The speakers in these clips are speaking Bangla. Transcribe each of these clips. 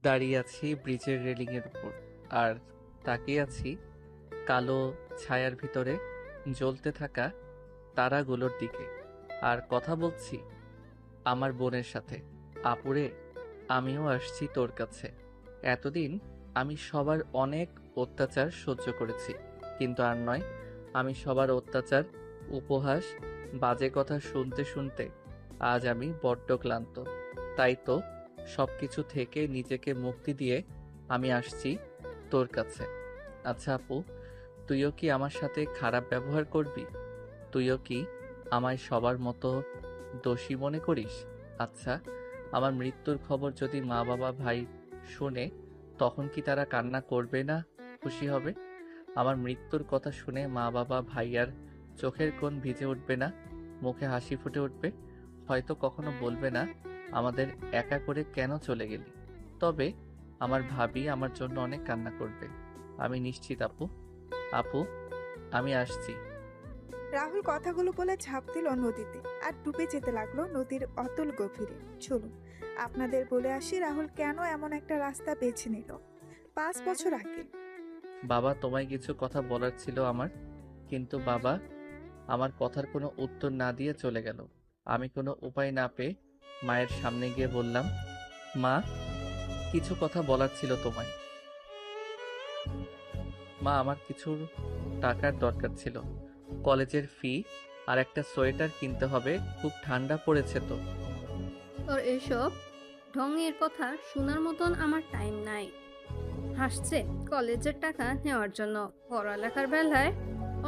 দাঁড়িয়ে আছি ব্রিজের রেলিংয়ের উপর, আর তাকিয়ে আছি কালো ছায়ার ভিতরে জ্বলতে থাকা তারাগুলোর দিকে। আর কথা বলছি আমার বোনের সাথে। আপুরে, আমিও আসছি তোর কাছে। এতদিন আমি সবার অনেক অত্যাচার সহ্য করেছি, কিন্তু আর নয়। আমি সবার অত্যাচার, উপহাস, বাজে কথা শুনতে শুনতে আজ আমি বড্ড ক্লান্ত। তাই তো সবকিছু থেকে নিজেকে মুক্তি দিয়ে আমি আসছি তোর কাছে। আচ্ছা আপু, তুইও কি আমার সাথে খারাপ ব্যবহার করবি? তুইও কি আমায় সবার মতো দোষী মনে করিস? আচ্ছা, আমার মৃত্যুর খবর যদি মা বাবা ভাই শুনে, তখন কি তারা কান্না করবে না খুশি হবে? আমার মৃত্যুর কথা শুনে মা বাবা ভাইয়ার চোখের কোণ ভিজে উঠবে না, মুখে হাসি ফুটে উঠবে? হয়তো কখনো বলবে না আমাদের একা করে কেন চলে গেলি। তবে আমার ভাবি আমার জন্য অনেক কান্না করবে, আমি নিশ্চিত আপু। আপু, আমি আসছি। রাহুল কথাগুলো বলে ঝাঁপ দিল নদীতে আর ডুবে যেতে লাগলো নদীর অতল গভীরে। চলুন আপনাদের বলে আসি রাহুল কেন এমন একটা রাস্তা বেছে নিল 5 বছর আগে। বাবা, তোমায় কিছু কথা বলার ছিল আমার। কিন্তু বাবা আমার কথার কোনো উত্তর না দিয়ে চলে গেল। আমি কোনো উপায় না পেয়ে মায়ের সামনে গিয়ে বললাম, মা, কিছু কথা বলার ছিল তোমায়। মা, আমার কিছু টাকার দরকার ছিল। কলেজের ফি আর একটা সোয়েটার কিনতে হবে, খুব ঠান্ডা পড়েছে তো। তোর এসব ঢঙের কথা শোনার মতন আমার টাইম নাই। হাসছে কলেজের টাকা নেওয়ার জন্য, পড়ালেখার বেলায়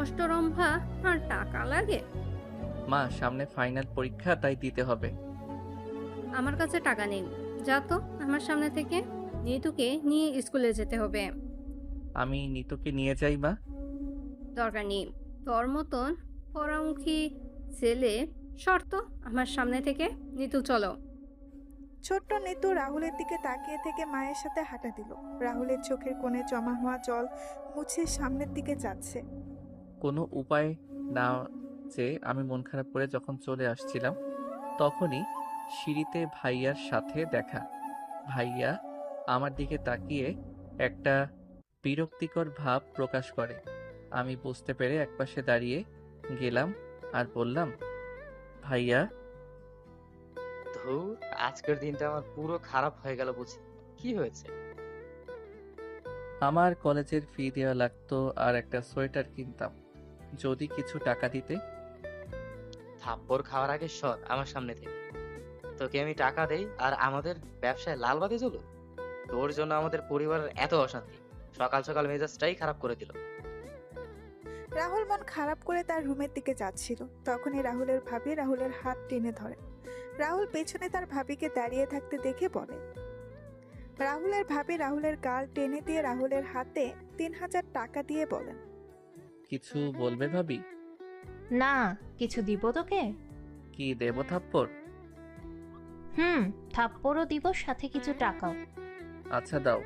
অষ্টরম্ভা আর টাকা লাগে। মা, সামনে ফাইনাল পরীক্ষা, তাই দিতে হবে। আমার কাছে টাকা নেই, যা তো আমার সামনে থেকে। নিতুকে নিয়ে স্কুলে যেতে হবে। আমি নিতুকে নিয়ে যাই মা। দরকার নেই তোর মতন পরামুখী ছেলে। শর্ত আমার সামনে থেকে। নিতু চলো। ছোট্ট নিতু রাহুলের দিকে তাকিয়ে থেকে মায়ের সাথে হাঁটা দিল। রাহুলের চোখের কোণে জমা হওয়া জল মুছে সামনের দিকে যাচ্ছে। কোনো উপায় না যে আমি মন খারাপ করে যখন চলে আসছিলাম, তখনই সিঁড়িতে ভাইয়ার সাথে দেখা। ভাইয়া আমার দিকে তাকিয়ে একটা বিরক্তিকর ভাব প্রকাশ করে। আমি বুঝতে পেরে একপাশে দাঁড়িয়ে গেলাম আর বললাম, ভাইয়া। ধুর, আজকের দিনটা আমার পুরো খারাপ হয়ে গেল বুঝি। কি হয়েছে? আমার কলেজের ফি দেওয়া লাগতো আর একটা সোয়েটার কিনতাম, যদি কিছু টাকা দিতে। থাপ্পড় খাওয়ার আগে সর আমার সামনে থেকে। তোকে আমি টাকা দেই আর আমাদের ব্যবসায় লাল বাতি জ্বলুক? তোর জন্য আমাদের পরিবারের এত অশান্তি, সকাল সকাল মেজাজটাই খারাপ করে দিল। রাহুল মন খারাপ করে তার রুমের দিকে যাচ্ছিল। তখনই রাহুলের ভাবি রাহুলের হাত টেনে ধরে। রাহুল পেছনে তার ভাবিকে দাঁড়িয়ে থাকতে দেখে বলে, রাহুলের ভাবি রাহুলের গাল টেনে দিয়ে রাহুলের হাতে 3,000 টাকা দিয়ে বলেন, কিছু বলবে ভাবি? না, কিছু দিব তোকে? কি দেব, থাপ্পড়? হুম, থাপ্পড়ও দিব, সাথে কিছু টাকাও। আচ্ছা দাও,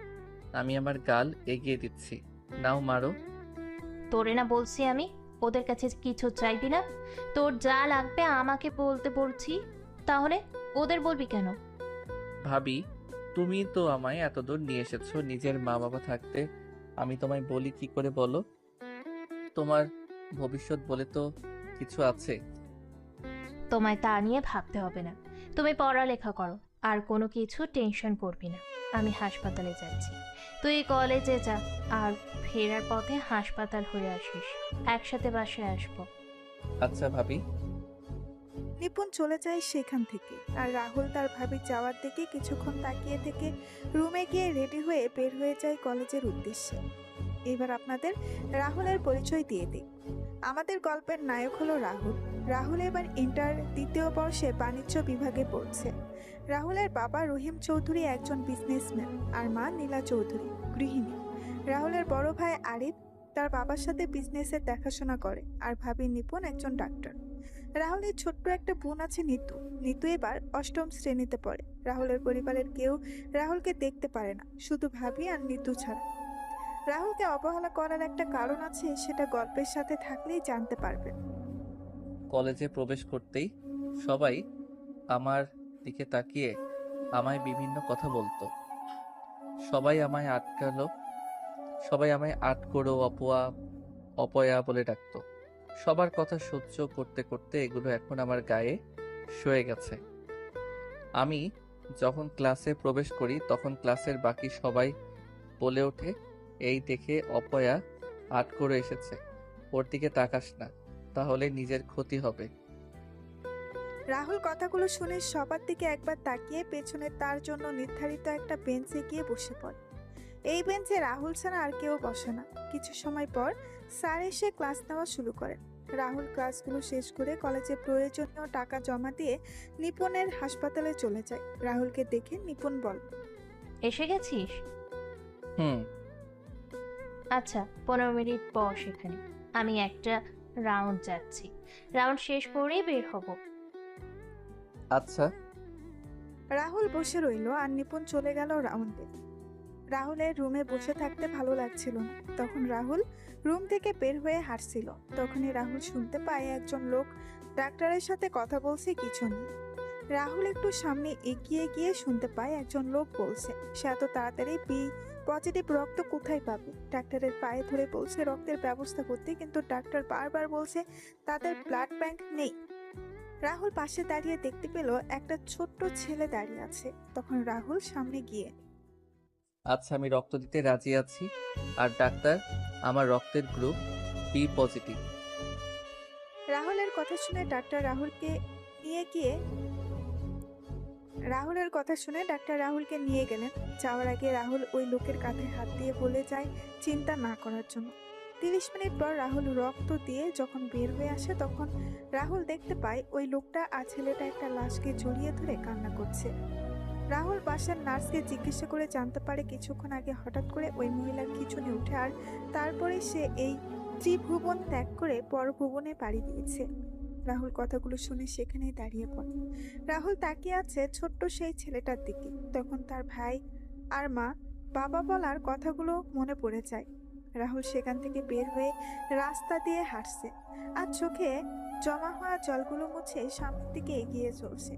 আমি আমার গাল এগিয়ে দিচ্ছি, নাও মারো। তোরে না বলছি আমি ওদের কাছে কিছু চাইবি না? তোর যা লাগবে আমাকে বলতে বলছি, তাহলে ওদের বলবি কেন? ভাবি, তুমি তো আমায় এতদূর নিয়ে এসেছো, নিজের মা বাবা থাকতে আমি তোমায় বলি কি করে বলো? তোমার ভবিষ্যৎ বলে তো কিছু আছে? তোমায় তা নিয়ে ভাবতে হবে না। তুমি পড়ালেখা করো, আর কোনো কিছু টেনশন করবি না। আমি হাসপাতালে যাচ্ছি, তুই কলেজে যা, আর ফেরার পথে হাসপাতাল হয়ে আসিস, একসাথে বাসায় আসবো। আচ্ছা ভাবি। নিপুণ চলে যায় সেখান থেকে। আর রাহুল তার ভাবি যাওয়ার দিকে কিছুক্ষণ তাকিয়ে থেকে রুমে গিয়ে রেডি হয়ে বের হয়ে যায় কলেজের উদ্দেশ্যে। এবার আপনাদের রাহুলের পরিচয় দিয়ে দিই। আমাদের গল্পের নায়ক হলো রাহুল। রাহুল এবার ইন্টার 2য় বর্ষে বাণিজ্য বিভাগে পড়ছে। রাহুলের বাবা রহিম চৌধুরী একজন বিজনেসম্যান আর মা নীলা চৌধুরী গৃহিণী। রাহুলের বড় ভাই আরিফ তার বাবার সাথে বিজনেসের দেখাশোনা করে, আর ভাবি নিপুণ একজন ডাক্তার। রাহুলের ছোট্ট একটা বোন আছে নিতু। নিতু এবার 8ম শ্রেণীতে পড়ে। রাহুলের পরিবারের কেউ রাহুলকে দেখতে পারে না, শুধু ভাবি আর নিতু ছাড়া। রাহুলকে অবহেলা করার একটা কারণ আছে, সেটা গল্পের সাথে থাকলেই জানতে পারবেন। কলেজে প্রবেশ করতেই সবাই আমার দিকে তাকিয়ে আমায় বিভিন্ন কথা বলতো। সবাই আমায় আটকালো, সবাই আমায় আটকড়ো অপয়া বলে ডাকতো। সবার কথা সহ্য করতে করতে এগুলো এখন আমার গায়ে সয়ে গেছে। আমি যখন ক্লাসে প্রবেশ করি তখন ক্লাসের বাকি সবাই বলে ওঠে, এই দেখে অপয়া আট করে এসেছে, ওর দিকে তাকাস না, তাহলে নিজের ক্ষতি হবে। রাহুল কথাগুলো শুনে সবার দিকে একবার তাকিয়ে পেছনে তার জন্য নির্ধারিত একটা বেঞ্চে গিয়ে বসে পড়ে। এই বেঞ্চে রাহুল ছাড়া আর কেউ বসে না। কিছু সময় পর স্যার এসে ক্লাস নেওয়া শুরু করেন। রাহুল ক্লাসগুলো শেষ করে কলেজে প্রয়োজনীয় টাকা জমা দিয়ে নিপুণের হাসপাতালে চলে যায়। রাহুলকে দেখে নিপুণ বল, এসে গেছিস? হুম। আচ্ছা, 15 মিনিট বস এখানে, আমি একটা রাউন্ড যাচ্ছি। রাউন্ড শেষ করেই বের হব। আচ্ছা। রাহুল বসে রইল আর নিপুণ চলে গেল রাউন্ডে। রাহুলের রুমে বসে থাকতে ভালো লাগছিল না। তখন রাহুল রুম থেকে বের হয়ে হাঁটছিল। তখনই রাহুল শুনতে পায় একজন লোক ডাক্তারের সাথে কথা বলছে কিছু নিয়ে। রাহুল একটু সামনে এগিয়ে গিয়ে শুনতে পায় একজন লোক বলছে সে এত তাড়াতাড়ি বি পজিটিভ রক্ত কোথায় পাবে। ডাক্তারের পায়ে ধরে বলছে রক্তের ব্যবস্থা করতে, কিন্তু ডাক্তার বারবার বলছে তাদের ব্লাড ব্যাংক নেই। রাহুল পাশে দাঁড়িয়ে দেখতে পেল একটা ছোট্ট ছেলে দাঁড়িয়ে আছে। তখন রাহুল সামনে গিয়ে, আচ্ছা, আমি রক্ত দিতে রাজি আছি। আর ডাক্তার, আমার রক্তের গ্রুপ বি পজিটিভ। রাহুলের কথা শুনে ডাক্তার রাহুলকে নিয়ে গেলেন। যাওয়ার আগে রাহুল ওই লোকের কাঁধে হাত দিয়ে বলে যায় চিন্তা না করার জন্য। 30 মিনিট পর রাহুল রক্ত দিয়ে যখন বের হয়ে আসে তখন রাহুল দেখতে পায় ওই লোকটা আর ছেলেটা একটা লাশকে জড়িয়ে ধরে কান্না করছে। রাহুল বাসার নার্সকে জিজ্ঞাসা করে জানতে পারে কিছুক্ষণ আগে হঠাৎ করে ওই মহিলার খিঁচুনি উঠে আর তারপরে সে এই ত্রিভুবন ত্যাগ করে পরভুবনে পাড়ি দিয়েছে। রাহুল কথাগুলো শুনে সেখানেই দাঁড়িয়ে পড়ে। রাহুল তাকিয়ে আছে ছোট্ট সেই ছেলেটার দিকে। তখন তার ভাই আর মা বাবা বলার কথাগুলো মনে পড়ে যায়। রাহুল সেখান থেকে বের হয়ে রাস্তা দিয়ে হাঁটছে আর চোখে জমা হওয়া জলগুলো মুছে সামনের দিকে এগিয়ে চলছে।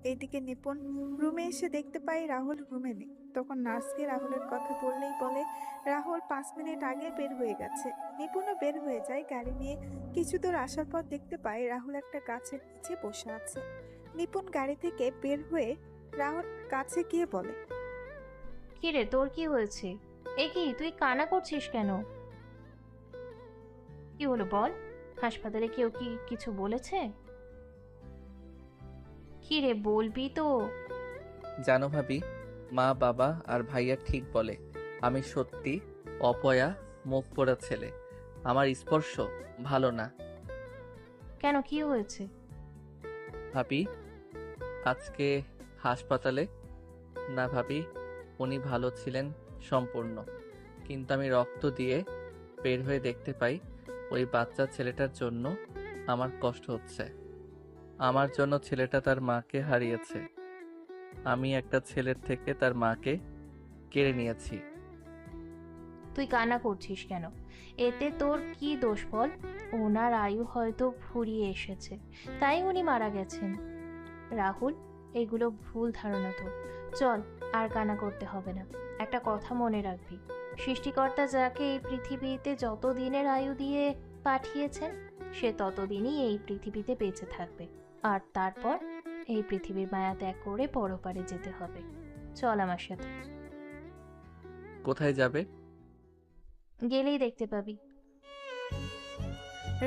এইদিকে নিপুণ রুমে এসে দেখতে পাই রাহুল রুমে নেই। তখন নার্সকে রাহুলের কথা বললেই বলে রাহুল 5 মিনিট আগে বের হয়ে গেছে। নিপুণও বের হয়ে যায় গাড়ি নিয়ে। কিছু দূর আসার পর দেখতে পাই রাহুল একটা গাছের নিচে বসে আছে। নিপুণ গাড়ি থেকে বের হয়ে রাহুল কাছে গিয়ে বলে, কি রে, তোর কি হয়েছে? এ কি, তুই কান্না করছিস কেন? কি হলো বল? হাসপাতালে কেউ কি কিছু বলেছে? কি রে, বলবি তো? জানো ভাবি, মা বাবা আর ভাইয়া ঠিক বলে আমি সত্যি অপয়া মুখ পোড়া ছেলে। আমার স্পর্শ ভালো না। কেন, কি হয়েছে? ভাবি, আজকে হাসপাতালে না ভাবি, উনি ভালো ছিলেন সম্পূর্ণ, কিন্তু আমি রক্ত দিয়ে বের হয়ে দেখতে পাই ওই বাচ্চা ছেলেটার জন্য আমার কষ্ট হচ্ছে। আমার জন্য ছেলেটা তার মাকে হারিয়েছে। আমি একটা ছেলের থেকে তার মাকে কেড়ে নিয়েছি। তুই কান্না করছিস কেন? এতে তোর কি দোষ বল? ওনার আয়ু হয়তো ফুরিয়ে এসেছে, তাই উনি মারা গেছেন। রাহুল, এগুলো ভুল ধারণা তোর। চল, আর কান্না করতে হবে না। একটা কথা মনে রাখবি, সৃষ্টিকর্তা যাকে এই পৃথিবীতে যত দিনের আয়ু দিয়ে পাঠিয়েছেন সে ততদিনই এই পৃথিবীতে বেঁচে থাকবে। আর তারপর এই পৃথিবীর মায়া ত্যাগ করে পরপারে যেতে হবে। চল আমার সাথে। কোথায় যাবে? গেলেই দেখতে পাবি।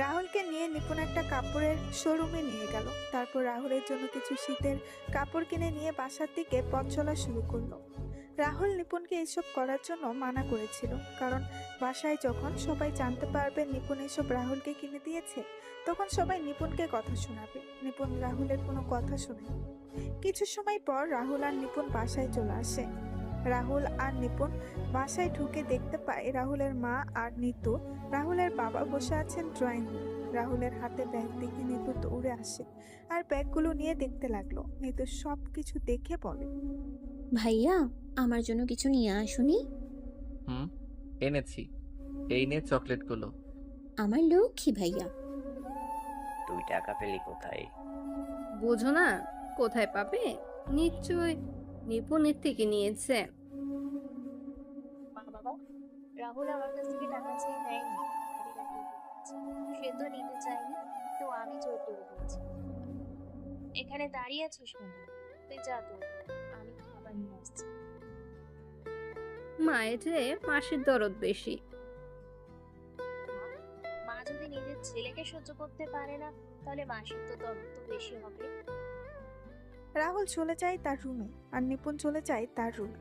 রাহুলকে নিয়ে নিপুণ একটা কাপড়ের শোরুমে নিয়ে গেল। তারপর রাহুলের জন্য কিছু শীতের কাপড় কিনে নিয়ে বাসার দিকে পথ চলা শুরু করলো। রাহুল নিপুণকে এসব করার জন্য মানা করেছিল, কারণ বাসায় যখন সবাই জানতে পারবে নিপুণ এসব রাহুলকে কিনে দিয়েছে তখন সবাই নিপুণকে কথা শোনাবে। নিপুণ রাহুলের কোনো কথা শোনে। কিছু সময় পর রাহুল আর নিপুণ বাসায় চলে আসে। রাহুল আর নিপুণ বাসায় ঢুকে দেখতে পায় রাহুলের মা আর নিতু রাহুলের বাবা বসে আছেন ড্রয়িং রুমে। রাহুলের হাতে ব্যাগ দেখে নিতু দৌড়ে আসে আর ব্যাগগুলো নিয়ে দেখতে লাগলো। নিতু সব কিছু দেখে বলে, ভাইয়া, আমার জন্য কিছু নিয়ে আসুনি? এনেছি, এই নে চকলেটগুলো। আমার লক্ষ্মী ভাইয়া। তুই টাকা পেলি কোথায়? বোঝো না, কোথায় পাবে? নিশ্চয় নিপুণের থেকে নিয়েছে। বাবা, রাহুল আমার কাছ থেকে টাকা চেয়ে নেয়নি। আমি তাকে দিয়েছি। সে তো নিতে চায়নি, তো আমি জোর করে দিয়েছি। এখানে দাঁড়িয়ে আছিস কেন? তুই যা তো, আমি খাবার নিয়ে আসছি। মায়ের চেয়ে মাসির দরদ বেশি। মা, মা যদি নিজের ছেলেকে সহ্য করতে পারে না, তাহলে মাসির তো দরদ তো বেশি হবে। রাহুল চলে যায় তার রুমে আর নিপুণ চলে যায় তার রুমে।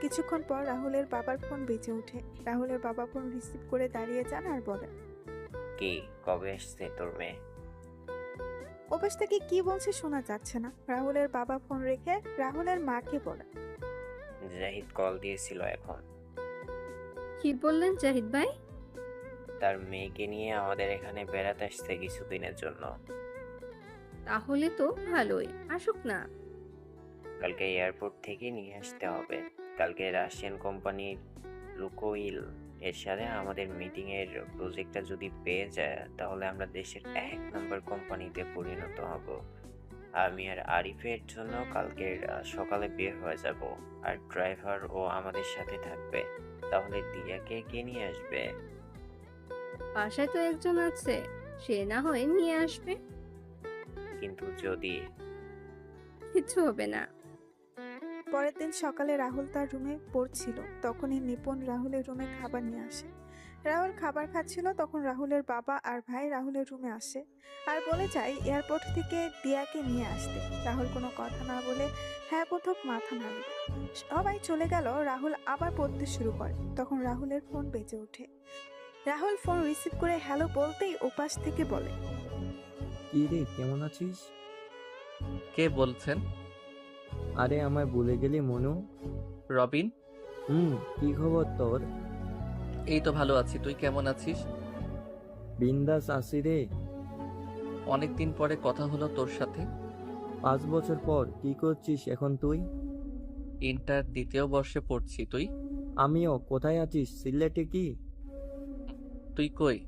কিছুক্ষণ পর রাহুলের বাবার ফোন বেজে ওঠে। রাহুলের বাবা ফোন রিসিভ করে দাঁড়িয়ে যান আর বলেন, কি কবে এসছে তোর মেয়ে? ওপাশ থেকে কি বলছে শোনা যাচ্ছে না। রাহুলের বাবা ফোন রেখে রাহুলের মাকে বলে, জাহিদ কল দিয়েছিল এখন। কি বললেন জাহিদ ভাই? তার মেয়েকে নিয়ে আমাদের এখানে বেড়াতে আসছে কিছুদিনের জন্য। তাহলে তো ভালোই, আসুক না। কালকে এয়ারপোর্ট থেকে নিয়ে আসতে হবে। কালকে রাশিয়ান কোম্পানির লুকোইল এর সাথে আমাদের মিটিং এর প্রজেক্টটা যদি পেয়ে যায়, তাহলে আমরা দেশের 1 নম্বর কোম্পানিতে পরিণত হব। আমি আর আরিফের জন্য কালকে সকালে বের হয়ে যাব, আর ড্রাইভার ও আমাদের সাথে থাকবে। তাহলে দিয়াকে কে নিয়ে আসবে? বাসায় তো একজন আছে, সে না হয় নিয়ে আসবে। কিন্তু যদি কিছু হবে না। পরের দিন সকালে রাহুল তার রুমে পড়ছিল, তখনই নিপুণ রাহুলের রুমে খাবার নিয়ে আসে। রাহুল খাবার খাচ্ছিল, তখন রাহুলের বাবা আর ভাই রাহুলের রুমে আসে আর বলে যায় এয়ারপোর্ট থেকে দিয়াকে নিয়ে আসতে। রাহুল কোনো কথা না বলে হ্যাঁ বোধক মাথা নাড়ল। সবাই চলে গেল। রাহুল আবার পড়তে শুরু করে। তখন রাহুলের ফোন বেজে ওঠে। রাহুল ফোন রিসিভ করে হ্যালো বলতেই ওপাশ থেকে বলে, কি রে, কেমন আছিস? কে বলছেন? আরে আমায় ভুলে গেলি মনু? রবিন। কি খবর তোর? এই তো ভালো আছি, তুই কেমন আছিস? বিন্দাস আছি রে। অনেকদিন পরে কথা হলো তোর সাথে। 5 বছর পর কি করছিস এখন তুই? ইন্টার দ্বিতীয় বর্ষে পড়ছি, তুই? আমিও। কোথায় আছিস? সিলেটে কি? তুই কই?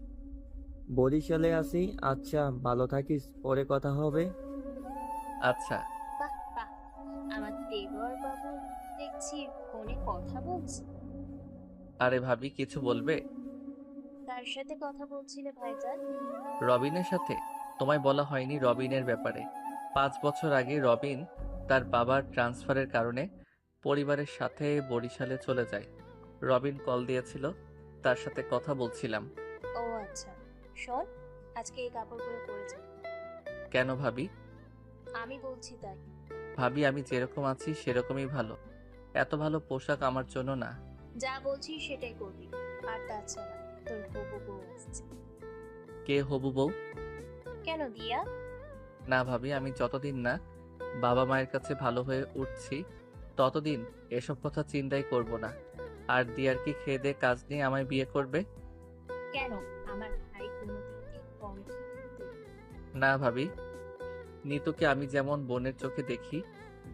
বরিশালে আছি। আচ্ছা, ভালো থাকিস, পরে কথা হবে। আচ্ছা। বাহ বাহ, আমার দেবর বাবু দেখছি ফোনে কথা বলছে। আরে ভাবি, কিছু বলবে? কার সাথে কথা বলছিলে ভাইজান? রবিনের সাথে। তোমায় বলা হয়নি রবিনের ব্যাপারে। 5 বছর আগে রবিন তার বাবার ট্রান্সফারের কারণে পরিবারের সাথে বরিশালে চলে যায়। রবিন কল দিয়েছিল, তার সাথে কথা বলছিলাম। ও আচ্ছা, শোন, আজকে এই কাপড়গুলো পরেছে। কেন ভাবি? আমি বলছি তাই। ভাবি, আমি যেরকম আছি সেরকমই ভালো। এত ভালো পোশাক আমার জন্য না। যা বলছিস সেটাই করবি। আর তাছাড়া তোর হবু বউ আসছে। কে হবু বউ? কেন দিয়া? না ভাবি, আমি যতদিন না বাবা মায়ের কাছে ভালো হয়ে উঠছি ততদিন এসব কথা চিন্তাই করব না। আর দিয়ার কি খেয়ে দে কাজ নিয়ে আমায় বিয়ে করবে? কেন, আমার ভাই কোনোদিন কি কম খেতে? না ভাবি, নিতুকে আমি যেমন বোনের চোখে দেখি,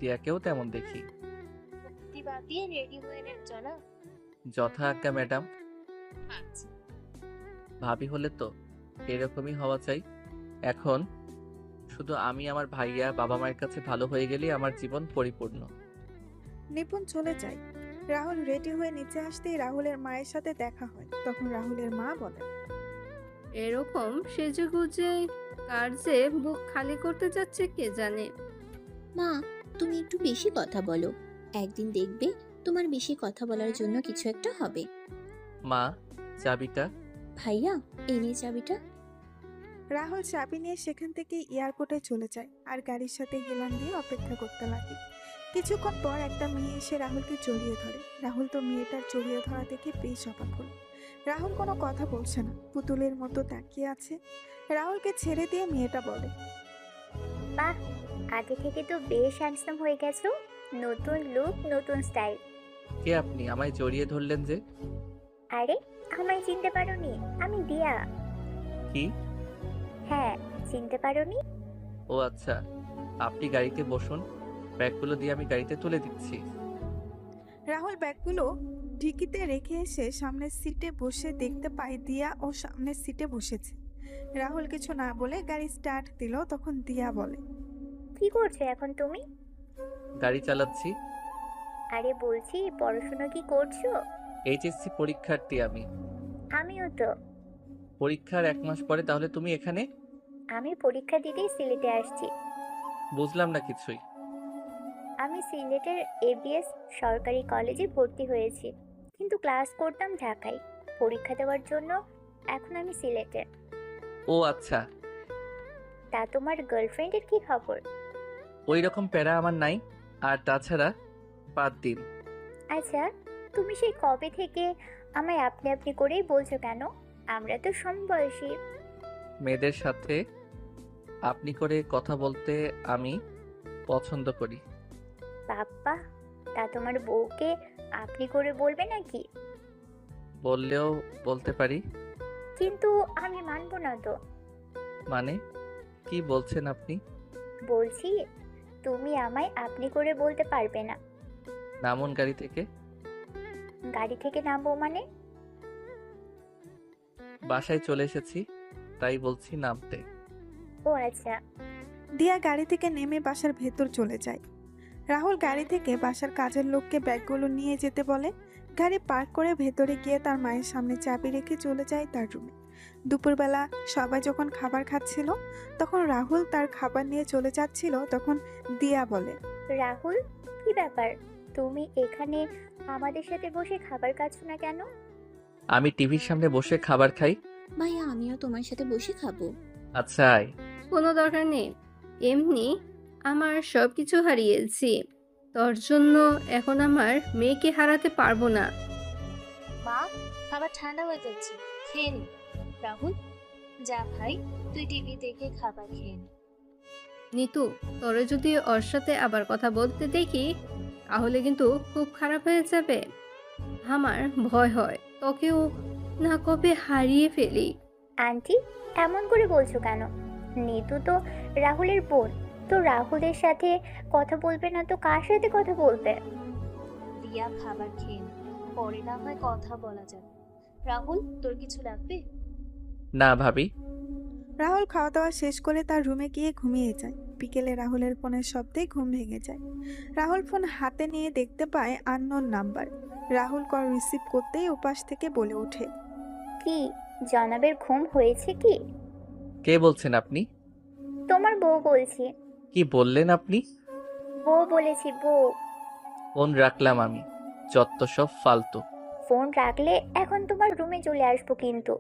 দিয়াকেও তেমন দেখি। মুক্তি বাদ দিয়ে রেডি হয়ে নে, চলো। যথা আজ্ঞা ম্যাডাম। আচ্ছা। ভাবি হলে তো এরকমই হওয়া চাই। এখন শুধু আমি আমার ভাইয়া বাবা মায়ের কাছে ভালো হয়ে গেলেই আমার জীবন পরিপূর্ণ। নিপুণ চলে যায়। রাহুল রেডি হয়ে নিচে আসতেই রাহুলের মায়ের সাথে দেখা হয়। তখন রাহুলের মা বলে, এরকম সেজেগুজে কার যে বুক খালি করতে যাচ্ছে কে জানে। মা, তুমি একটু বেশি কথা বলো। একদিন দেখবে তোমার বেশি কথা বলার জন্য কিছু একটা হবে। মা, চাবিটা। ভাইয়া, এই নিয়ে চাবিটা। রাহুল চাবি নিয়ে সেখান থেকে এয়ারপোর্টে চলে যায় আর গাড়ির সাথে হেলান দিয়ে অপেক্ষা করতে লাগে। কিছুক্ষণ পর একটা মেয়ে এসে রাহুলকে জড়িয়ে ধরে। রাহুল তো মেয়েটার জড়িয়ে ধরা দেখে বেশ অবাক হলো। রাহুল কোনো কথা বলছে না, পুতুলের মতো তাকিয়ে আছে। রাহুলকে ছেড়ে দিয়ে মেয়েটা বলে, বাহ, আগে থেকে তো বেশ হ্যান্ডসাম হয়ে গেছো। নতুন লুক, নতুন স্টাইল। কে আপনি? আমায় জড়িয়ে ধরলেন যে? আরে, আমায় চিনতে পারোনি? আমি দিয়া। কি? হ্যাঁ, চিনতে পারোনি? ও আচ্ছা, আপনি গাড়িতে বসুন, ব্যাগগুলো দিয়ে আমি গাড়িতে তুলে দিচ্ছি। রাহুল ব্যাগগুলো ডিকিতে রেখে এসে সামনের সিটে বসে দেখতে পায় দিয়া ও সামনের সিটে বসেছে। রাহুল কিছু না বলে গাড়ি স্টার্ট দিল। তখন দিয়া বলে, কি করছো এখন তুমি? গাড়ি চালাচ্ছি। আরে বলছি, পড়াশোনা কি করছো? এইচএসসি পরীক্ষার্থী আমি। আমিও তো। পরীক্ষার 1 মাস পরে তাহলে তুমি এখানে? আমি পরীক্ষা দিতেই সিলেটে আসছি। বুঝলাম না কিছুই। আমি সিলেটের এবিএস সরকারি কলেজে ভর্তি হয়েছি, কিন্তু ক্লাস করতাম ঢাকায়। পরীক্ষা দেওয়ার জন্য এখন আমি সিলেটে। ও আচ্ছা। তা তোমার গার্লফ্রেন্ডের কি খবর? ওই রকম প্যারা আমার নাই। আর তাছাড়া বাদ দিন। আচ্ছা, তুমি সেই কবে থেকে আমায় আপনি আপনি করেই বলছো কেন? আমরা তো সমবয়সী। মেয়েদের সাথে আপনি করে কথা বলতে আমি পছন্দ করি। বাপ্পা, তা তোমার বউকে আপনি করে বলবে নাকি? বললেও বলতে পারি। কিন্তু আমি মানবো না তো। মানে কি বলছেন আপনি? বলছি তুমি আমায় আপনি করে বলতে পারবে না। নামুন গাড়ি থেকে। গাড়ি থেকে নামবো মানে? বাসায় চলে এসেছি তাই বলছি নামতে। ও আচ্ছা। দিয়া গাড়ি থেকে নেমে বাসার ভেতর চলে যায়। রাহুল গাড়ি থেকে বাসার কাজের লোককে ব্যাগগুলো নিয়ে যেতে বলে। গাড়ি পার্ক করে ভেতরে গিয়ে তার মায়ের সামনে চাবি রেখে চলে যায় তার রুমে। দুপুরবেলা সবাই যখন খাবার খাচ্ছিল, তখন রাহুল তার খাবার নিয়ে চলে যাচ্ছিল, তখন দিয়া বলে, রাহুল, কি ব্যাপার? তুমি এখানে আমাদের সাথে বসে খাবার খাচ্ছ না কেন? আমি টিভির সামনে বসে খাবার খাই। ভাইয়া আমিও তোমার সাথে বসে খাবো। আচ্ছা আয়। কোনো দরকার নেই, এমনি আমার সব কিছু হারিয়েছি, তোর জন্য এখন আমার মেয়েকে হারাতে পারবো না। মা, খাবার ঠান্ডা হয়ে যাচ্ছে, খেয়ে নি। রাহুল, যা ভাই, তুই টিভি দেখে খাবার খেয়ে নে। নিতু, তোরে যদি ওর সাথে আবার কথা বলতে দেখি তাহলে কিন্তু খুব খারাপ হয়ে যাবে। আমার ভয় হয় তোকেও না কবে হারিয়ে ফেলি। আন্টি, এমন করে বলছো কেন? নিতু তো রাহুলের বোন। তো রাহুলের সাথে কথা বলবে না তো কার সাথে কথা বলবে? দিয়া, খাবার খেয়ে নে, পরে না হয় কথা বলা যাবে। রাহুল, তোর কিছু লাগবে? না ভাবি। রাহুল খাওয়া দাওয়া শেষ করে তার রুমে গিয়ে ঘুমিয়ে যায়। বিকেলে রাহুলের ফোনের শব্দে ঘুম ভেঙে যায়। রাহুল ফোন হাতে নিয়ে দেখতে পায় unknown number. Rahul call receive করতেই উপাস থেকে বলে ওঠে, কি জনাবের ঘুম হয়েছে কি? কে বলছেন আপনি? তোমার বউ বলছি। কি বললেন আপনি? বউ বলেছি, বউ। ফোন রাখলাম আমি। যত সব ফালতু। ফোন রাখলে এখন তোমার রুমে চলে আসবো কিন্তু।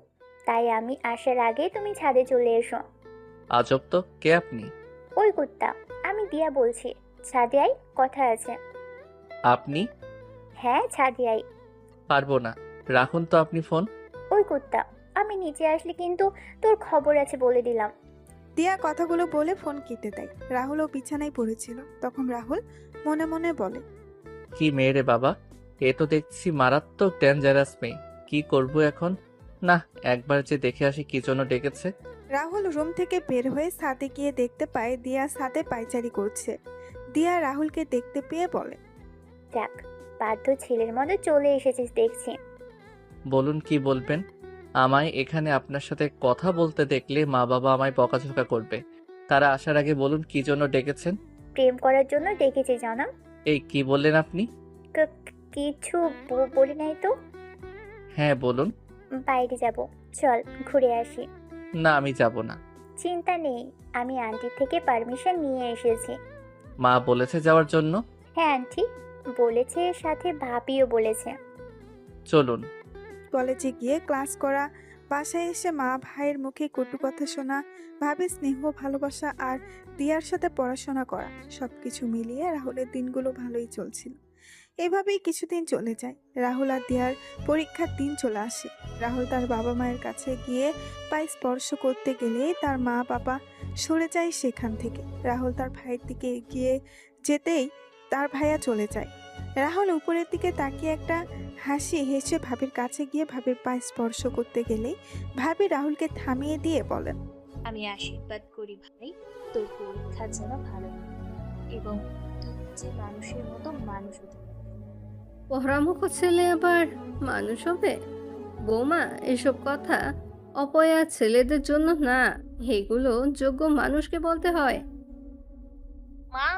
তাই আমি আসার আগে তুমি ছাদে চলে এসো। আজব তো, কে আপনি? ওই কুত্তা, আমি দিয়া বলছি। ছাদে আই, কথা আছে। আপনি? হ্যাঁ, ছাদে আই। পারবো না, রাখুন তো আপনি ফোন। ওই কুত্তা, আমি নিচে আসলে কিন্তু তোর খবর আছে বলে দিলাম। দিয়া কথাগুলো বলে ফোন কেটে দেয়। রাহুলও বিছানায় পড়েছিল। তখন রাহুল মনে মনে বলে, কি মেয়ে রে বাবা, এ তো দেখছি মারাত্মক ডেঞ্জারাস মেয়ে। কি করব এখন? না, একবার যে দেখে আসি কি জন্য ডেকেছে। রাহুল রুম থেকে বের হয়ে ছাদে গিয়ে দেখতে পায় দিয়া ছাদে পায়চারি করছে। দিয়া রাহুলকে দেখতে পেয়ে বলে, যাক, বাধ্য ছেলের মধ্যে চলে এসেছিস দেখছি। বলুন কি বলবেন? আমায় এখানে আপনার সাথে কথা বলতে দেখলে মা বাবা আমায় বকাঝকা করবে। তারা আসার আগে বলুন কি জন্য ডেকেছেন। প্রেম করার জন্য ডেকেছি জানা। এই কি বললেন আপনি? কিছু বলি নাই তো। হ্যাঁ বলুন। বাইরে যাব, চল ঘুরে আসি। না আমি যাব না। চিন্তা নেই, আমি আন্টি থেকে পারমিশন নিয়ে এসেছি। মা বলেছে যাওয়ার জন্য? হ্যাঁ আন্টি বলেছে, সাথে ভাবিও বলেছে। চলুন। কলেজে গিয়ে ক্লাস করা, বাসায় এসে মা ভাইয়ের মুখে কটু কথা শোনা, ভাবে স্নেহ ভালোবাসা আর দিয়ার সাথে পড়াশোনা করা, সবকিছু মিলিয়ে রাহুলের দিনগুলো ভালোই চলছিল। এভাবেই কিছুদিন চলে যায়। রাহুল আর দিয়ার পরীক্ষার দিন চলে আসে। রাহুল তার বাবা মায়ের কাছে গিয়ে পায়ে স্পর্শ করতে গেলে তার মা বাবা সরে যায় সেখান থেকে। রাহুল তার ভাইয়ের দিকে এগিয়ে যেতেই তার ভাইয়া চলে যায়। রাহুল উপরের দিকে তাকিয়ে একটা হাসি হেসে ভাবির কাছে গিয়ে ভাবির পায়ে স্পর্শ করতে গেলেই ভাবি রাহুলকে থামিয়ে দিয়ে বলেন, আমি আশীর্বাদ করি ভাই, তোর পরীক্ষা যেন ভালো হয় এবং তুই যে মানুষের মতো মানুষ হতে পারিস। পহরামুখ ছেলে আবার মানুষ হবে? বৌমা, এসব কথা অপয়া ছেলেদের জন্য না, এগুলো যোগ্য মানুষকে বলতে হয়। মা,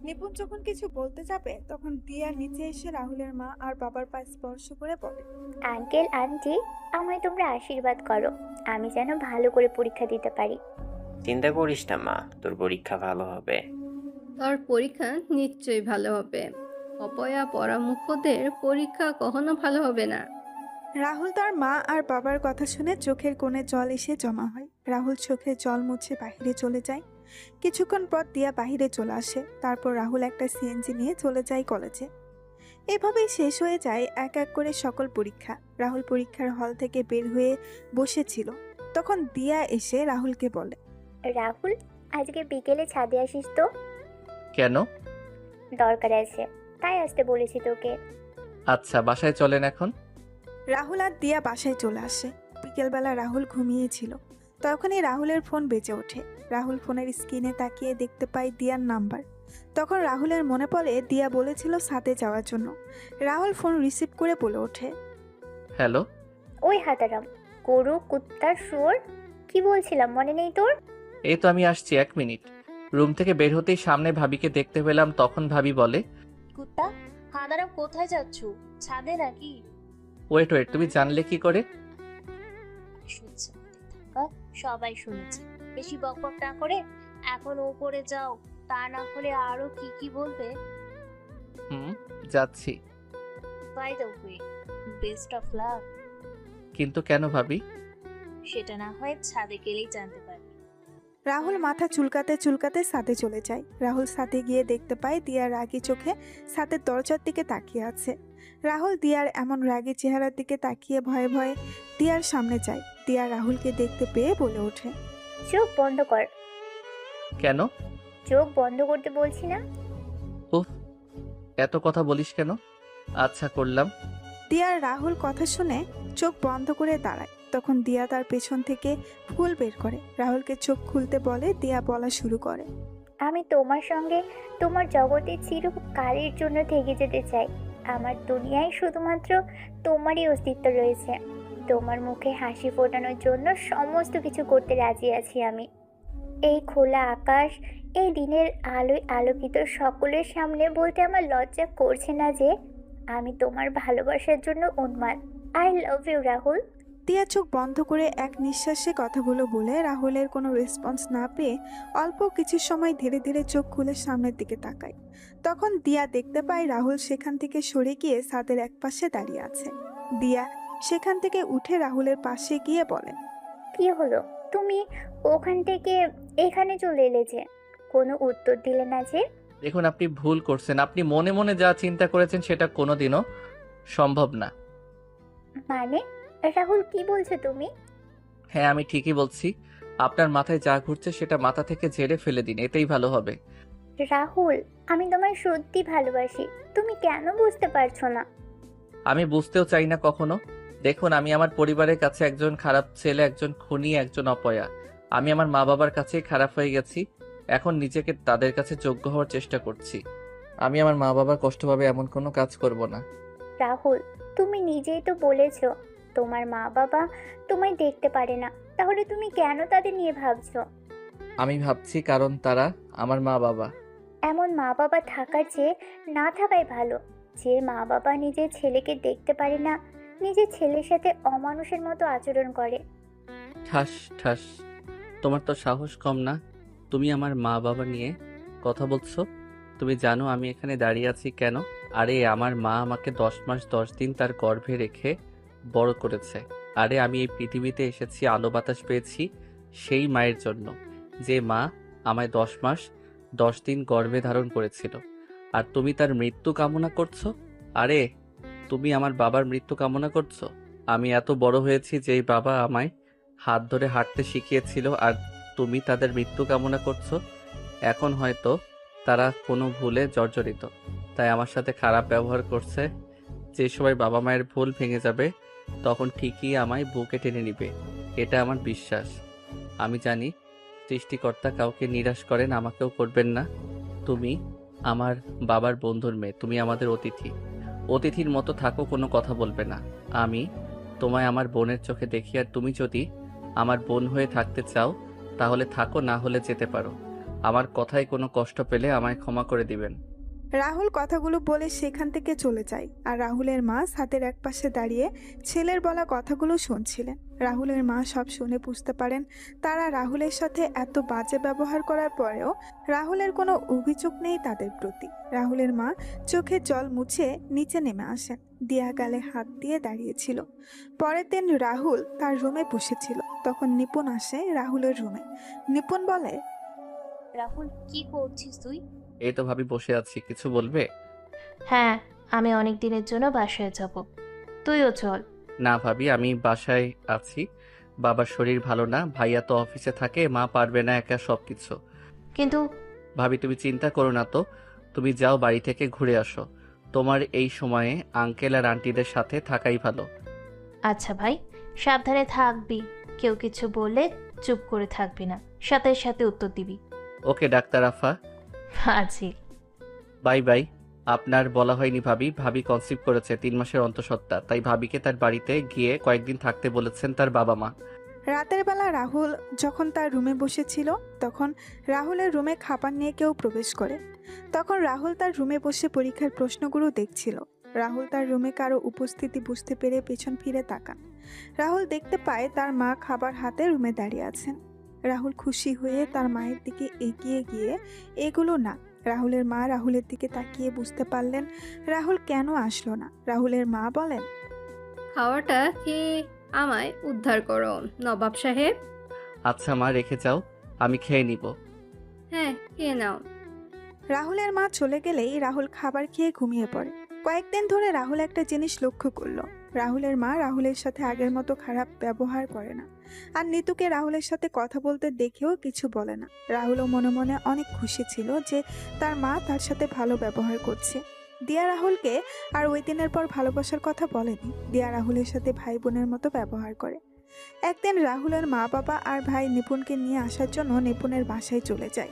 নিপুণ যখন কিছু বলতে যাবে তখন দিয়া নিচে এসে রাহুলের মা আর বাবার পা স্পর্শ করে বলে, আঙ্কেল আন্টি, আমায় তোমরা আশীর্বাদ করো, আমি যেন ভালো করে পরীক্ষা দিতে পারি। চিন্তা করিস না মা, তোর পরীক্ষা ভালো হবে। তোর পরীক্ষা নিশ্চয়ই ভালো হবে। অপয়া পরামুখদের পরীক্ষা কখনো ভালো হবে না। রাহুল তার মা আর বাবার কথা শুনে চোখের কোণে জল এসে জমা হয়। রাহুল চোখে জল মুছে বাহিরে চলে যায়। কিছুক্ষণ পর দিয়া বাহিরে চলে আসে। তারপর রাহুল একটা সিএনজি নিয়ে চলে যায় কলেজে। এভাবেই শেষ হয়ে যায় এক এক করে সকল পরীক্ষা। রাহুল পরীক্ষার হল থেকে বের হয়ে বসেছিল, তখন দিয়া এসে রাহুলকে বলে, রাহুল, আজকে বিকেলে ছাদে আসিস তো, কেন? দরকার আছে, তাই আসতে বলেছি তোকে। আচ্ছা, বাসায় চলেন এখন। রাহুল আর দিয়া বাসায় চলে আসে। বিকেলবেলা রাহুল ঘুমিয়েছিল, তখনই রাহুলের ফোন বেজে ওঠে। রাহুল ফোনের স্ক্রিনে তাকিয়ে দেখতে পায় দিয়ার নাম্বার। তখন রাহুলের মনে পড়ে দিয়া বলেছিল সাথে যাওয়ার জন্য। রাহুল ফোন রিসিভ করে বলে ওঠে, হ্যালো। ওই হাতারাম, গরু কুত্তার শুয়োর, কি বলছিলাম মনে নেই তোর? এই তো আমি আসছি, 1 মিনিট। রুম থেকে বের হতেই সামনে ভাবিকে দেখতে পেলাম। তখন ভাবি বলে, কুত্তা হাঁদারাম কোথায় যাচ্ছ? ছাদে নাকি? ওয়েট ওয়েট, তুমি জানলে কি করে? শুনছে থাকা, সবাই শুনেছে। বেশি বকবক না করে এখন উপরে যাও, তা না হলে আরো কি কি বলবে। যাচ্ছি। By the way, best of luck. কিন্তু কেন ভাবি? সেটা না হয় ছাদে গেলেই জানতে পারবি। রাহুল মাথা চুলকাতে চুলকাতে সাথে চলে যায়। রাহুল সাথে গিয়ে দেখতে পায় দিয়া রাগী চোখে সাথের দরজার দিকে তাকিয়ে আছে। রাহুল দিয়ার এমন রাগী চেহারার দিকে তাকিয়ে ভয়ে ভয়ে দিয়ার সামনে যায়। দিয়া রাহুলকে দেখতে পেয়ে বলে ওঠে, চোখ বন্ধ কর। কেন? চোখ বন্ধ করতে বলছি না? উফ, এত কথা বলিস কেন? আচ্ছা, করলাম। দিয়ার রাহুল কথা শুনে চোখ বন্ধ করে দাঁড়ায়। তখন দিয়া তার পেছন থেকে ফুল বের করে। রাহুলকে চোখ খুলতে বলে। দিয়া বলা শুরু করে, আমি তোমার সঙ্গে তোমার জগতে চিরকালের জন্য থেকে যেতে চাই। আমার দুনিয়ায় শুধুমাত্র তোমারই অস্তিত্ব রয়েছে। তোমার মুখে হাসি ফোটানোর জন্য সমস্ত কিছু করতে রাজি আছি আমি। এই খোলা আকাশ, এই দিনের আলোয় আলোকিত সকলের সামনে বলতে আমার লজ্জা করছে না যে আমি তোমার ভালোবাসার জন্য উন্মাদ। I love you Rahul. দিয়া চোখ বন্ধ করে এক নিঃশ্বাসে কথাগুলো বলে রাহুলের কোনো রেসপন্স না পেয়ে অল্প কিছু সময় ধীরে ধীরে চোখ খুলে সামনের দিকে তাকায়। তখন দিয়া দেখতে পায় রাহুল সেখান থেকে সরে গিয়ে ছাদের এক পাশে দাঁড়িয়ে আছে। দিয়া সেখান থেকে উঠে রাহুলের পাশে গিয়ে বলে, কি হলো, তুমি ওখান থেকে এখানে চলে এলে যে? কোনো উত্তর দিলে না যে? দেখুন, আপনি ভুল করছেন। আপনি মনে মনে যা চিন্তা করেছেন সেটা কোনোদিনও সম্ভব না। মানে রাহুল, কি বলছো তুমি? হ্যাঁ, আমি ঠিকই বলছি। আপনার মাথায় যা ঘুরছে সেটা মাথা থেকে ঝেড়ে ফেলে দিন, এতেই ভালো হবে। রাহুল, আমি তোমায় সত্যি ভালোবাসি, তুমি কেন বুঝতে পারছো না? আমি বুঝতেও চাই না কখনো। দেখুন, আমি আমার পরিবারের কাছে একজন খারাপ ছেলে, একজন খুনি, একজন অপয়া। আমি আমার মা বাবার কাছেই খারাপ হয়ে গেছি। এখন নিজেকে তাদের কাছে যোগ্য হওয়ার চেষ্টা করছি। আমি আমার মা বাবার কষ্ট পাবে এমন কোনো কাজ করব না। রাহুল, তুমি নিজেই তো বলেছো তোমার মা বাবা তোমায় দেখতে পারে না, তাহলে তুমি কেন তাদের নিয়ে ভাবছো? আমি ভাবছি কারণ তারা আমার মা বাবা। এমন মা বাবা থাকার চেয়ে না থাকাই ভালো। যে মা বাবা নিজের ছেলেকে দেখতে পারে না, নিজের ছেলের সাথে অমানুষের মতো আচরণ করে। ঠাস ঠাস, তোমার তো সাহস কম না। তুমি আমার মা বাবা নিয়ে কথা বলছো? তুমি জানো আমি এখানে দাঁড়িয়ে আছি কেন? আরে আমার মা আমাকে 10 মাস 10 দিন তার গর্ভে রেখে বড় করেছে। আরে আমি এই পৃথিবীতে এসেছি, আলো বাতাস পেয়েছি সেই মায়ের জন্য, যে মা আমায় 10 মাস 10 দিন গর্ভে ধারণ করেছিল। আর তুমি তার মৃত্যু কামনা করছো? আরে তুমি আমার বাবার মৃত্যু কামনা করছো? আমি এত বড় হয়েছি যেই বাবা আমায় হাত ধরে হাঁটতে শিখিয়েছিল, আর তুমি তাদের মৃত্যু কামনা করছো। এখন হয়তো তারা কোনো ভুলে জর্জরিত, তাই আমার সাথে খারাপ ব্যবহার করছে। যে সময় বাবা মায়ের ভুল ভেঙে যাবে তখন ঠিকই আমায় বুকে টেনে নিবে, এটা আমার বিশ্বাস। আমি জানি সৃষ্টিকর্তা কাউকে নিরাশ করেন, আমাকেও করবেন না। তুমি আমার বাবার বন্ধুর মেয়ে, তুমি আমাদের অতিথি। অতিথির মতো থাকো, কোনো কথা বলবে না। আমি তোমায় আমার বোনের চোখে দেখি, আর তুমি যদি আমার বোন হয়ে থাকতে চাও তাহলে থাকো, না হলে যেতে পারো। আমার কথায় কোনো কষ্ট পেলে আমায় ক্ষমা করে দিবেন। রাহুল কথাগুলো বলে সেখান থেকে চলে যায় আর রাহুলের মা ছাদের একপাশে দাঁড়িয়ে ছেলের বলা কথাগুলো শুনছিলেন। রাহুলের মা সব শুনে বুঝতে পারেন তারা রাহুলের সাথে এত বাজে ব্যবহার করার পরেও রাহুলের কোনো অভিযোগ নেই তাদের প্রতি। রাহুলের মা চোখে জল মুছে নিচে নেমে আসেন। দিয়া গালে হাত দিয়ে দাঁড়িয়েছিল। পরের দিন রাহুল তার রুমে বসেছিল, তখন নিপুণ আসে রাহুলের রুমে। নিপুণ বলে, রাহুল কি করছিস তুই? এই তো ভাবি বসে আছি, কিছু বলবে? হ্যাঁ, আমি অনেক দিনের জন্য বাসায় যাব, তুইও চল। না ভাবি, আমি বাসায় আছি, বাবার শরীর ভালো না, ভাইয়া তো অফিসে থাকে, মা পারবে না একা সবকিছু। কিন্তু ভাবি তুমি চিন্তা করো না তো, তুমি যাও বাড়ি থেকে ঘুরে আসো। তোমার এই সময়ে আঙ্কেল আর আন্টিদের সাথে থাকাই ভালো। আচ্ছা ভাই, সাবধানে থাকবি, কেউ কিছু বললে চুপ করে থাকবি না, সাথে সাথে উত্তর দিবি। ওকে ডাক্তার আফা, আছি। Bye bye. আপনার বলা হয়নি ভাবি, ভাবি কনসিভ করেছে 3 মাসের অন্তঃসত্ত্বা, তাই ভাবিকে তার বাড়িতে গিয়ে কয়েকদিন থাকতে বলেছেন তার বাবা মা। রাতের বেলা রাহুল যখন তার রুমে বসেছিল তখন রাহুলের রুমে খাবার নিয়ে কেউ প্রবেশ করে। তখন রাহুল তার রুমে বসে পরীক্ষার প্রশ্নগুলো দেখছিল। রাহুল তার রুমে কারো উপস্থিতি বুঝতে পেরে পেছন ফিরে তাকান। রাহুল দেখতে পায় তার মা খাবার হাতে রুমে দাঁড়িয়ে আছেন। রাহুল খুশি হয়ে তার মায়ের দিকে এগিয়ে গিয়ে, এগুলো না। রাহুলের মা রাহুলের দিকে তাকিয়ে বুঝতে পারলেন রাহুল কেন আসলো না। রাহুলের মা বলেন, খাওয়াটা খেয়ে আমায় উদ্ধার করো নবাব সাহেব। আচ্ছা মা, রেখে যাও, আমি খেয়ে নিব। হ্যাঁ, খেয়ে নাও। রাহুলের মা চলে গেলেই রাহুল খাবার খেয়ে ঘুমিয়ে পড়ে। কয়েকদিন ধরে রাহুল একটা জিনিস লক্ষ্য করলো, রাহুলের মা রাহুলের সাথে আগের মতো খারাপ ব্যবহার করে না, আর নিতুকে রাহুলের সাথে কথা বলতে দেখেও কিছু বলে না। রাহুলও মনে মনে অনেক খুশি ছিল যে তার মা তার সাথে ভালো ব্যবহার করছে। দিয়া রাহুলকে আর ওই দিনের পর ভালোবাসার কথা বলেনি। দিয়া রাহুলের সাথে ভাই বোনের মতো ব্যবহার করে। একদিন রাহুলের মা বাবা আর ভাই নিপুণকে নিয়ে আসার জন্য নিপুণের বাসায় চলে যায়।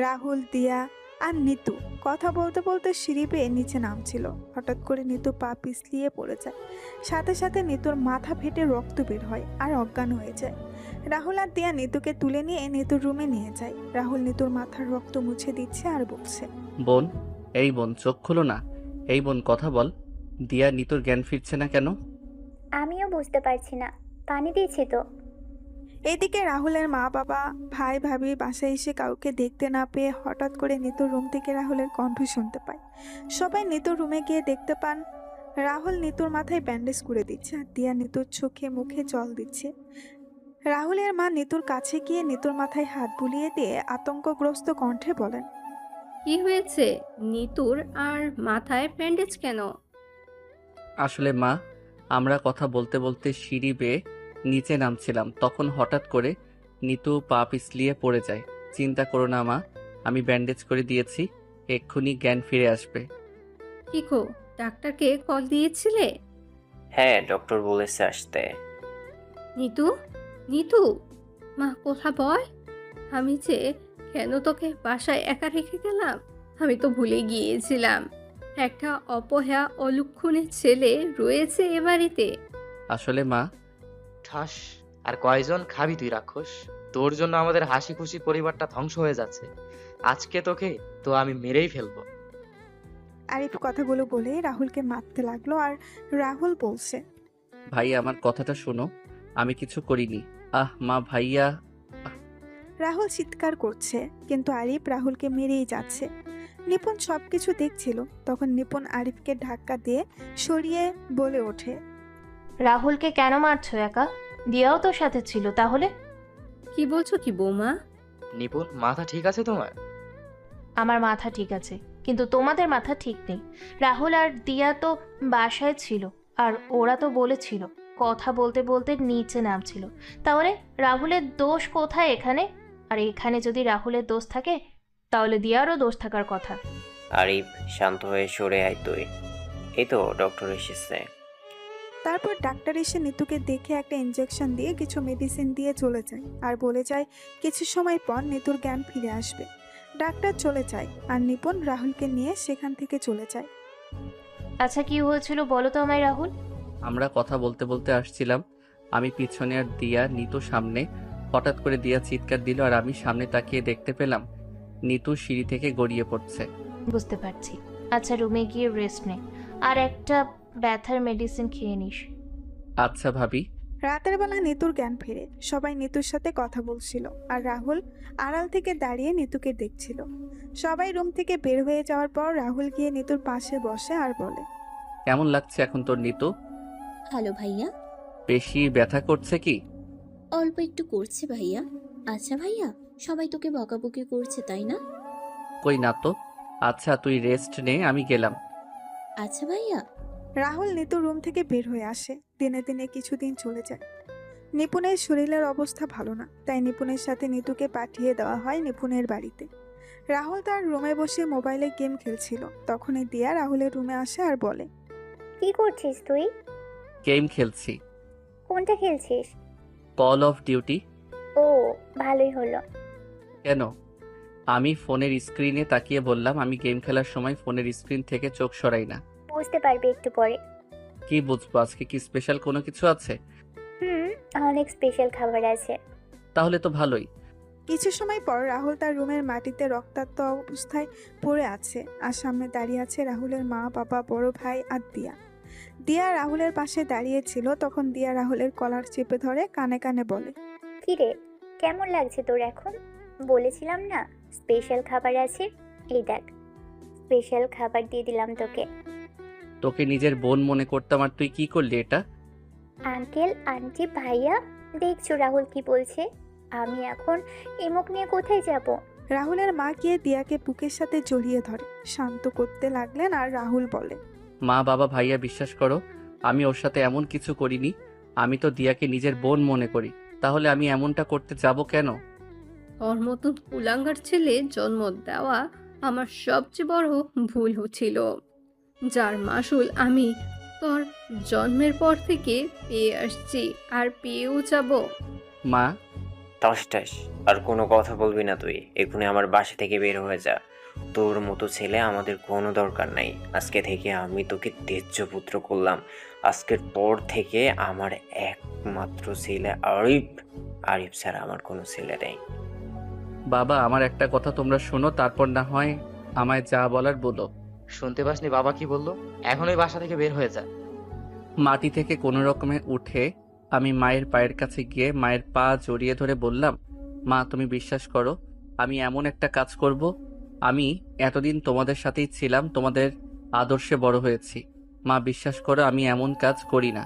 রাহুল, দিয়া আর নিতু কথা বলতে বলতে সিঁড়ি বেয়ে নিচে নামছিল। হঠাৎ করে নিতু পা পিছলিয়ে পড়ে যায়। সাথে সাথে নিতুর মাথা ফেটে রক্ত বের হয় আর অজ্ঞান হয়ে যায়। রাহুল আর দিয়া নিতুকে তুলে নিয়ে নিতুর রুমে নিয়ে যায়। রাহুল নিতুর মাথার রক্ত মুছে দিচ্ছে আর বলছে, বোন, এই বোন চোখ খুলো না, এই বোন কথা বল। দিয়া নিতুর জ্ঞান ফিরছে না কেন? আমিও বুঝতে পারছি না, পানি দিয়েছি তো। এদিকে রাহুলের মা বাবা, ভাই ভাবি বাসায় এসে কাউকে দেখতে না পেয়ে হঠাৎ করে নিতুর রুম থেকে রাহুলের কণ্ঠ শুনতে পায়। সবাই নিতুর রুমে গিয়ে দেখতে পান রাহুল নিতুর মাথায় ব্যান্ডেজ করে দিচ্ছে আর দিয়া নিতুর চোখে মুখে জল দিচ্ছে। রাহুলের মা নিতুর কাছে গিয়ে নিতুর মাথায় হাত বুলিয়ে দিয়ে আতঙ্কগ্রস্ত কণ্ঠে বলেন, কি হয়েছে নিতুর, আর মাথায় ব্যান্ডেজ কেন? আসলে মা, আমরা কথা বলতে বলতে সিঁড়ি বেয়ে নিচে নামছিলাম, তখন হঠাৎ করে নিতু পা পিছলিয়ে পড়ে যায়। চিন্তা করো না মা, আমি ব্যান্ডেজ করে দিয়েছি, এক্ষুনি জ্ঞান ফিরে আসবে। কি গো, ডাক্তারকে কল দিয়েছিলে? হ্যাঁ, ডক্টর বলেছে আসতে। নিতু, নিতু, মা কোথা বল? আমি যে কেন তোকে বাসায় একা রেখে গেলাম, আমি তো ভুলে গিয়েছিলাম একটা অপয়া অলক্ষণের ছেলে রয়েছে এ বাড়িতে। আসলে মা, ঠাস, আর কয়জন খাবি তুই রাক্ষস? তোর জন্য আমাদের হাসি খুশি পরিবারটা ধ্বংস হয়ে যাচ্ছে। আজকে তোকে তো আমি মেরেই ফেলবো। আরিফ কথাগুলো বলে রাহুলকে মারতে লাগলো আর রাহুল বলছে, ভাই আমার কথাটা শোনো, আমি কিছু করিনি। আহ মা, ভাইয়া। রাহুল চিৎকার করছে কিন্তু আরিফ রাহুলকে মেরেই যাচ্ছে। নিপুণ সবকিছু দেখছিল। তখন নিপুণ আরিফকে ধাক্কা দিয়ে সরিয়ে বলে ওঠে, রাহুলকে কেন মারছো একা? দিয়াও তো সাথে ছিল তাহলে। কি বলছো কি বৌমা? নিপুণ, মাথা ঠিক আছে তোমার? আমার মাথা ঠিক আছে, কিন্তু তোমাদের মাথা ঠিক নেই। রাহুল আর দিয়া তো বাসায় ছিল, আর ওরা তো বলেছিল কথা বলতে বলতে নিচে নামছিল। তাহলে রাহুলের দোষ কোথায় এখানে? আর এখানে যদি রাহুলের দোষ থাকে তাহলে দিয়ারও দোষ থাকার কথা। আরিফ, শান্ত হয়ে সরে আয় তুই। এই তো ডক্টর এসেছে। তারপর ডাক্তার এসে নিতুকে দেখে একটা ইনজেকশন দিয়ে কিছু মেডিসিন দিয়ে চলে যায় আর বলে যায় কিছু সময় পর নিতুর জ্ঞান ফিরে আসবে। ডাক্তার চলে যায় আর নিপুণ রাহুলকে নিয়ে সেখান থেকে চলে যায়। আচ্ছা, কি হয়েছিল বলো তো আমায় রাহুল? আমরা কথা বলতে বলতে আসছিলাম, আমি পিছনে আর দিয়া নিতু সামনে। হঠাৎ করে দিয়া চিৎকার দিল আর আমি সামনে তাকিয়ে দেখতে পেলাম নিতু সিঁড়ি থেকে গড়িয়ে পড়ছে। বুঝতে পারছি। আচ্ছা, রুমে গিয়ে রেস্ট নে, আর একটা ব্যথার মেডিসিন খেয়ে নিস। আচ্ছা ভাবি। রাতের বেলা নিতুর জ্ঞান ফেরে। সবাই নিতুর সাথে কথা বলছিল আর রাহুল আড়াল থেকে দাঁড়িয়ে নিতুকে দেখছিল। সবাই রুম থেকে বের হয়ে যাওয়ার পর রাহুল গিয়ে নিতুর পাশে বসে আর বলে, কেমন লাগছে এখন তোর নিতু? ভালো ভাইয়া। বেশি ব্যথা করছে কি? অল্প একটু করছে ভাইয়া। আচ্ছা ভাইয়া, সবাই তোকে বকাবকি করছে তাই না? কই না তো। আচ্ছা তুই রেস্ট নে, আমি গেলাম। আচ্ছা ভাইয়া। রাহুল নিতুর রুম থেকে বের হয়ে আসে। দিনে দিনে কিছুদিন চলে যায়। নিপুণের শরীরের অবস্থা ভালো না, তাই নিপুণের সাথে নিতুকে পাঠিয়ে দেওয়া হয় নিপুণের বাড়িতে। রাহুল তার রুমে বসে মোবাইলে গেম খেলছিল। তখনই দিয়া রাহুলের রুমে আসে আর বলে, কি করছিস তুই? গেম খেলছি। কোনটা খেলছিস? Call of Duty. ও, ভালোই হলো। কেন? আমি ফোনের স্ক্রিনে তাকিয়ে বললাম, আমি গেম খেলার সময় ফোনের স্ক্রিন থেকে চোখ সরাই না। বুঝতে পারবি একটু পরে। কি বুঝবো? আজকে কি স্পেশাল কোনো কিছু আছে? অনেক স্পেশাল খাবার আছে। তাহলে তো ভালোই। কিছু সময় পর রাহুল তার রুমের মাটিতে রক্তাক্ত অবস্থায় পড়ে আছে আর সামনে দাঁড়িয়ে আছে রাহুলের মা, বাবা, বড় ভাই আর দিয়া। দিয়া রাহুলের পাশে দাঁড়িয়ে ছিল। তখন দিয়া রাহুলের কলার চেপে ধরে কানে কানে বলে, কি রে, কেমন লাগছে তোর এখন? বলেছিলাম না স্পেশাল খাবার আছে। এই দেখ, স্পেশাল খাবার দিয়ে দিলাম তোকে। তোকে নিজের বোন মনে করতাম আর তুই কি করলি এটা? আঙ্কেল, আন্টি, ভাইয়া, দেখছো রাহুল কি বলছে? আমি এখন এমুক নিয়ে কোথায় যাব? রাহুলের মা গিয়ে দিয়াকে বুকের সাথে জড়িয়ে ধরে শান্ত করতে লাগলেন আর রাহুল বলে, মা, বাবা, ভাইয়া, বিশ্বাস করো আমি ওর সাথে এমন কিছু করিনি। আমি তো দিয়াকে নিজের বোন মনে করি। তাহলে আমি এমনটা করতে যাব কেন? ওর মতন কুলাঙ্গার ছেলে জন্ম দেওয়া আমার সবচেয়ে বড় ভুল হচ্ছিল, যার মাসুল আমি তোর জন্মের পর থেকে পেয়ে আসছি আর পেয়েও যাব। মা। টসটাস, আর কোনো কথা বলবি না তুই। এক্ষুনি আমার বাসা থেকে বের হয়ে যা। তোর মতো ছেলে আমাদের কোনো দরকার নাই। আজকে থেকে আমি তোকে তেজ্য পুত্র করলাম। আজকের পর থেকে আমার একমাত্র ছেলে আরিফ। আরিফ ছাড়া আমার কোনো ছেলে নেই। বাবা, আমার একটা কথা তোমরা শোনো, তারপর না হয় আমায় যা বলার বলো। শুনতে পাসনি বাবা কি বললো? এখনই বাসা থেকে বের হয়ে যা। মাটি থেকে কোনো রকমে উঠে আমি মায়ের পায়ের কাছে গিয়ে মায়ের পা জড়িয়ে ধরে বললাম, মা তুমি বিশ্বাস করো আমি এমন একটা কাজ করব। আমি এতদিন তোমাদের সাথেই ছিলাম, তোমাদের আদর্শে বড় হয়েছি। মা বিশ্বাস করো আমি এমন কাজ করি না।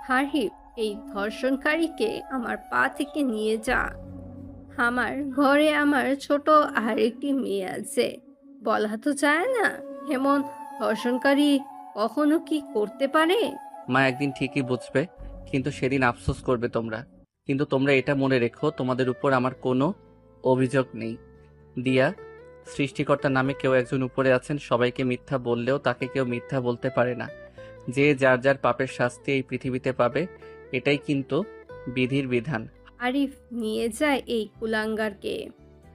হারিফ, এই ধর্ষণকারীকে আমার পা থেকে নিয়ে যা। আমার ঘরে আমার ছোট আরেকটি মেয়ে আছে। বলা তো যায় না এমন ধর্ষণকারী কখনো কি করতে পারে। মা একদিন ঠিকই বুঝবে, কিন্তু সেদিন আফসোস করবে তোমরা। কিন্তু তোমরা এটা মনে রেখো, তোমাদের উপর আমার কোনো অভিযোগ নেই। দিয়া, সৃষ্টিকর্তার নামে কেউ একজন উপরে আছেন। সবাইকে মিথ্যা বললেও তাকে কেউ মিথ্যা বলতে পারে না। যে যার যার পাপের শাস্তি এই পৃথিবীতে পাবে, এটাই কিন্তু বিধির বিধান। আরিফ, নিয়ে যায় এই কুলাঙ্গারকে।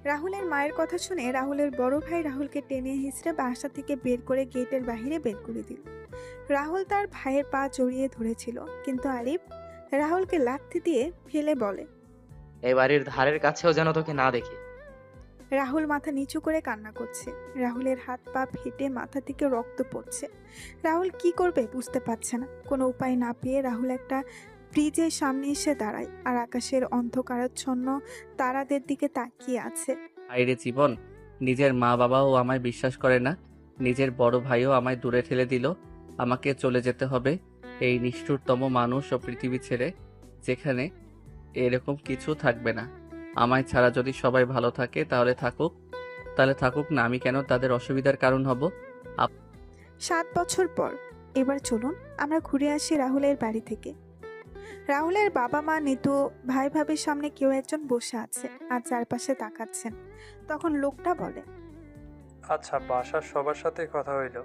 রাহুলের মায়ের কথা শুনে রাহুলের বড় ভাই রাহুলকে টেনে হিঁচড়ে বাসা থেকে বের করে গেটের বাইরে বের করে দিল। রাহুল তার ভাইয়ের পা জড়িয়ে ধরেছিল, কিন্তু আরিফ রাহুলকে লাথি দিয়ে ফেলে বলে, এই বাড়ির ধারের কাছেও যেন তোকে না দেখি। রাহুল মাথা নিচু করে কান্না করছে। রাহুলের হাত পা ফেটে মাথা থেকে রক্ত পড়ছে। রাহুল কি করবে বুঝতে পারছে না। কোনো উপায় না পেয়ে রাহুল একটা ব্রিজের সামনে এসে দাঁড়ায় আর আকাশের অন্ধকারাচ্ছন্ন তারাদের দিকে তাকিয়ে আছে। আইরে জীবন, নিজের মা বাবাও আমায় বিশ্বাস করে না, নিজের বড় ভাইও আমায় দূরে ঠেলে দিল। আমাকে চলে যেতে হবে এই নিষ্ঠুরতম মানুষ ও পৃথিবী ছেড়ে, যেখানে এরকম কিছু থাকবে না। আমায় ছাড়া যদি সবাই ভালো থাকে তাহলে থাকুক না, আমি কেন তাদের অসুবিধার কারণ হব? 7 বছর পর এবার চলুন আমরা ঘুরে আসি রাহুলের বাড়ি থেকে। রাহুলের বাবা মা, নিতু, ভাই ভাবির সামনে কেউ একজন বসে আছে আর চারপাশে তাকাচ্ছেন। তখন লোকটা বলে, আচ্ছা, বাসার সবার সাথে কথা হইল,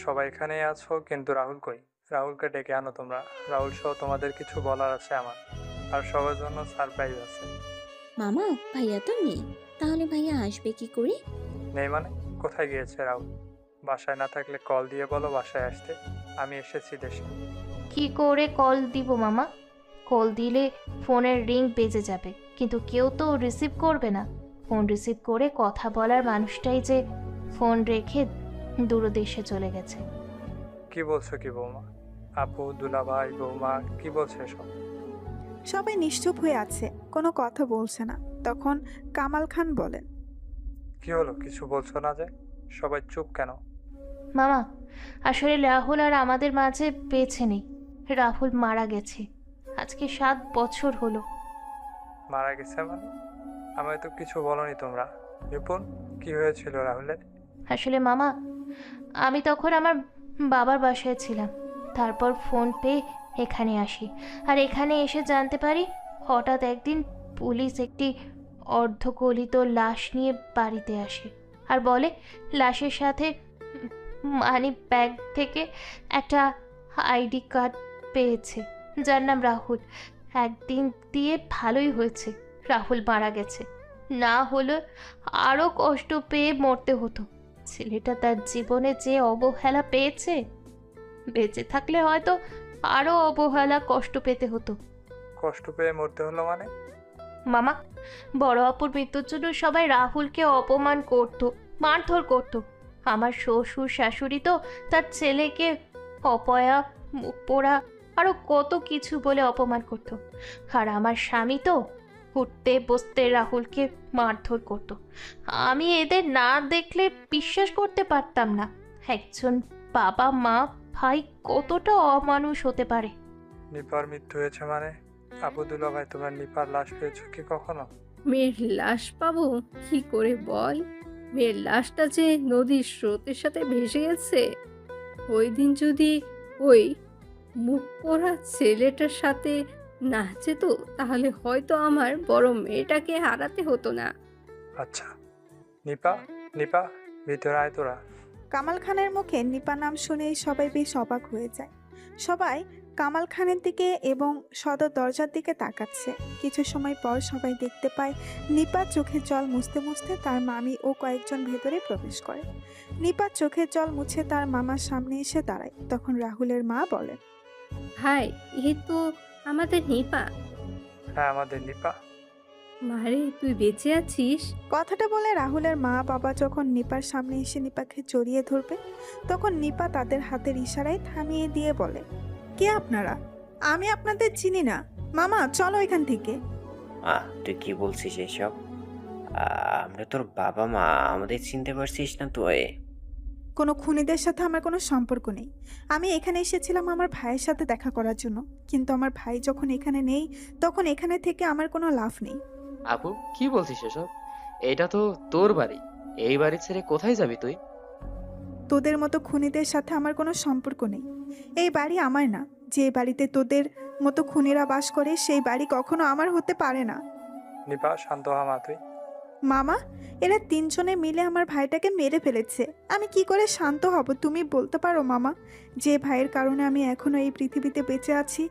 সবাই এখানেই আছো, কিন্তু রাহুল কই? রাহুলকে ডেকে আনো তোমরা। রাহুল সহ তোমাদের কিছু বলার আছে আমার, আর সবার জন্য সারপ্রাইজ আছে। মামা, ভাইয়া তো নেই, তাহলে ভাইয়া আসবে কি করে? নেই মানে? কোথায় গিয়েছে রাহুল? বাসায় না থাকলে কল দিয়ে বলো বাসায় আসতে। আমি এসেছি দেশে। কি করে কল দিব মামা? কল দিলে ফোনের রিং বেজে যাবে, কিন্তু কেউ তো রিসিভ করবে না। ফোন রিসিভ করে কথা বলার মানুষটাই যে ফোন রেখে দূরদেশে চলে গেছে। কি বলছো কি বৌমা? আপু, দুলাভাই, বৌমা কি বলছে এসব? সবাই নিশ্চুপ হয়ে আছে, কোনো কথা বলছে না। তখন কামাল খান বলেন, কি হলো, কিছু বলছো না যে? সবাই চুপ কেন? মামা, আসলে রাহুল আর আমাদের মাঝে বেঁচে নেই। রাহুল মারা গেছে, আজকে 7 বছর হলো। মারা গেছে মানে? আমায় তো কিছু বলনি তোমরা। রিপন, কি হয়েছিল রাহুলের? আসলে মামা, আমি তখন আমার বাবার বাসায় ছিলাম। তারপর ফোন পেয়ে এখানে আসি, আর এখানে এসে জানতে পারি হঠাৎ একদিন পুলিশ একটি অর্ধগলিত লাশ নিয়ে বাড়িতে আসে আর বলে লাশের সাথে মানি ব্যাগ থেকে একটা আইডি কার্ড পেয়েছে, যার নাম রাহুল। একদিন দিয়ে ভালোই হয়েছে, রাহুল মারা গেছে, না হলে আরও কষ্ট পেয়ে মরতে হতো। ছেলেটা তার জীবনে যে অবহেলা পেয়েছে, বেঁচে থাকলে হয়তো আরও অবহেলা কষ্ট পেতে হতো। কষ্ট পেয়ে মরতে হলো মানে? মামা, বড় অপুর মৃত্যুর জন্য সবাই রাহুলকে অপমান করত, মারধর করত। আমার শ্বশুর শাশুড়ি তো তার ছেলেকে অপয়া, মুখ পোড়া, আরও কত কিছু বলে অপমান করত। আর আমার স্বামী তো উঠতে বসতে রাহুলকে মারধর করত। আমি এদের না দেখলে বিশ্বাস করতে পারতাম না একজন বাবা মা ভাই কতটা অমানুষ হতে পারে। নিপার মৃত্যু হয়েছে মানে? আপু, দুলাভাই, তোমরা নিপার লাশ পেয়েছো কি কখনো? মেয়ের লাশ পাবো কি করে বল? মেয়ের লাশটা যে নদীর স্রোতের সাথে ভেসে গেছে। ওই দিন যদি ওই মুখ পোড়া ছেলেটার সাথে না যেত, তাহলে হয়তো আমার বড় মেয়েটাকে হারাতে হতো না। আচ্ছা, নিপা, নিপা, ভিতরে আয় তোরা। কামাল খানের মুখে নিপা নাম শুনেই সবাই বেশ অবাক হয়ে যায়। সবাই কামাল খানের দিকে এবং সদর দরজার দিকে তাকাচ্ছে। কিছু সময় পর সবাই দেখতে পায় নিপা চোখের জল মুছতে মুছতে তার মামি ও কয়েকজন ভেতরে প্রবেশ করে। নিপা চোখের জল মুছে তার মামার সামনে এসে দাঁড়ায়। তখন রাহুলের মা বলেন, ভাই, এ তো আমাদের নিপা। হ্যাঁ, আমাদের নিপা। মারে, তুই বেঁচে আছিস? কথাটা বলে রাহুলের মা বাবা যখন নিপার সামনে এসে নিপাকে জড়িয়ে ধরবে, তখন নিপা তাদের হাতের ইশারায় থামিয়ে দিয়ে বলে, কে আপনারা? আমি আপনাদের চিনি না। মামা, চলো এখান থেকে। তুই কি বলছিস এসব? আমরা তোর বাবা মা, আমাদের চিনতে পারছিস না তুই? কোনো খুনিদের সাথে আমার কোনো সম্পর্ক নেই। আমি এখানে এসেছিলাম আমার ভাইয়ের সাথে দেখা করার জন্য, কিন্তু আমার ভাই যখন এখানে নেই, তখন এখানে থেকে আমার কোনো লাভ নেই। আপু, কি বলছিস এসব? এটা তো তোর বাড়ি। এই বাড়ি ছেড়ে কোথায় যাবি তুই? তোদের মতো খুনিদের সাথে আমার কোনো সম্পর্ক নেই। এই বাড়ি আমার না। যে বাড়িতে তোদের মতো খুনিরা বাস করে, সেই বাড়ি কখনো আমার হতে পারে না। নিপা, শান্ত হ মা তুই। মামা, এরা 3 জনে মিলে আমার ভাইটাকে মেরে ফেলেছে। আমি কি করে শান্ত হব তুমি বলতে পারো মামা? যে ভাইয়ের কারণে আমি এখনো এই পৃথিবীতে বেঁচে আছি,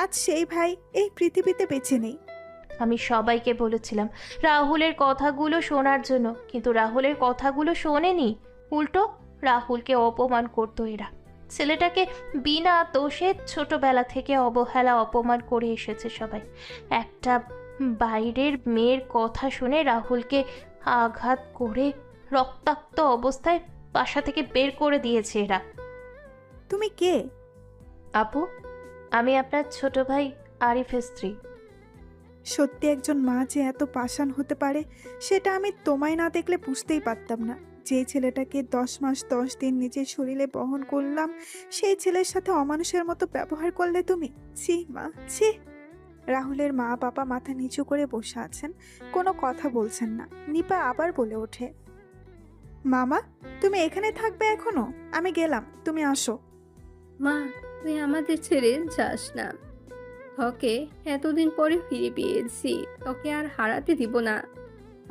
আজ সেই ভাই এই পৃথিবীতে বেঁচে নেই। আমি সবাইকে বলেছিলাম রাহুলের কথাগুলো শোনার জন্য, কিন্তু রাহুলের কথাগুলো শোনেনি। উল্টো রাহুলকে অপমান করতো এরা। ছেলেটাকে বিনা দোষে ছোটবেলা থেকে অবহেলা অপমান করে এসেছে সবাই। একটা বাইরের মেয়ের কথা শুনে রাহুলকে আঘাত করে রক্তাক্ত অবস্থায় বাসা থেকে বের করে দিয়েছে এরা। তুমি কে? আপু, আমি আপনার ছোট ভাই আরিফের স্ত্রী। সত্যি একজন মা যে এত পাষাণ হতে পারে, সেটা আমি তোমায় না দেখলে বুঝতেই পারতাম না। যে ছেলেটাকে 10 মাস 10 দিন নিজের শরীরে বহন করলাম, সেই ছেলের সাথে অমানুষের মতো ব্যবহার করলে তুমি। ছি মা, ছি। রাহুলের মা বাবা মাথা নিচু করে বসে আছেন, কোনো কথা বলছেন না। নিপা আবার বলে ওঠে, মামা, তুমি এখানে থাকবে এখনো? আমি গেলাম, তুমি আসো। মা, তুই আমাদের ছেড়ে যাস না। তোকে এতদিন পরে ফিরে পেয়েছি, তোকে আর হারাতে দিব না।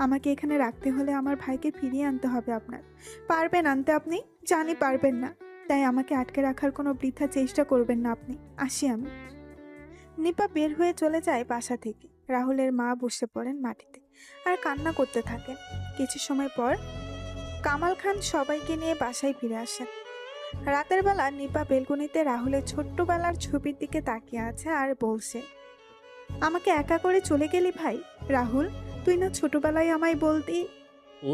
আমাকে এখানে রাখতে হলে আমার ভাইকে ফিরিয়ে আনতে হবে আপনার। পারবেন আনতে আপনি? জানি পারবেন না, তাই আমাকে আটকে রাখার কোনো বৃথা চেষ্টা করবেন না আপনি। আসি আমি। নিপা বের হয়ে চলে যায় বাসা থেকে। রাহুলের মা বসে পড়েন মাটিতে আর কান্না করতে থাকেন। কিছু সময় পর কামাল খান সবাইকে নিয়ে বাসায় ফিরে আসেন। রাতের বেলা নিপা বেলকনিতে রাহুলের ছোট্টবেলার ছবির দিকে তাকিয়ে আছে আর বলছে, আমাকে একা করে চলে গেলি ভাই। রাহুল, তুই না ছোটবেলায় আমায় বলতি। ও,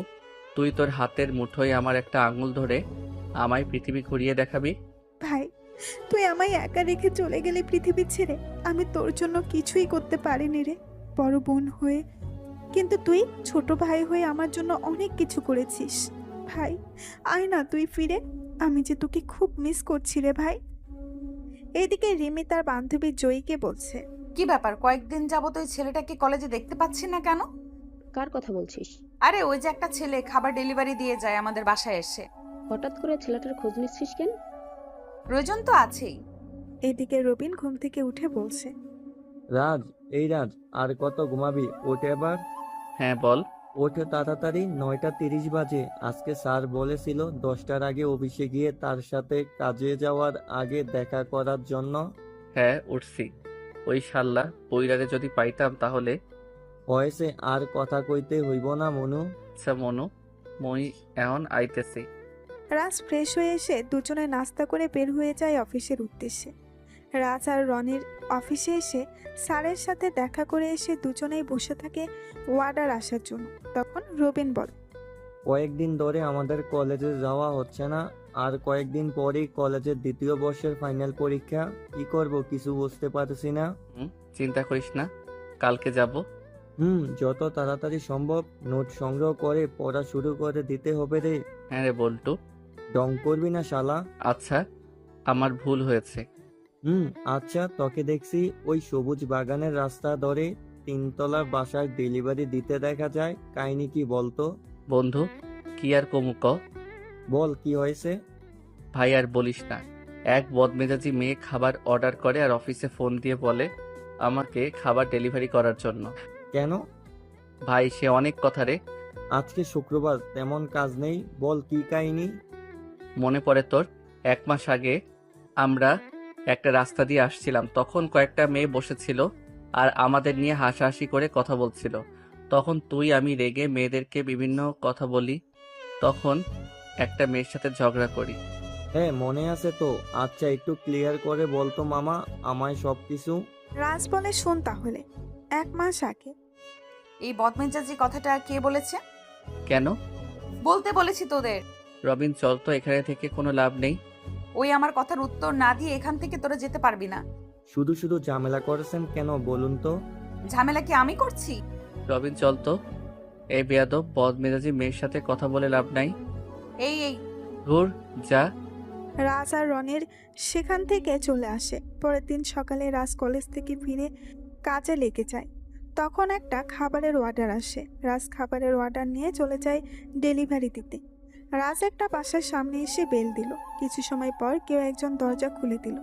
তুই তোর হাতের মুঠোয় আমার একটা আঙুল ধরে আমায় পৃথিবী ঘুরিয়ে দেখাবি? ভাই, তুই আমায় একা রেখে চলে গেলি পৃথিবী ছেড়ে। আমি তোর জন্য কিছুই করতে পারিনি রে, বড় বোন হয়ে। কিন্তু তুই ছোট ভাই হয়ে আমার জন্য অনেক কিছু করেছিস। ভাই, আয় না তুই ফিরে। আমি যে তোকে খুব মিস করছি রে ভাই। এইদিকে রিমি তার বান্ধবী জয়ীকে বলছে, কি ব্যাপার, কয়েকদিন যাবত ওই ছেলেটাকে কলেজে দেখতে পাচ্ছি না কেন? কার কথা বলছিস? আরে ওই যে একটা ছেলে খাবার ডেলিভারি দিয়ে যায় আমাদের বাসায় এসে। হঠাৎ করে ছেলেটার খোঁজ নিচ্ছিস কেন? প্রয়োজন তো আছেই। এদিকে রবিন ঘুম থেকে উঠে বলছে, রাজ, এই রাজ, আর কত ঘুমাবি? ওঠে এবার। হ্যাঁ বল। ওঠে তাড়াতাড়ি, 9:30 বাজে। আজকে স্যার বলেছিল 10টার আগে অফিসে গিয়ে তার সাথে কাজে যাওয়ার আগে দেখা করার জন্য। হ্যাঁ উঠছি। ওই শাল্লা বইরারে যদি পাইতাম তাহলে। হয়েছে, আর কথা কইতে হইব না মনু। আচ্ছা মনু, মই এখন আইতেছি। রাজ ফ্রেশ হয়ে এসে দুজনে নাস্তা করে বের হয়ে যায় অফিসের উদ্দেশ্যে। রাজ আর রনির অফিসে এসে স্যারের সাথে দেখা করে এসে দুজনেই বসে থাকে ওয়ার্ডার আসার জন্য। তখন রবিন বলে, কয়েকদিন ধরে আমাদের কলেজে যাওয়া হচ্ছে না, আর কয়েকদিন পরেই কলেজের 2য় বর্ষের ফাইনাল পরীক্ষা। কি করব কিছু বুঝতে পারছি না। চিন্তা করিস না, কালকে যাব। যত তাড়াতাড়ি সম্ভব নোট সংগ্রহ করে পড়া শুরু করে দিতে হবে রে। হ্যাঁ রে বল্টু। ডং করবি না শালা। আচ্ছা, আমার ভুল হয়েছে। আচ্ছা, তোকে দেখছি ওই সবুজ বাগানের রাস্তা ধরে 3তলার বাসায় ডেলিভারি দিতে দেখা যায়। কাহিনী কি বলতো? বন্ধু, কি আর কমুক? বল, কি হয়েছে? ভাই আর বলিস না, এক বদমেজাজি মেয়ে খাবার অর্ডার করে আর অফিসে ফোন দিয়ে বলে আমাকে খাবার ডেলিভারি করার জন্য। কেন? ভাই সে অনেক কথা রে। আজকে শুক্রবার, তেমন কাজ নেই, বল কি কাহিনী। মনে পড়ে তোর? 1 মাস আগে আমরা একটা রাস্তা দিয়ে আসছিলাম, তখন কয়েকটা মেয়ে বসেছিল আর আমাদের নিয়ে হাসাহাসি করে কথা বলছিল। তখন তুই আমি রেগে মেয়েদেরকে বিভিন্ন কথা বলি, তখন একটা মেয়ের সাথে ঝগড়া করি। হ্যাঁ মনে আছে তো। আচ্ছা, একটু ক্লিয়ার করে বলতো মামা আমায় সবকিছু। রাজ বলে, শোন তাহলে। 1 মাস আগে। এই বদমেজাজি কথাটা কে বলেছে? কেন বলতে বলেছি তোদের? রবিন, চল তো, এখানে থেকে কোনো লাভ নেই। ওই আমার কথার উত্তর না দিয়ে এখান থেকে তোরা যেতে পারবি না। শুধু শুধু ঝামেলা করেছেন কেন বলুন তো? ঝামেলা কি আমি করছি? রবিন চল তো, এই বেয়াদব বদমেজাজি মেয়ের সাথে কথা বলে লাভ নাই। এই এই ঘুর যা। রাজ আর রনির সেখান থেকে চলে আসে। পরের দিন সকালে রাজ কলেজ থেকে ফিরে কাজে লেগে যায়। তখন একটা খাবারের অর্ডার আসে। রাজ খাবারের অর্ডার নিয়ে চলে যায় ডেলিভারি দিতে। রাজ একটা বাসার সামনে এসে বেল দিল। কিছু সময় পর কেউ একজন দরজা খুলে দিল।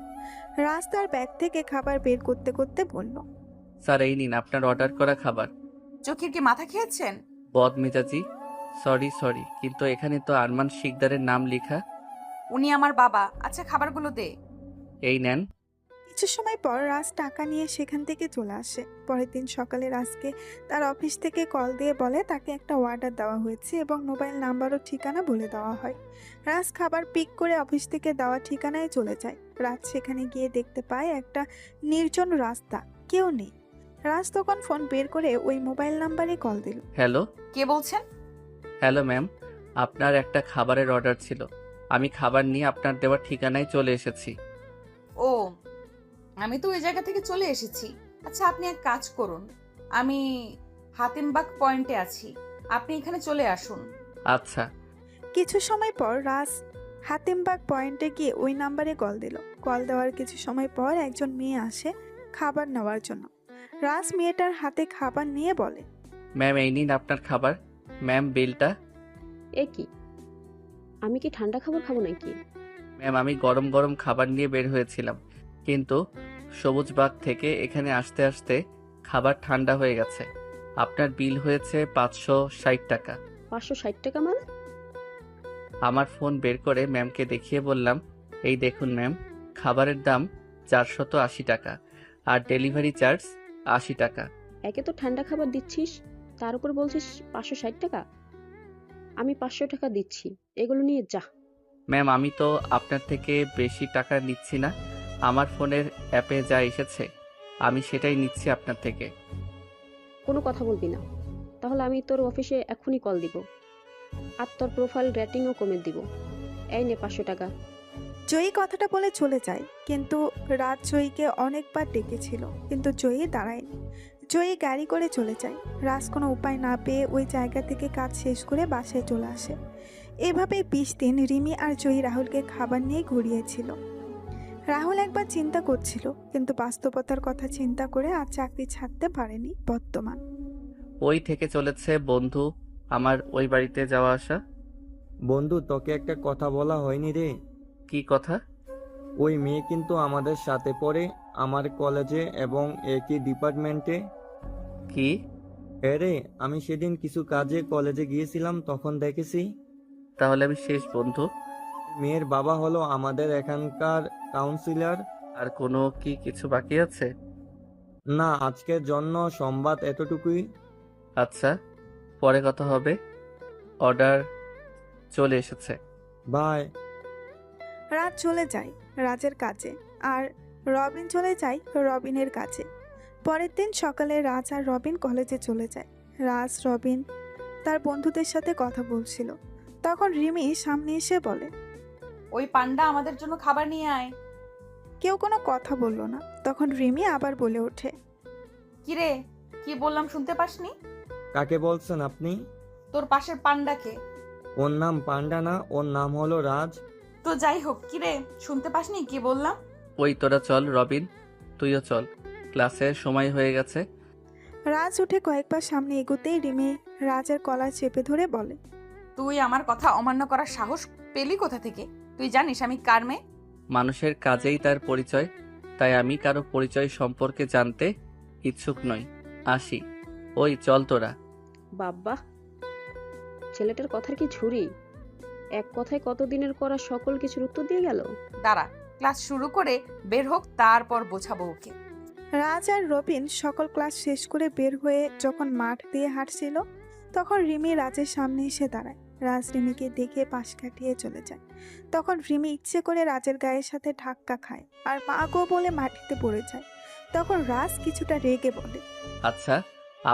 রাজ তার ব্যাগ থেকে খাবার বের করতে করতে বলল, স্যার এই নিন আপনার অর্ডার করা খাবার। চোখের কি মাথা খেয়েছেন? বদমেজাজি, সরি, কিন্তু এখানে তো আরমান শিকদারের নাম লেখা। উনি আমার বাবা। আচ্ছা খাবারগুলো দে। এই নেন। কিছু সময় পর রাজ টাকা নিয়ে সেখান থেকে চলে আসে। পরের দিন সকালে রাজকে তার অফিস থেকে কল দিয়ে বলে তাকে একটা অর্ডার দেওয়া হয়েছে এবং মোবাইল নাম্বার ও ঠিকানা বলে দেওয়া হয়। রাজ খাবার পিক করে অফিস থেকে দেওয়া ঠিকানায় চলে যায়। রাজ সেখানে গিয়ে দেখতে পায় একটা নির্জন রাস্তা, কেউ নেই। রাজ তখন ফোন বের করে ওই মোবাইল নাম্বারে কল দিল। হ্যালো, কে বলছেন? হ্যালো ম্যাম, আপনার একটা খাবারের অর্ডার ছিল। আমি খাবার নিয়ে আপনার দেওয়া ঠিকানায় চলে এসেছি। ও, আমি তো ওই জায়গা থেকে চলে এসেছি। আচ্ছা আপনি এক কাজ করুন, আমি হাতিমবাগ পয়েন্টে আছি, আপনি এখানে চলে আসুন। আচ্ছা। কিছু সময় পর রাজ হাতিমবাগ পয়েন্টে গিয়ে ওই নাম্বারে কল দিল। কল দেওয়ার কিছু সময় পর একজন মেয়ে আসে খাবার নেওয়ার জন্য। রাজ মেয়েটার হাতে খাবার নিয়ে বলে, ম্যাম এই নিন আপনার খাবার। ম্যাম বিলটা। এ কি, আমি কি ঠান্ডা খাবার খাবো নাকি? ম্যাম আমি গরম গরম খাবার নিয়ে বের হয়েছিলাম, কিন্তু সবুজবাগ থেকে এখানে আসতে আসতে খাবার ঠান্ডা হয়ে গেছে। আপনার বিল হয়েছে 560 টাকা। 560 টাকা মানে? আমার ফোন বের করে ম্যামকে দেখিয়ে বললাম, এই দেখুন ম্যাম, খাবারের দাম 480 টাকা আর ডেলিভারি চার্জ 80 টাকা। একে তো ঠান্ডা খাবার দিচ্ছিস, তার উপর বলছিস 560 টাকা। আমি 500 টাকা দিচ্ছি, এগুলো নিয়ে যা। ম্যাম আমি তো আপনার থেকে বেশি টাকা নিচ্ছি না, আমার ফোনের অ্যাপে যা এসেছে আমি সেটাই নিচ্ছি আপনার থেকে। কোনো কথা বলবি না। তাহলে আমি তোর অফিসে এখনই কল দিব, আর তোর প্রোফাইল রেটিংও কমে দিব। এই নে 500 টাকা। জয়ী কথাটা বলে চলে যায়, কিন্তু রাত জয়ীকে অনেকবার ডেকেছিল, কিন্তু জয়ী দাঁড়ায়নি। জয়ী গাড়ি করে চলে যায়। রাজ কোনো উপায় না পেয়ে ওই জায়গা থেকে কাজ শেষ করে বাসায় চলে আসে। এভাবে 20 দিন রিমি আর জয়ী রাহুলকে খাবার নিয়ে ঘুরিয়েছিল। রাহুল একবার চিন্তা করছিল, কিন্তু বাস্তবতার কথা চিন্তা করে আর চাকরি ছাড়তে পারেনি। বর্তমান ওই থেকে চলেছে বন্ধু আমার ওই বাড়িতে যাওয়া আসা। বন্ধু, তোকে একটা কথা বলা হয়নি রে। কি কথা? ওই মেয়ে কিন্তু আমাদের সাথে পড়ে, আমার কলেজে এবং একই ডিপার্টমেন্টে। কি? রে, আমি সেদিন কিছু কাজে কলেজে গিয়েছিলাম, তখন দেখেছি। তাহলে আমি শেষ বন্ধু। মেয়ের বাবা হলো আমাদের এখানকার কাউন্সিলর। আর কোনো কি কিছু বাকি আছে? না, আজকের জন্য সংবাদ এতটুকুই। আচ্ছা, পরে কথা হবে। অর্ডার চলে এসেছে। বাই। রাজ চলে যায় রাজের কাজে, আর রবিন চলে যায় রবিনের কাজে। পরের দিন সকালে রাজ আর রবিন কলেজে চলে যায়। রাজ রবিন তার বন্ধুদের সাথে কথা বলছিল, তখন রিমি সামনে এসে বলে, ওই পান্ডা আমাদের জন্য খাবার নিয়ে আয়। কেউ কোনো কথা বলল না। তখন রিমি আবার বলে ওঠে, কিরে, কি বললাম শুনতে পাসনি? কাকে বলছেন আপনি? তোর পাশের পান্ডাকে। ওর নাম পান্ডা না, ওর নাম হলো রাজ। তো যাই হোক, কিরে শুনতে পাসনি কি বললাম? ওই তোরা চল রবিন, তুইও চল, ক্লাসের সময় হয়ে গেছে। রাজ উঠে কয়েকবার সামনে এগোতেই রিমি রাজের কলার চেপে ধরে বলে, তুই আমার কথা অমান্য করার সাহস পেলি কোথা থেকে? তুই জানিস আমি কার মেয়ে? মানুষের কাজেই তার পরিচয়, তাই আমি কারো পরিচয় সম্পর্কে জানতে ইচ্ছুক নই। আসি। ওই চল তোরা। বাবা, ছেলেটার কথার কি ঝুরি! এক কথায় কতদিনের করা সকল কিছুর উত্তর দিয়ে গেল। দাঁড়া, ক্লাস শুরু করে বের হোক, তারপর বোঝাবো ওকে। রাজ আর রবিন সকল ক্লাস শেষ করে বের হয়ে যখন মাঠ দিয়ে হাঁটছিল, তখন রিমি রাজের সামনে এসে দাঁড়ায়। রাজ রিমিকে দেখে পাশ কাটিয়ে চলে যায়। তখন রিমি ইচ্ছে করে রাজের গায়ের সাথে ধাক্কা খায় আর মা গো বলে মাটিতে পড়ে যায়। তখন রাজ কিছুটা রেগে বলে, আচ্ছা,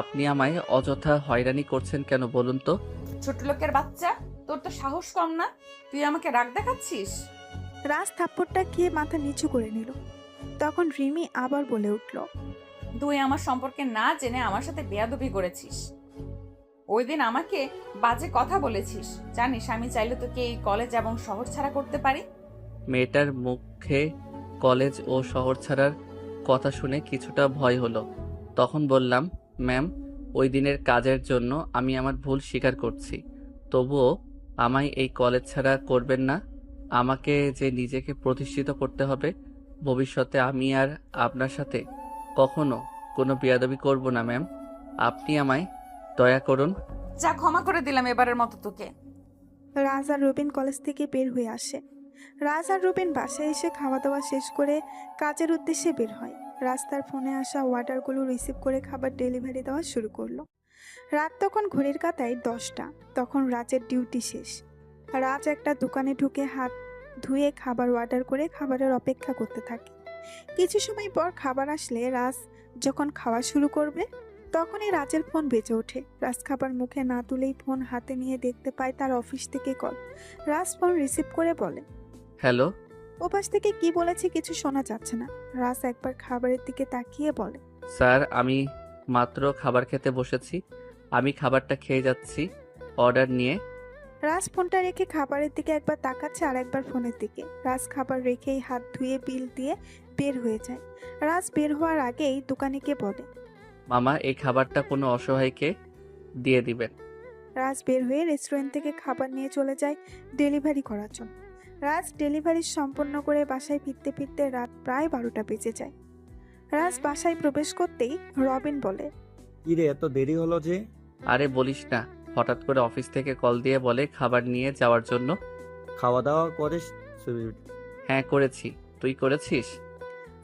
আপনি আমায় অযথা হয়রানি করছেন কেন বলুন তো? ছোট লোকের বাচ্চা, তোর তো সাহস কম না, তুই আমাকে রাগ দেখাচ্ছিস? রাজ থাপ্পড়টা খেয়ে মাথা নিচু করে নিল। তখন রিমি আবার বলে উঠল, তুই আমার সম্পর্কে না জেনে আমার সাথে বেয়াদবি করেছিস। ওই দিন আমাকে বাজে কথা বলেছিস। জানিস আমি চাইলে তোকে এই কলেজ এবং শহর ছাড়া করতে পারি। মেয়েটার মুখে কলেজ ও শহর ছাড়ার কথা শুনে কিছুটা ভয় হলো। তখন বললাম, ম্যাম, ওই দিনের কাজের জন্য আমি আমার ভুল স্বীকার করছি। তবুও আমায় এই কলেজ ছাড়া করবেন না। আমাকে যে নিজেকে প্রতিষ্ঠিত করতে হবে। ভবিষ্যতে আমি আর আপনার সাথে কখনো কোনো বেয়াদবি করব না ম্যাম। আপনি আমায় দয়া করুন। যা, ক্ষমা করে দিলাম এবারের মতো তোকে। রাজ আর রবিন কলেজ থেকে বের হয়ে আসে। রাজ আর রবিন বাসায় এসে খাওয়া দাওয়া শেষ করে কাজের উদ্দেশ্যে বের হয়। রাজ তার ফোনে আসা অর্ডারগুলো রিসিভ করে খাবার ডেলিভারি দেওয়া শুরু করলো। রাত তখন ঘড়ির কাঁটায় 10টা। তখন রাজের ডিউটি শেষ। রাজ একটা দোকানে ঢুকে হাত ধুয়ে খাবার অর্ডার করে খাবারের অপেক্ষা করতে থাকে। কিছু সময় পর খাবার আসলে রাজ যখন খাওয়া শুরু করবে, তখনই রাজের ফোন বেজে ওঠে। রাজ খাবার মুখে না তুলেই ফোন হাতে নিয়ে দেখতে পায় তার অফিস থেকে কল। রাজ ফোন রিসিভ করে বলে, হ্যালো। ওপাশ থেকে কি বলেছে কিছু শোনা যাচ্ছে না। রাজ একবার খাবারের দিকে তাকিয়ে বলে, স্যার, আমি মাত্র খাবার খেতে বসেছি। আমি খাবারটা খেয়ে যাচ্ছি অর্ডার নিয়ে। রাজ ফোনটা রেখে খাবারের দিকে একবার তাকাচ্ছে আর একবার ফোনের দিকে। রাজ খাবার রেখেই হাত ধুয়ে বিল দিয়ে বের হয়ে যায়। রাজ বের হওয়ার আগেই দোকানিকে বলে, মামা, এই খাবারটা কোনো অসহায়কে দিয়ে দিবেন। রাজ বের হয়ে রেস্টুরেন্ট থেকে খাবার নিয়ে চলে যায় ডেলিভারি করার জন্য। রাজ ডেলিভারি সম্পন্ন করে বাসায় ফিরতে ফিরতে রাত প্রায় 12টা বেজে যায়। রাজ বাসায় প্রবেশ করতেই রবিন বলে, কিরে, এত দেরি হলো যে? আরে বলিস না, হঠাৎ করে অফিস থেকে কল দিয়ে বলে খাবার নিয়ে যাওয়ার জন্য। খাওয়া দাওয়া করিস? হ্যাঁ করেছি, তুই করেছিস?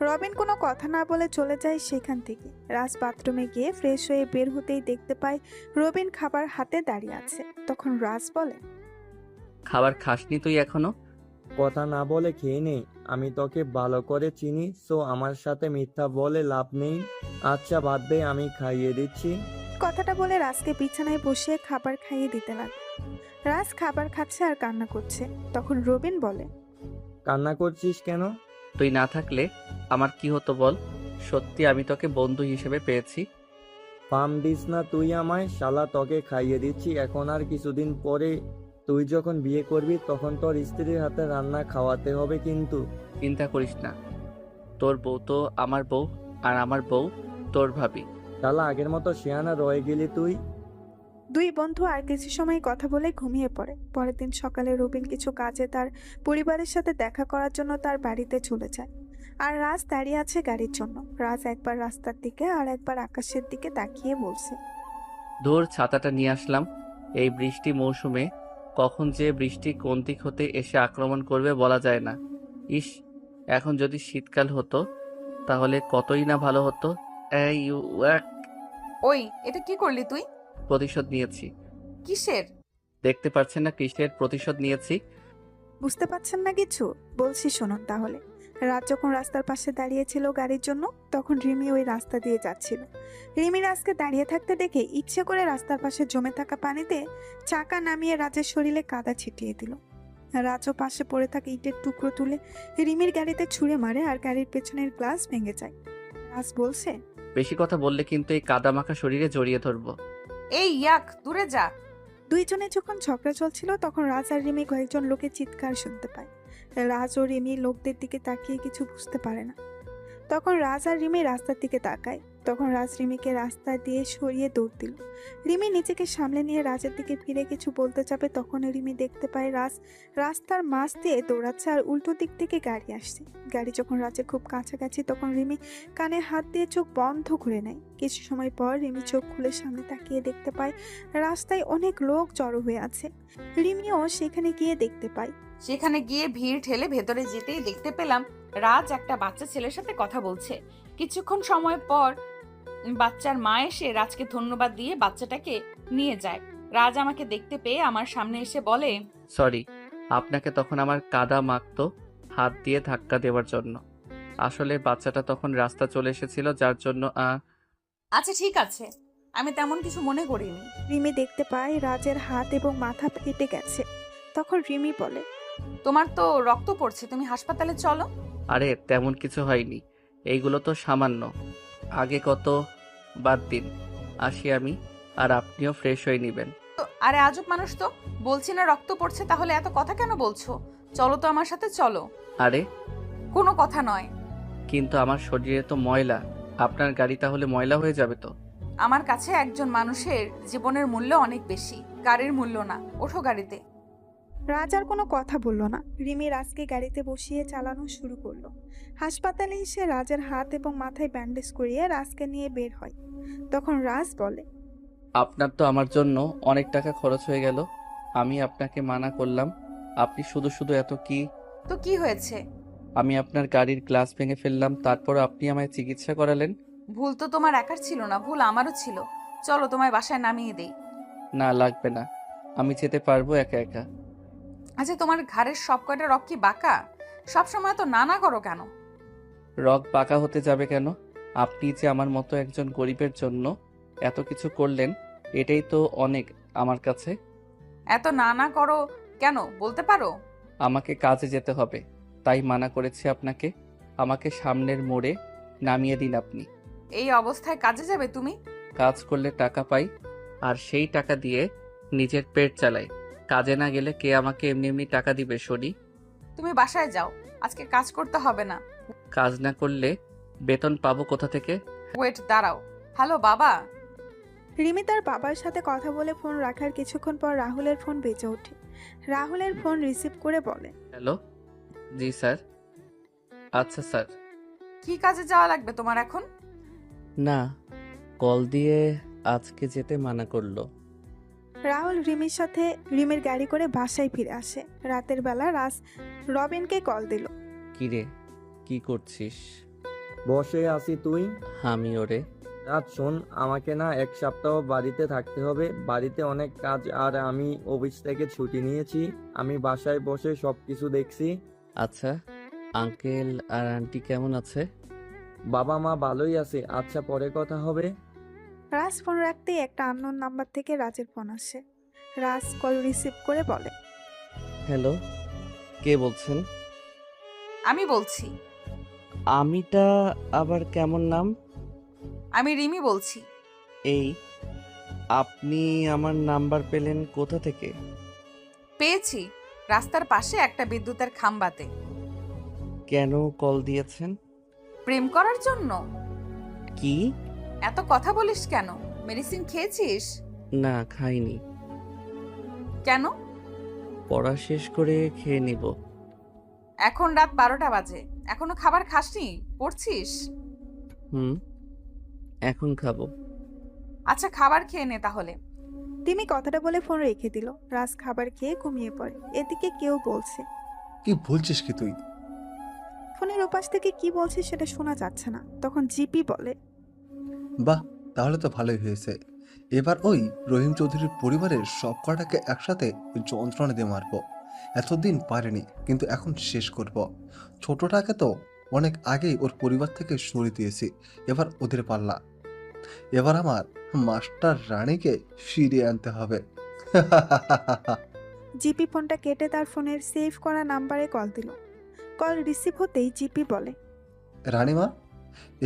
রবিন কোনো কথা না বলে চলে যায় সেখান থেকে। রাজ বাথরুমে গিয়ে ফ্রেশ হয়ে বের হতেই দেখতে পায় রবিন খাবার হাতে দাঁড়িয়ে আছে। তখন রাজ বলে, খাবার খাসনি তুই এখনো? কথা না বলে খেয়ে নে, আমি তোকে ভালো করে চিনি, সো আমার সাথে মিথ্যা বলে লাভ নেই। আচ্ছা বাদ দে, আমি খাইয়ে দিচ্ছি। কথাটা বলে রাজকে বিছানায় বসিয়ে খাবার খাইয়ে দিতে লাগলো। রাজ খাবার খাচ্ছে আর কান্না করছে। তখন রবিন বলে, কান্না করছিস কেন? তুই না থাকলে আমার কি হতো বল? সত্যি আমি তোকে বন্ধু হিসেবে পেয়েছি। পাম দিস না তুই আমায়, শালা তোকে খাইয়ে দিচ্ছি। এখন আর কিছুদিন পরে তুই যখন বিয়ে করবি তখন তোর স্ত্রীর হাতে রান্না খাওয়াতে হবে কিন্তু। চিন্তা করিস না, তোর বউ তো আমার বউ আর আমার বউ তোর ভাবি। শালা আগের মতো শিয়ানা রয়ে গেলি তুই। দুই বন্ধু আর কিছু সময় কথা বলে ঘুমিয়ে পড়ে। পরের দিন সকালে রবিন কিছু কাজে তার পরিবারের সাথে দেখা করার জন্য তার বাড়িতে চলে যায়। আর রাজ দাঁড়িয়ে আছে গাড়ির জন্য। রাজ একবার রাস্তার দিকে আর একবার আকাশের দিকে তাকিয়ে বলছে, ধুর, ছাতাটা নিয়ে আসলাম। এই বৃষ্টি মৌসুমে কখন যে বৃষ্টি কোন দিক হতে এসে আক্রমণ করবে বলা যায় না। ইস, এখন যদি শীতকাল হতো তাহলে কতই না ভালো হতো। এই ওয়াক, ওই এটা কি করলি তুই? প্রতিশোধ নিয়েছি। কিসের? দেখতে পাচ্ছেন না কিসের প্রতিশোধ নিয়েছি? বুঝতে পারছেন না কিছু? বলছি শুনুন তাহলে। রাজ যখন রাস্তার পাশে দাঁড়িয়েছিল গাড়ির জন্য, তখন রিমি ওই রাস্তা দিয়ে যাচ্ছিল। রিমি রাজকে দাঁড়িয়ে থাকতে দেখে ইচ্ছে করে রাস্তার পাশে জমে থাকা পানিতে চাকা নামিয়ে রাজের শরীরে কাদা ছিটিয়ে দিল। রাজও পাশে পড়ে থাকা ইটের টুকরো তুলে রিমির গাড়িতে ছুঁড়ে মারে আর গাড়ির পেছনের গ্লাস ভেঙে যায়। রাজ বলছে, বেশি কথা বললে কিন্তু এই কাদামাখা শরীরে জড়িয়ে ধরবো। এই ইয়াক, দূরে যা। দুইজনে যখন ঝগড়া চলছিল তখন রাজ আর রিমি কয়েকজন লোকের চিৎকার শুনতে পায়। রাজ ও রিমি লোকদের দিকে তাকিয়ে কিছু বুঝতে পারে না। তখন রাজ আর রিমি রাস্তার দিকে তাকায়। তখন রাজ রিমিকে রাস্তা দিয়ে সরিয়ে দৌড় দিল। রিমি নিজেকে সামলে নিয়ে রাজের দিকে ফিরে কিছু বলতে যাবে, তখন রিমি দেখতে পায় রাজ রাস্তার মাঝ দিয়ে দৌড়াচ্ছে আর উল্টো দিক থেকে গাড়ি আসছে। গাড়ি যখন রাজের খুব কাছাকাছি তখন রিমি কানে হাত দিয়ে চোখ বন্ধ করে নেয়। কিছু সময় পর রিমি চোখ খুলে সামনে তাকিয়ে দেখতে পায় রাস্তায় অনেক লোক জড়ো হয়ে আছে। রিমিও সেখানে গিয়ে দেখতে পায়। সেখানে গিয়ে ভিড় ঠেলে ভেতরে যেতেই দেখতে পেলাম রাজ একটা বাচ্চা ছেলের সাথে কথা বলছে। কিছুক্ষণ সময় পর বাচ্চার মা এসে রাজকে ধন্যবাদ দিয়ে বাচ্চাটাকে নিয়ে যায়। রাজ আমাকে দেখতে পেয়ে আমার সামনে এসে বলে, সরি, আপনাকে তখন আমার কাদা মাখতো হাত দিয়ে ধাক্কা দেওয়ার জন্য। আসলে বাচ্চাটা তখন রাস্তা চলে এসেছিল, যার জন্য আচ্ছা ঠিক আছে, আমি তেমন কিছু মনে করিনি। রিমি দেখতে পায় রাজের হাত এবং মাথা ফেটে গেছে। তখন রিমি বলে, তোমার তো রক্ত পড়ছে, তুমি হাসপাতালে চলো। আরে তেমন কিছু হয়নি, এইগুলো তো সামান্য। আগে কত, বাদ দিন, আসি আমি, আর আপনিও ফ্রেশ হয়ে নেবেন। আরে আজব মানুষ তো, বলছি না রক্ত পড়ছে, তাহলে এত কথা কেন বলছো? চলো তো আমার সাথে, চলো। আরে কোনো কথা নয়। কিন্তু আমার শরীরে তো ময়লা, আপনার গাড়ি তাহলে ময়লা হয়ে যাবে তো। আমার কাছে একজন মানুষের জীবনের মূল্য অনেক বেশি, গাড়ির মূল্য না। ওঠো গাড়িতে। রাজ আর কোনো কথা বলল না। রিমি রাজকে গাড়িতে বসিয়ে চালানো শুরু করলো। হাসপাতালে এসে রাজের হাত এবং মাথায় ব্যান্ডেজ করিয়ে রাজকে নিয়ে বের হয়। তখন রাজ বলে, আপনার তো আমার জন্য অনেক টাকা খরচ হয়ে গেল। আমি আপনাকে মানা করলাম, আপনি শুধু শুধু এত কি। তো কি হয়েছে? আমি আপনার গাড়ির গ্লাস ভেঙে ফেললাম, তারপর আপনি আমায় চিকিৎসা করালেন। ভুল তো তোমার একার ছিল না, ভুল আমারও ছিল। চলো তোমায় বাসায় নামিয়ে দেই। না, লাগবে না, আমি যেতে পারবো একা একা। আচ্ছা, তোমার ঘাড়ের সব কয়টা রক কি বাঁকা? সবসময় তো নানা করো কেন? রক বাঁকা হতে যাবে কেন? আপনি যে আমার মতো একজন গরিবের জন্য এত কিছু করলেন, এটাই তো অনেক আমার কাছে। এত নানা করো কেন বলতে পারো? আমাকে কাজে যেতে হবে, তাই মানা করেছি আপনাকে। আমাকে সামনের মোড়ে নামিয়ে দিন আপনি। এই অবস্থায় কাজে যাবে তুমি? কাজ করলে টাকা পাই, আর সেই টাকা দিয়ে নিজের পেট চালাই। কাজে না গেলে কে আমাকে এমনি এমনি টাকা দিবে শুনি? তুমি বাসায় যাও, আজকে কাজ করতে হবে না। কাজ না করলে বেতন পাবো কোথা থেকে? ওয়েট, দাঁড়াও। হ্যালো বাবা। রিমি তার বাবার সাথে কথা বলে ফোন রাখার কিছুক্ষণ পর রাহুলের ফোন বেজে ওঠে। রাহুলের ফোন রিসিভ করে বলে, হ্যালো, জি স্যার। আচ্ছা স্যার। কি কাজে যাওয়া লাগবে তোমার এখন? না, কল দিয়ে আজকে যেতে মানা করলো। রাহুল রিমির সাথে রিমির গাড়ি করে বাসায় ফিরে আসে। রাতের বেলা রাজ রবিনকে কল দিল। কিরে, কি করছিস? বসে আছি, তুই? আমি ওরে। রাত শোন, আমাকে না 1 সপ্তাহ বাড়িতে থাকতে হবে। বাড়িতে অনেক কাজ, আর আমি অফিস থেকে ছুটি নিয়েছি। আমি বাসায় বসে সবকিছু দেখছি। আচ্ছা, আঙ্কেল আর আন্টি কেমন আছে? বাবা মা ভালোই আছে। আচ্ছা, পরে কথা হবে। রাজ ফোন রাখতেই একটা আননোন নাম্বার থেকে রাজের ফোন আসে। রাজ কল রিসিভ করে বলে, হ্যালো, কে বলছেন? আমি বলছি। আমিটা আবার কেমন নাম? আমি রিমি বলছি। এই, আপনি আমার নাম্বার পেলেন কোথা থেকে? পেয়েছি রাস্তার পাশে একটা বিদ্যুতের খাম্বাতে। কেন কল দিয়েছেন? প্রেম করার জন্য। কি? এত কথা বলিস কেন? মেডিসিন খেয়েছিস? না, খাইনি। কেন? পড়া শেষ করে খেয়ে নিব। এখন রাত 12টা বাজে, এখনো খাবার খাসনি? পড়ছিস? হুম, এখন খাবো। আচ্ছা খাবার খেয়ে নে তাহলে। রিমি কথাটা বলে ফোন রেখে দিল। রাজ খাবার খেয়ে ঘুমিয়ে পড়ে। এদিকে কেউ বলছে, কি বলছিস কি তুই? ফোনের ওপাশ থেকে কি বলছে সেটা শোনা যাচ্ছে না। তখন জিপি বলে, বাহ, তাহলে তো ভালোই হয়েছে। এবার ওই রহিম চৌধুরীর পরিবারের সব কটাকে একসাথে যন্ত্রণা দিয়ে মারবো। এতদিন পারেনি, কিন্তু এখন শেষ করব। ছোটটাকে তো অনেক আগেই ওর পরিবার থেকে সরিয়ে দিয়েছি, এবার ওদের পাল্লা। এবার আমার মাস্টার রানীকে ফিরিয়ে আনতে হবে। জিপি ফোনটা কেটে তার ফোনের সেভ করা নাম্বারে কল দিল। কল রিসিভ হতেই জিপি বলে, রানীমা,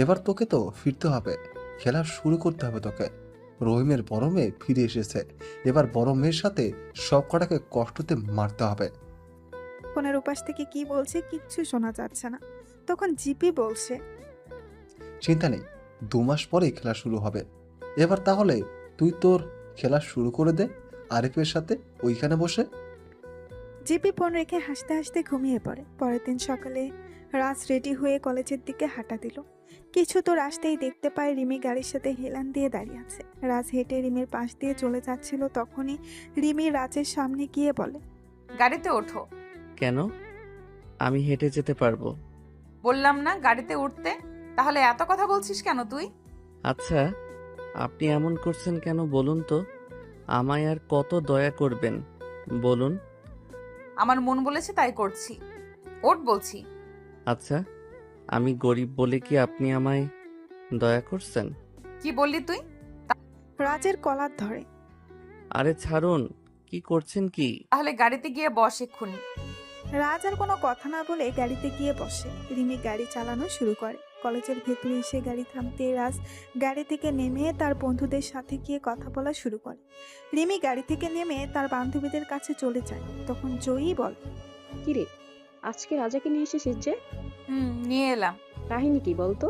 এবার তোকে তো ফিরতে হবে, খেলা শুরু করতে হবে তোকে। রহিমের বড় মেয়ে ফিরে এসেছে, এবার বড় মেয়ের সাথে সব কটাকে কষ্টতে মারতে হবে। ফোনের ওপাশ থেকে কি বলছে কিচ্ছু শোনা যাচ্ছে না। তখন জিপি বলছে, চিন্তা নেই, 2 মাস পরেই খেলা শুরু হবে। এবার তাহলে তুই তোর খেলা শুরু করে দে আরিফের সাথে ওইখানে বসে। জিপি ফোন রেখে হাসতে হাসতে ঘুমিয়ে পড়ে। পরের দিন সকালে রাজ রেডি হয়ে কলেজের দিকে হাঁটা দিল। কিছু দূর আসতেই দেখতে পায় রিমি গাড়ির সাথে হেলান দিয়ে দাঁড়িয়ে আছে। রাজ হেঁটে রিমির পাশ দিয়ে চলে যাচ্ছিল। তখনই রিমি রাজের সামনে গিয়ে বলে, গাড়িতে ওঠো। কেন? আমি হেঁটে যেতে পারবো। বললাম না গাড়িতে উঠতে, তাহলে এত কথা বলছিস কেন তুই? আচ্ছা, আপনি এমন করছেন কেন বলুন তো? আমায় আর কত দয়া করবেন বলুন। আমার মন বলেছে তাই করছি। ওঠ বলছি। আচ্ছা, আমি গরিব বলে কি আপনি আমায় দয়া করছেন? কি বললি তুই? রাজের কলার ধরে। আরে ছাড়ুন, কি করছেন কি? তাহলে গাড়িতে গিয়ে বস এক্ষুনি। রাজ আর কোনো কথা না বলে গাড়িতে গিয়ে বসে। রিমি গাড়ি চালানো শুরু করে। কলেজের ভেতরে এসে গাড়ি থামতে রাজ গাড়ি থেকে নেমে তার বন্ধুদের সাথে গিয়ে কথা বলা শুরু করে। রিমি গাড়ি থেকে নেমে তার বান্ধবীদের কাছে চলে যায়। তখন জয়ী বল, কিরে, আজকে রাজাকে নিয়ে এসেছিস যে? নিয়ে এলাম। কাহিনী কি বলতো?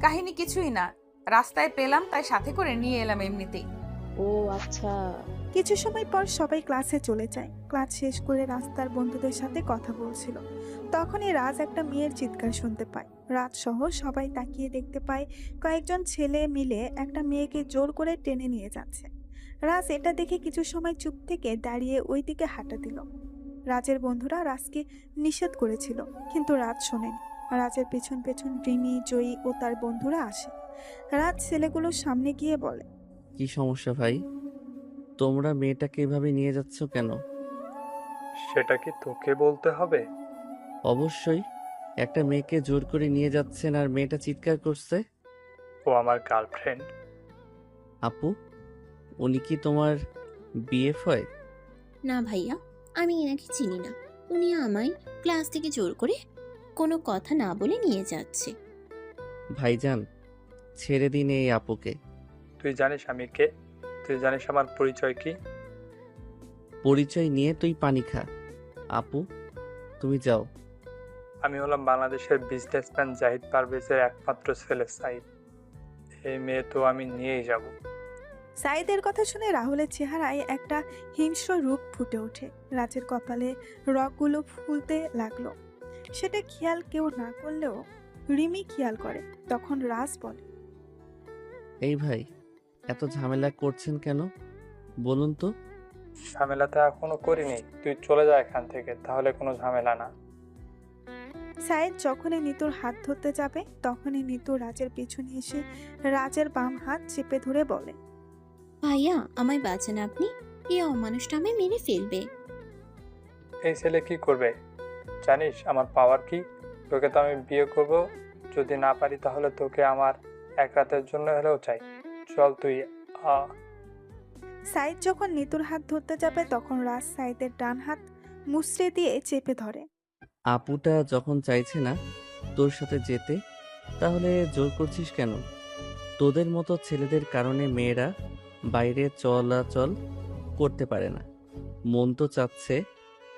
কাহিনী কিছুই না, রাস্তায় পেলাম তাই সাথে করে নিয়ে এলাম এমনিতেই। ও আচ্ছা। কিছু সময় পর সবাই ক্লাসে চলে যায়। ক্লাস শেষ করে রাস্তার বন্ধুদের সাথে কথা বলছিল। তখনই রাজ একটা মেয়ের চিৎকার শুনতে পায়। রাজ সহ সবাই তাকিয়ে দেখতে পায় কয়েকজন ছেলে মিলে একটা মেয়েকে জোর করে টেনে নিয়ে যাচ্ছে। রাজ এটা দেখে কিছু সময় চুপ থেকে দাঁড়িয়ে ওই দিকে হাঁটা দিল। রাজের বন্ধুরা রাজকে নিষেধ করেছিল, কিন্তু রাজ শোনেনি। রাজের পেছন পেছন রিমি, জয়ী ও তার বন্ধুরা আসে। রাজ ছেলেগুলোর সামনে গিয়ে বলে, কি সমস্যা ভাই? তোমরা মেয়েটাকে এভাবে নিয়ে যাচ্ছ কেন? সেটা কি তোকে বলতে হবে? অবশ্যই, একটা মেয়েকে জোর করে নিয়ে যাচ্ছেন আর মেয়েটা চিৎকার করছে। ও আমার গার্লফ্রেন্ড। আপু, উনি কি তোমার বিএফ হয়? না ভাইয়া, আমি এনাকে চিনি না। উনি আমায় ক্লাস থেকে জোর করে কোনো কথা না বলে নিয়ে যাচ্ছে। ভাইজান, ছেড়ে দিন এই আপুকে। তুই জানিস আমি কে? তুই জানিস আমার পরিচয় কি? পরিচয় নিয়ে তুই পানি খা। আপু, তুমি যাও। আমি হলাম বাংলাদেশের বিজনেসম্যান জাহিদ পারভেজের একমাত্র ছেলে সাইদ। এই মেয়ে তো আমি নিয়েই যাব। সাইদের কথা শুনে রাহুলের চেহারায় একটা হিংস্র রূপ ফুটে ওঠে। রাজের কপালে রগগুলো ফুলতে লাগলো। সেটা খেয়াল কেউ না করলেও রিমি খেয়াল করে। তখন রাজ বলে, এই ভাই, এত ঝামেলা করছেন কেন বলুন তো? ঝামেলাতে এখনো করিনি, তুই চলে যা এখান থেকে, তাহলে কোনো ঝামেলা না। সাইদ যখনই নিতুর হাত ধরতে যাবে তখনই নিতু রাজের পেছনে এসে রাজের বাম হাত চেপে ধরে বলে, ভাইয়া আমায় বাঁচান আপনি, এই অমানুষটা আমায় মেরে ফেলবে। এই ছেলে কি করবে জানিস আমার পাওয়ার কি? তোকে তো আমি বিয়ে করব, যদি না পারি তাহলে তোকে আমার এক রাতের জন্য হলেও চাই। চল তুই আ। সাইদ যখন নিতুর হাত ধরতে যাবে তখন রাজ সাইদের ডান হাত মুচড়ে দিয়ে চেপে ধরে। আপুটা যখন চাইছে না তোর সাথে যেতে, তাহলে জোর করছিস কেন? তোদের মতো ছেলেদের কারণে মেয়েরা বাইরে চলাচল করতে পারে না। মন তো চাচ্ছে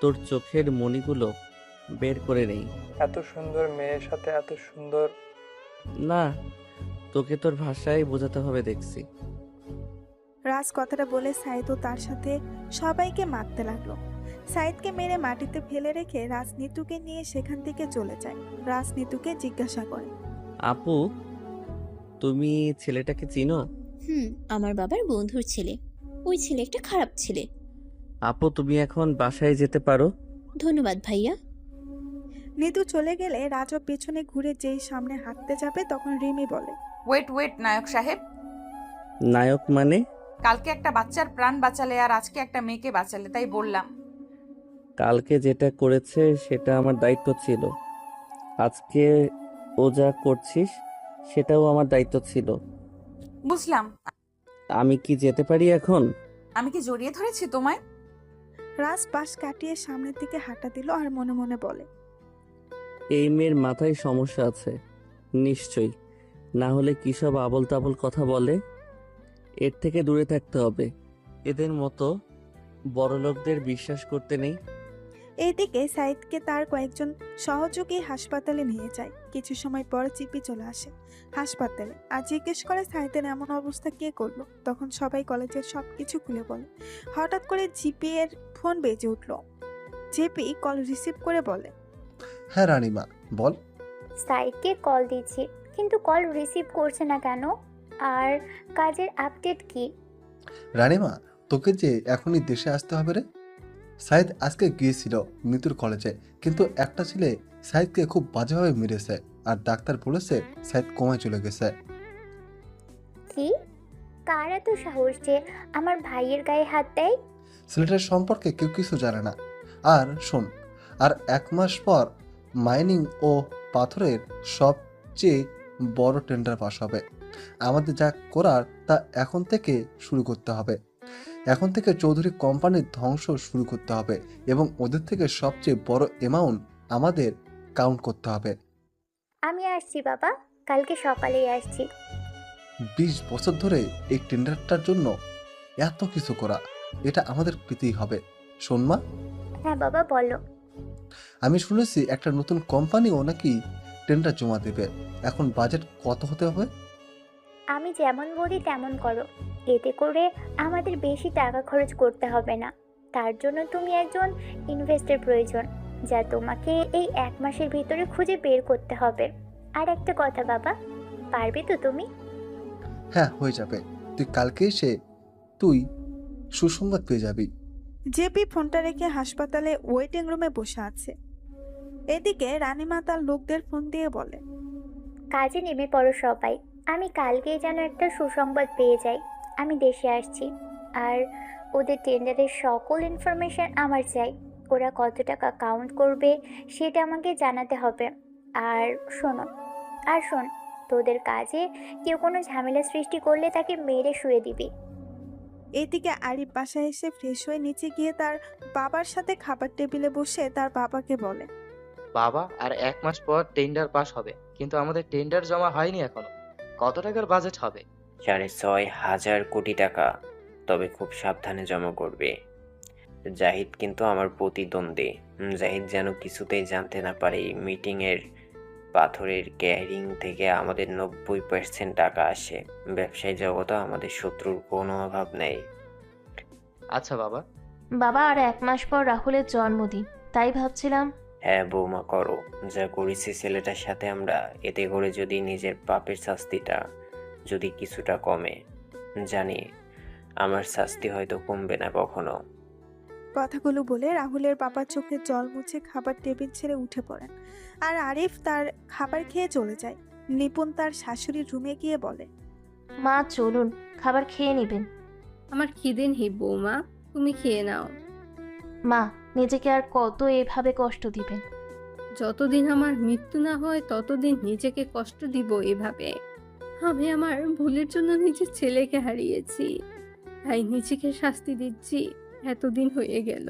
তোর চোখের মণিগুলো বের করে নেই। এত সুন্দর মেয়ের সাথে এত সুন্দর। না, তোকে তোর ভাষায় বোঝাতে হবে দেখছি। রাজ কথাটা বলে সাইদও তার সাথে সবাইকে মারতে লাগলো। সাইদকে মেরে মাটিতে ফেলে রেখে রাজ নিতুকে নিয়ে সেখান থেকে চলে যায়। রাজ নিতুকে জিজ্ঞাসা করে, আপু, তুমি ছেলেটাকে চিনো? আমার বাবার বন্ধুর ছেলে। ওই ছেলে একটা খারাপ ছেলে। আপু, তুমি এখন বাসায় যেতে পারো। ধন্যবাদ ভাইয়া। নিতু চলে গেলে রাজও পেছনে ঘুরে যেই সামনে হাঁটতে যাবে তখন রিমি বলে, ওয়েট নায়ক সাহেব। নায়ক মানে? কালকে একটা বাচ্চার প্রাণ বাঁচালে আর আজকে একটা মেয়েকে বাঁচালে, তাই বললাম। কালকে যেটা করেছে সেটা আমার দায়িত্ব ছিল, আজকে ও যা করছিস সেটাও আমার দায়িত্ব ছিল। বুঝলাম। আমি কি যেতে পারি এখন? আমি কি জড়িয়ে ধরেছি তোমায়? রাজ পাশ কাটিয়ে সামনের দিকে হাঁটা দিল আর মনে মনে বলে, এই মেয়ের মাথায় সমস্যা আছে নিশ্চয়ই, না হলে কি সব আবল তাবল কথা বলে। এর থেকে দূরে থাকতে হবে। এদের মতো বড়লোকদের বিশ্বাস করতে নেই। এইদিকে সাইদকে তার কয়েকজন সহযোগী হাসপাতালে নিয়ে যায়। কিছু সময় পর চিপি চলে আসে হাসপাতালে আর জিজ্ঞেস করে সাইদের এমন অবস্থা কে করলো। তখন সবাই কলেজের সবকিছু খুলে বলে। হঠাৎ করে জিপি এর ফোন বেজে উঠল। জেপি কল রিসিভ করে বলে, হ্যাঁ রানীমা, বল। সাইদকে কল দিচ্ছি কিন্তু কল রিসিভ করছে না কেন? আর কাজের আপডেট কি? রানীমা, তোকে যে এখনই দেশে আসতে হবে রে। সাইদ আজকে গিয়েছিল নিতুর কলেজে, কিন্তু একটা ছেলে সাইদকে খুব বাজেভাবে মেরেছে আর ডাক্তার বলেছে সাইদ কোমায় চলে গেছে। কি? কার এত সাহস যে আমার ভাইয়ের গায়ে হাত দেয়? ছেলেটার সম্পর্কে কেউ কিছু জানে না। আর শোন, আর 1 মাস পর মাইনিং ও পাথরের সবচেয়ে বড় টেন্ডার পাস হবে। আমাদের যা করার তা এখন থেকে শুরু করতে হবে। এখন থেকে চৌধুরী কোম্পানির ধ্বংস শুরু করতে হবে এবং ওদের থেকে সবচেয়ে বড় অ্যামাউন্ট আমাদের কাউন্ট করতে হবে। আমি আসছি বাবা, কালকে সকালেই আসছি। 20 বছর ধরে এই টেন্ডারটার জন্য এত কিছু করা, এটা আমাদের পেতেই হবে। শোন মা। হ্যাঁ বাবা, বলো। আমি শুনেছি একটা নতুন কোম্পানিও নাকি টেন্ডার জমা দেবে। এখন বাজেট কত হতে হবে? আমি যেমন বলি তেমন করো, এতে করে আমাদের বেশি টাকা খরচ করতে হবে না। তার জন্য তুমি একজন ইনভেস্টর প্রয়োজন, যা তোমাকে এই 1 মাসের ভিতরে খুঁজে বের করতে হবে। আর একটা কথা বাবা, পারবে তো তুমি? হ্যাঁ, হয়ে যাবে। তুই কালকে এসে তুই সুসংবাদ পেয়ে যাবি। জেপি ফোনটা রেখে হাসপাতালে ওয়েটিং রুমে বসে আছে। এদিকে রানীমা তার লোকদের ফোন দিয়ে বলে, কাজে নেমে পড়ো সবাই। আমি কালকেই যেন একটা সুসংবাদ পেয়ে যাই। আমি দেশে আসছি আর ওদের টেন্ডারের সকল ইনফরমেশন আমার চাই। ওরা কত টাকা কাউন্ট করবে সেটা আমাকে জানাতে হবে। আর শোন, তোদের কাজে কেউ কোনো ঝামেলা সৃষ্টি করলে তাকে মেরে শুয়ে দিবি। এদিকে আরিফ বাসায় এসে ফ্রেশ হয়ে নিচে গিয়ে তার বাবার সাথে খাবার টেবিলে বসে তার বাবাকে বলে, বাবা, আর 1 মাস পর টেন্ডার পাস হবে, কিন্তু আমাদের টেন্ডার জমা হয়নি এখনো। কত টাকার বাজেট হবে? 6,500 কোটি টাকা। তবে খুব সাবধানে জমা করবে। জাহিদ কিন্তু আমার প্রতিদ্বন্দ্বী। জাহিদ যেন কিছুতেই জানতে না পারে মিটিংয়ের পাথরের ক্যারিং থেকে আমাদের 90% টাকা আসে। ব্যবসায়ী জগতে আমাদের শত্রুর কোনো অভাব নেই। আচ্ছা বাবা। বাবা, আর 1 মাস পর রাহুলের জন্মদিন, তাই ভাবছিলাম। হ্যাঁ বৌমা, করো যা করেছি ছেলেটার সাথে আমরা, এতে করে যদি নিজের পাপের শাস্তিটা যদি কিছুটা কমে। জানি আমার শাস্তি হয়তো কমবে না কখনো। কথাগুলো বলে রাহুলের বাবার চোখে জল মুছে খাবার টেবিল ছেড়ে উঠে পড়েন আর আরিফ তার খাবার খেয়ে চলে যায়। নিপুণ তার শাশুড়ির রুমে গিয়ে বলে, মা চলুন, খাবার খেয়ে নেবেন। আমার খিদে নেই বৌমা, তুমি খেয়ে নাও। মা, নিজেকে আর কত এভাবে কষ্ট দিবেন? যতদিন আমার মৃত্যু না হয় ততদিন নিজেকে কষ্ট দিব এভাবে। আমি আমার ভুলের জন্য নিজের ছেলেকে হারিয়েছি, তাই নিজেকে শাস্তি দিচ্ছি। এতদিন হয়ে গেল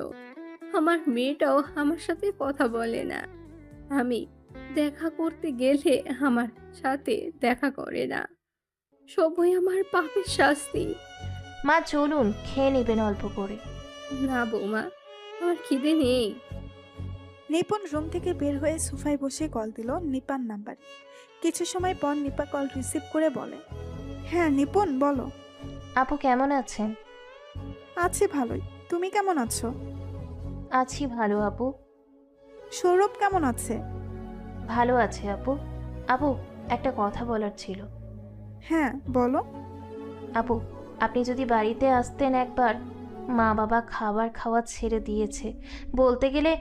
আমার মেয়েটাও আমার সাথে কথা বলে না। আমি দেখা করতে গেলে আমার সাথে দেখা করে না। সবই আমার পাপের শাস্তি। মা চলুন, খেয়ে নেবেন অল্প করে। না বৌমা, আমার খিদে নেই। নিপুণ রুম থেকে বের হয়ে সোফায় বসে কল দিল নিপার নাম্বার। কিছু সময় পর নিপা কল রিসিভ করে বলে, হ্যাঁ নিপুণ বলো। আপু কেমন আছেন? আছি ভালোই, তুমি কেমন আছো? আছি ভালো আপু। সৌরভ কেমন আছে? ভালো আছে আপু। আপু একটা কথা বলার ছিল। হ্যাঁ বলো। আপু আপনি যদি বাড়িতে আসতেন একবার। মা বাবা খাবার খাওয়া ছেড়ে দিয়েছে। বলতে গেলে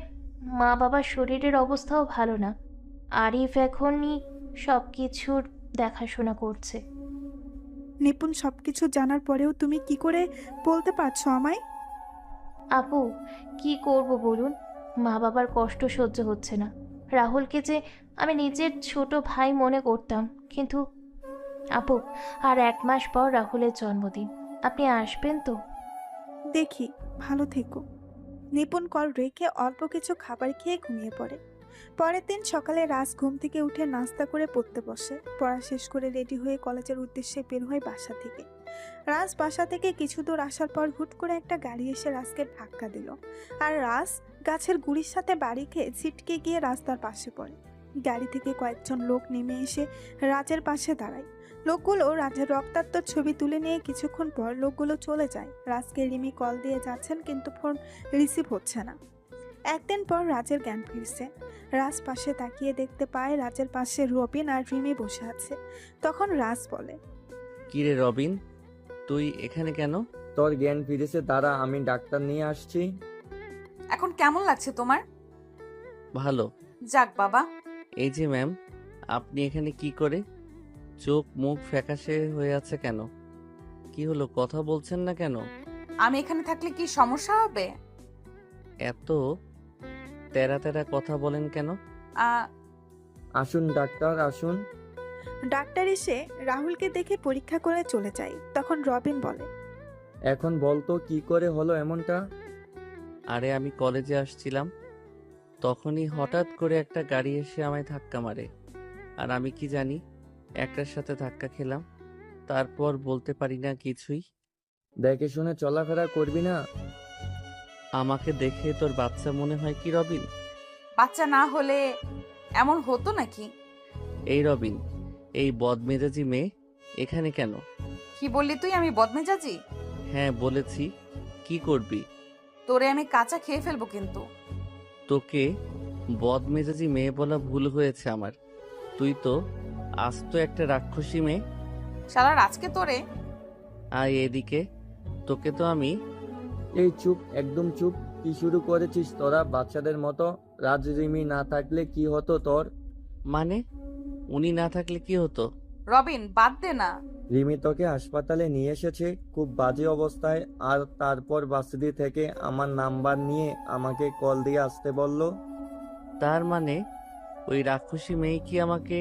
মা বাবার শরীরের অবস্থাও ভালো না। আরিফ এখনই সব কিছুর দেখাশোনা করছে। নিপুণ সবকিছু জানার পরেও তুমি কি করে বলতে পারছো আমায়? আপু কি করব বলুন, মা বাবার কষ্ট সহ্য হচ্ছে না। রাহুলকে যে আমি নিজের ছোট ভাই মনে করতাম, কিন্তু আপু আর 1 মাস পর রাহুলের জন্মদিন। আপনি আসবেন তো? দেখি, ভালো থেকো। নিপুণ কল রেখে অল্প কিছু খাবার খেয়ে ঘুমিয়ে পড়ে। পরের দিন সকালে রাজ ঘুম থেকে উঠে নাস্তা করে পড়তে বসে। পড়া শেষ করে রেডি হয়ে কলেজের উদ্দেশ্যে বের হয় বাসা থেকে। রাজ বাসা থেকে কিছু দূর আসার পর হুট করে একটা গাড়ি এসে রাজকে ধাক্কা দিল, আর রাজ গাছের গুড়ির সাথে বাড়ি খেয়ে ছিটকে গিয়ে রাস্তার পাশে পড়ে। গাড়ি থেকে কয়েকজন লোক নেমে এসে রাজের পাশে দাঁড়ায়। লোকগুলো রাজের রক্তাক্ত ছবি তুলে নিয়ে কিছুক্ষণ পর লোকগুলো চলে যায়। রাজকে রিমি কল দিয়ে যাচ্ছেন, কিন্তু ফোন রিসিভ হচ্ছে না। একদিন পর রাজের জ্ঞান ফিরছে। রাজ পাশে তাকিয়ে দেখতে পায় রাজের পাশে রবিন আর রিমি বসে আছে। তখন রাজ বলে, কিরে রবিন, তুই এখানে কেন? তোর জ্ঞান ফিরেছে, দাঁড়া আমি ডাক্তার নিয়ে আসছি। এখন কেমন লাগছে তোমার? ভালো। যাক বাবা। এই যে ম্যাম, আপনি এখানে কি করে? চোখ মুখ ফ্যাকাশে হয়ে আছে কেন? কি হলো, কথা বলছেন না কেন? আমি এখানে থাকলে কি সমস্যা হবে? এত তেরা তেরা কথা বলেন কেন? আসুন ডাক্তার আসুন। ডাক্তার এসে রাহুলকে দেখে পরীক্ষা করে চলে যায়। তখন রবিন বলে, এখন বলতো কি করে হলো এমনটা? আরে আমি কলেজে আসছিলাম, তখনই হঠাৎ করে একটা গাড়ি এসে আমায় ধাক্কা মারে। আর আমি কি জানি একটার সাথে ধাক্কা খেলাম, তারপর বলতে পারি না কিছুই। দেখে শুনে চলাফেরা করবি না। আমাকে দেখে তোর বাচ্চা মনে হয় কি রবিন? বাচ্চা না হলে এমন হতো নাকি? এই রবিন, এই বদমেজাজি মেয়ে এখানে কেন? কি বললি তুই, আমি বদমেজাজি? হ্যাঁ বলেছি। কি করবি? তোরে আমি কাঁচা খেয়ে ফেলবো কিন্তু। তোকে বদমেজাজি মেয়ে বলা ভুল হয়েছে আমার। তুই তো আস্ত একটা রাক্ষসী মেয়ে। শালা আজকে তোরে। আয় এদিকে, তোকে তো আমি। এই চুপ, একদম চুপ। কি শুরু করেছিস তোরা বাচ্চাদের মতো? রাজ রিমি না থাকলে কি হতো তোর? মানে উনি না থাকলে কি হতো? রবিন বাদ দে না। রিমি তোকে হাসপাতালে নিয়ে এসেছে খুব বাজে অবস্থায়, আর তারপর বাসিদি থেকে আমার নাম্বার নিয়ে আমাকে কল দিয়ে আসতে বলল। তার মানে ওই রাক্ষসী মেয়ে কি আমাকে?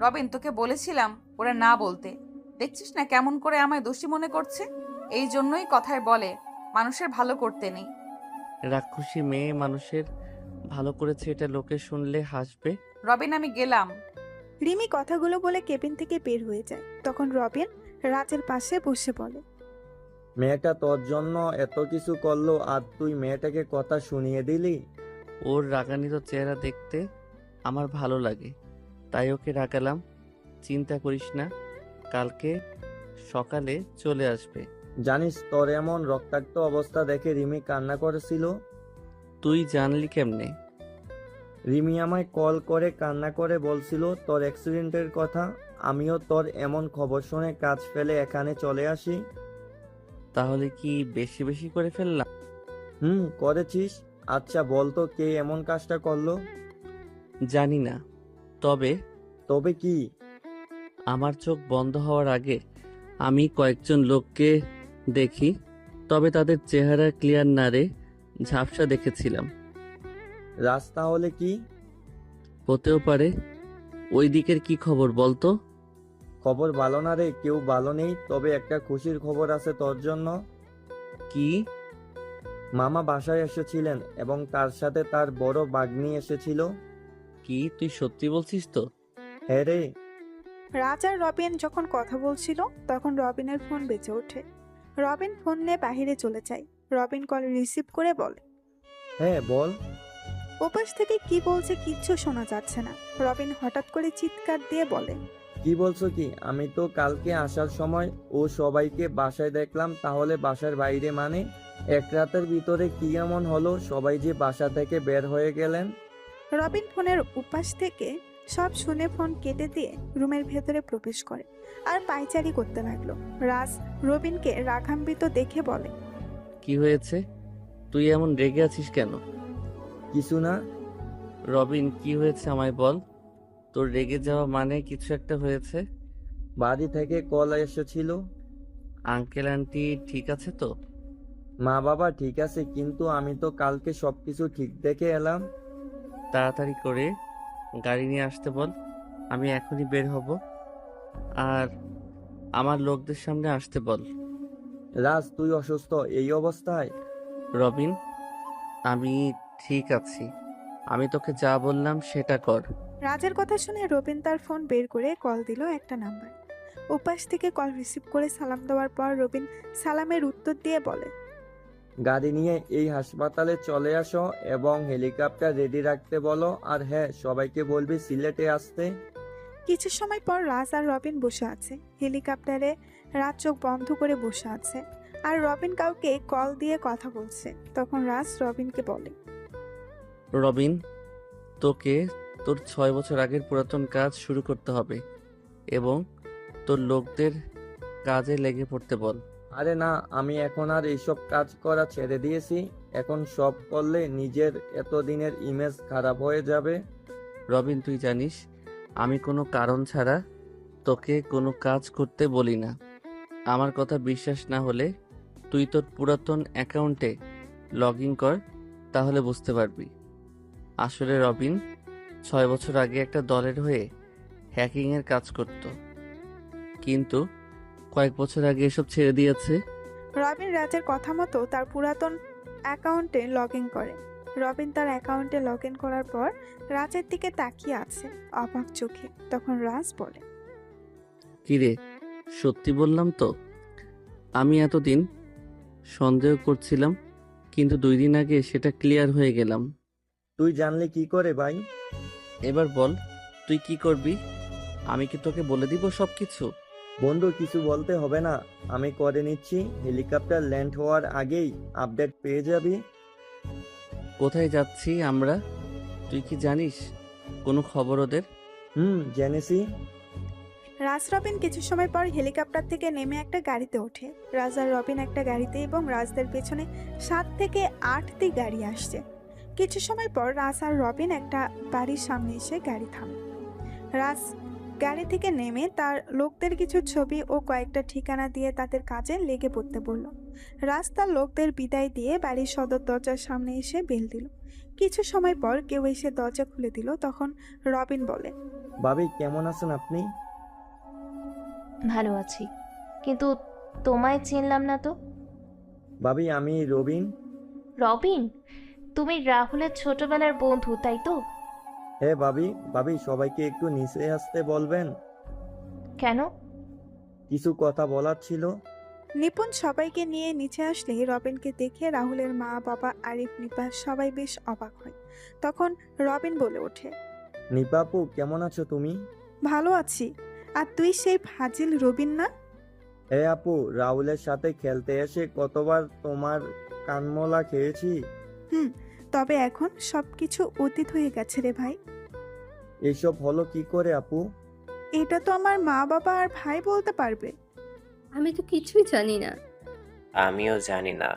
রবিন তোকে বলেছিলাম ওরা না বলতে। দেখছিস না কেমন করে আমায় দোষী মনে করছে? এই জন্যই কথায় বলে মানুষের ভালো করতে নেই। রাক্ষসী মেয়ে মানুষের ভালো করেছে, এটা লোকে শুনলে হাসবে। রবিন আমি গেলাম। রিমি কথাগুলো বলে কেবিন থেকে বের হয়ে যায়। তখন রবিন রাজের পাশে বসে বলে, মেয়েটা তোর জন্য এত কিছু করলো আর তুই মেয়েটাকে কথা শুনিয়ে দিলি? ওর রাগান্বিত চেহারা দেখতে আমার ভালো লাগে, তাই ওকে রাগালাম। চিন্তা করিস না, কালকে সকালে চলে আসবে। জানিস তোর এমন রক্তাক্ত অবস্থা দেখে রিমি কান্না করেছিল। তুই জানলি কেমনে? রিমি আমায় কল করে কান্না করে বলছিল তোর অ্যাক্সিডেন্টের কথা। আমিও তোর এমন খবর শুনে কাজ ফেলে এখানে চলে আসি। তাহলে কি বেশি বেশি করে ফেললাম? করেছিস। আচ্ছা বলতো কে এমন কাজটা করলো? জানি না, তবে তবে কি? আমার চোখ বন্ধ হওয়ার আগে আমি কয়েকজন লোককে দেখি, তবে তাদের চেহারা ক্লিয়ার না রে, ঝাপসা দেখেছিলাম। রাস্তা হলে কি হতেও পারে। ওই দিকের কি খবর বলতো? খবর ভালো না রে, কেউ ভালো নেই, তবে একটা খুশির খবর আছে তোর জন্য। কি? মামা বাসায় এসেছিলেন এবং তার সাথে তার বড় ভাগ্নি এসেছিল। কি তুই সত্যি বলছিস তো? হ্যাঁ রে। রাজ আর রবিন যখন কথা বলছিল তখন রবিনের ফোন বেজে ওঠে। রবিন ফোন নিয়ে বাহিরে চলে যায়। রবিন কল রিসিভ করে বলে, হ্যাঁ বল। ওপাশ থেকে কি বলছে কিচ্ছু শোনা যাচ্ছে না। রবিন হঠাৎ করে চিৎকার দিয়ে বলে, কি বলছো কি? আমি তো কালকে আসার সময় ও সবাইকে বাসায় দেখলাম, তাহলে বাসার বাইরে মানে? এক রাতের ভিতরে কি এমন হলো সবাই যে বাসা থেকে বের হয়ে গেলেন? রবিন ফোনের উপাস থেকে সব শুনে ফোন কেটে দিয়ে রুমের ভেতরে প্রবেশ করে আর পায়চারি করতে লাগলো। রাজ রবিনকে রাগান্বিত দেখে বলে, কি হয়েছে? তুই এমন রেগে আছিস কেন? কিছু না। রবিন, কি হয়েছে আমায় বল। তোর রেগে যাওয়া মানে কিছু একটা হয়েছে। বাড়ি থেকে কল এসেছিল। আঙ্কেল আন্টি ঠিক আছে তো? মা বাবা ঠিক আছে, কিন্তু আমি তো কালকে সবকিছু ঠিক দেখে এলাম। তাড়াতাড়ি করে গাড়ি নিয়ে আসতে বল, আমি এখনই বের হব। আর আমার লোকদের সামনে আসতে বল। রাজ, তুই অসুস্থ এই অবস্থায়? রবিন, আমি ঠিক আছি, আমি তোকে যা বললাম সেটা কর। রাজের কথা শুনে রবিন তার ফোন বের করে কল দিল একটা নাম্বার। ওপাশ থেকে কল রিসিভ করে সালাম দেওয়ার পর রবিন সালামের উত্তর দিয়ে বলে, গাড়ি নিয়ে এই হাসপাতালে চলে আসো এবং হেলিকপ্টার রেডি রাখতে বলো। আর হ্যাঁ, সবাইকে বলবি সিলেটে আসতে। কিছু সময় পর রাজ আর রবিন বসে আছে হেলিকপ্টারে। রাজ চোখ বন্ধ করে বসে আছে আর রবিন কাউকে কল দিয়ে কথা বলছে। তখন রাজ রবিনকে বলে, রবিন, তোকে তোর 6 বছর আগের পুরাতন কাজ শুরু করতে হবে এবং তোর লোকদের কাজে লেগে পড়তে বল। আরে না, আমি এখন আর এইসব কাজ করা ছেড়ে দিয়েছি। এখন সব করলে নিজের এতদিনের ইমেজ খারাপ হয়ে যাবে। রবিন, তুই জানিস আমি কোনো কারণ ছাড়া তোকে কোনো কাজ করতে বলি না। আমার কথা বিশ্বাস না হলে তুই তোর পুরাতন অ্যাকাউন্টে লগ ইন কর, তাহলে বুঝতে পারবি। আসলে রবিন 6 বছর আগে একটা দলের হয়ে হ্যাকিংয়ের কাজ করত, কিন্তু কয়েক বছর আগে এসব ছেড়ে দিয়েছে। রবিন রাজের কথা মতো তার পুরাতন অ্যাকাউন্টে লগ ইন করে। রবিন তার অ্যাকাউন্টে লগ ইন করার পর রাজের দিকে তাকিয়ে আছে অবাক চোখে। তখন রাজ বলে, কিরে, সত্যি বললাম তো? আমি এতদিন সন্দেহ করছিলাম, কিন্তু 2 দিন আগে সেটা ক্লিয়ার হয়ে গেলাম। তুই জানলে কি করে ভাই? এবার বল, তুই কি করবি? আমি কি তোকে বলে দিব সব কিছু? বন্ধু, কিছু বলতে হবে না, আমি করে নিচ্ছি। হেলিকপ্টার ল্যান্ড হওয়ার আগেই আপডেট পেয়ে যাবি। কোথায় যাচ্ছি আমরা, তুই কি জানিস কোনো খবর ওদের? জেনেছি। রাজ রবিন কিছু সময় পর হেলিকপ্টার থেকে নেমে একটা গাড়িতে ওঠে। রাজ আর রবিন একটা গাড়িতে এবং রাজদের পেছনে 7 থেকে 8টি গাড়ি আসছে। কিছু সময় পর রাজ আর রবিন একটা বাড়ির সামনে এসে গাড়ি থামে। রাজ গাড়ি থেকে নেমে তার লোকদের কিছু ছবি ও কয়েকটা ঠিকানা দিয়ে তাদের কাজে লেগে পড়তে বলল। রাজ তার লোকদের বিদায় দিয়ে বাড়ির সদর দরজার সামনে এসে বেল দিল। কিছু সময় পর কেউ এসে দরজা খুলে দিল। তখন রবিন বলে, ভাবি কেমন আছেন আপনি? ভালো আছি, কিন্তু তোমায় চিনলাম না তো। ভাবি, আমি রবিন। রবিন, তুমি রাহুলের ছোটবেলার বন্ধু তাই তো? হ্যাঁ ভাবি। ভাবি, সবাইকে একটু নিচে আসতে বলবেন। কেন? কিছু কথা বলার ছিল। নিপুণ সবাইকে নিয়ে নিচে আসলে রবিনকে দেখে রাহুলের মা বাবা আরিফ নিপা সবাই বেশ অবাক হয়। তখন রবিন বলে ওঠে, নিপাপু, কেমন আছো তুমি? ভালো আছি। আর তুই সেই ফাজিল রবিন না? হ্যাঁ আপু, রাহুলের সাথে খেলতে এসে কতবার তোমার কানমলা খেয়েছি। তবে এখন সবকিছু অতীত হয়ে গেছে রে ভাই। এসব হলো কি করে আপু? এটা তো আমার মা বাবা আর ভাই বলতে পারবে। আমি তো কিছুই জানি না। আমিও জানি না।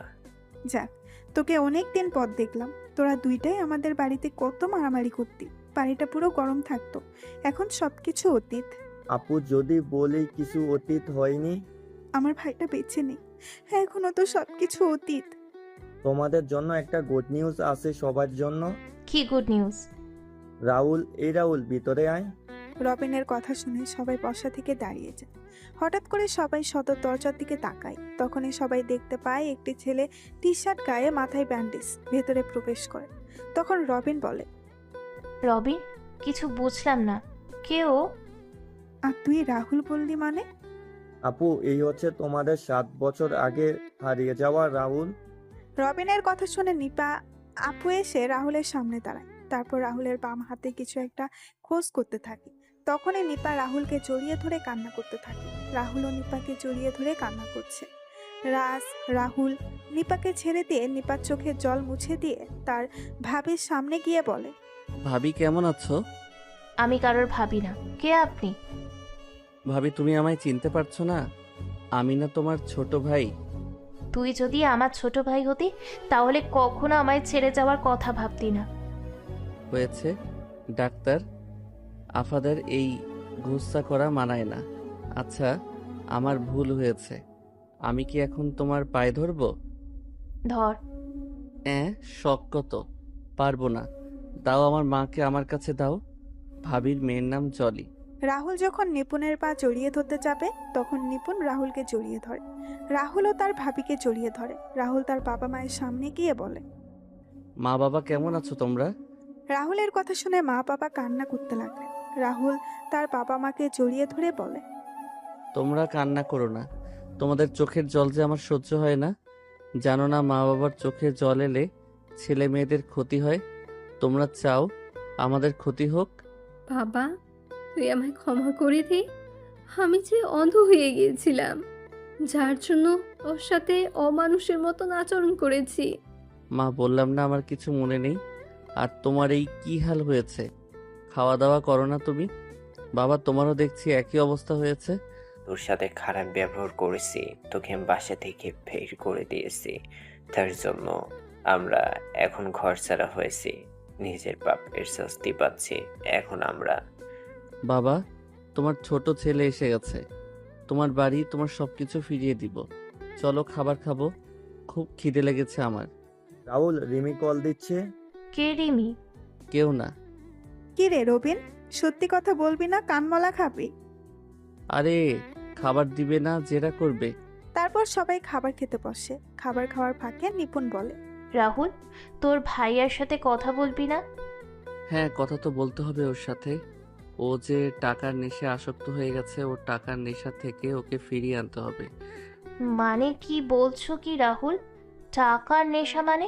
যাক, তোকে অনেক দিন পর দেখলাম। তোরা দুইটাই আমাদের বাড়িতে কত মারামারি করতি, বাড়িটা পুরো গরম থাকতো। এখন সবকিছু অতীত। আপু, যদি বলি কিছু অতীত হয়নি। আমার ভাইটা বেঁচে নেই, এখনো তো সবকিছু অতীত। তোমাদের জন্য একটা গুড নিউজ আছে সবার জন্য। কি গুড নিউজ? রাহুল, এই রাহুল, ভিতরে আয়। রবিনের কথা শুনে সবাই বসা থেকে দাঁড়িয়ে যায়। হঠাৎ করে সবাই সদর দরজার দিকে তাকায়। তখনই সবাই দেখতে পায় একটি ছেলে টি শার্ট গায়ে, মাথায় ব্যান্ডেজ, ভেতরে প্রবেশ করে। তখন রবিন বলে, রবিন, কিছু বুঝলাম না, কেউ? আর তুই রাহুল বললি মানে? আপু, এই হচ্ছে তোমাদের 7 বছর আগে হারিয়ে যাওয়া রাহুল। রবিনের কথা শুনে নিপা আপু এসে রাহুলের সামনে দাঁড়ায়। তারপর রাহুলের বাম হাতে কিছু একটা খোঁজ করতে থাকে। তখনই নিপা রাহুলকে জড়িয়ে ধরে কান্না করতে থাকে। রাহুলও নিপাকে জড়িয়ে ধরে কান্না করছে। রাহুল নিপাকে ছেড়ে দিয়ে নিপার চোখের জল মুছে দিয়ে তার ভাবির সামনে গিয়ে বলে, ভাবি কেমন আছো? আমি কারোর ভাবি না। কে আপনি? ভাবি, তুমি আমায় চিনতে পারছো না? আমি না তোমার ছোট ভাই। তুই যদি আমার ছোট ভাই হতি তাহলে কখনো আমায় ছেড়ে যাওয়ার কথা ভাবতি না। হয়েছে ডাক্তার, আফাদের এই ঘুষা করা মানায় না। আচ্ছা, আমার ভুল হয়েছে। আমি কি এখন তোমার পায়ে ধরবো? ধর। শখ কত, পারবো না। দাও, আমার মাকে আমার কাছে দাও। ভাবির মেয়ের নাম জলি। রাহুল যখন নিপুণের পা জড়িয়ে ধরতে যাবে তখন নিপুণ রাহুলকে জড়িয়ে ধরে। রাহুলও তার ভাবিকে জড়িয়ে ধরে। রাহুল তার বাবা মায়ের সামনে গিয়ে বলে, মা বাবা কেমন আছো তোমরা? রাহুলের কথা শুনে মা বাবা কান্না করতে লাগলেন। রাহুল তার বাবা মাকে জড়িয়ে ধরে বলে, তোমরা কান্না করো না। তোমাদের চোখের জল যে আমার সহ্য হয় না। জানো না, মা বাবার চোখের জল এলে ছেলে মেয়েদের ক্ষতি হয়। তোমরা চাও আমাদের ক্ষতি হোক? বাবা, তুই আমায় ক্ষমা করে দে। আমি যে অন্ধ হয়ে গিয়েছিলাম, যার জন্য ওর সাথে অমানুষের মতন আচরণ করেছি। মা, বললাম না আমার কিছু মনে নেই। আর তোমার এই কি হাল হয়েছে? খাওয়া দাওয়া করো না তুমি? বাবা, তোমারও দেখছি একই অবস্থা হয়েছে। তোর সাথে খারাপ ব্যবহার করেছি, তোকে আমি বাসা থেকে বের করে দিয়েছি। তার জন্য আমরা এখন ঘর ছাড়া হয়েছি, নিজের পাপের শাস্তি পাচ্ছি এখন আমরা। বাবা, তোমার ছোট ছেলে এসে গেছে। তোমার বাড়ি, তোমার সবকিছু ফিরিয়ে দিব। চলো খাবার খাবো, খুব খিদে লেগেছে আমার। রাহুল, রিমি কল দিচ্ছে। কে রিমি? কেউ না। কি রে রবিন, সত্যি কথা বলবি না কানমলা খাবি? আরে, খাবার দিবে না, জেরা করবে। তারপর সবাই খাবার খেতে বসে। খাবার খাওয়ার ফাঁকে নিপুণ বলে, রাহুল, তোর ভাইয়ার সাথে কথা বলবি না? হ্যাঁ, কথা তো বলতে হবে ওর সাথে। ও যে টাকার নেশে আসক্ত হয়ে গেছে, ওর টাকার নেশা থেকে ওকে ফিরিয়ে আনতে হবে। মানে কি বলছো কি রাহুল? টাকার নেশা মানে?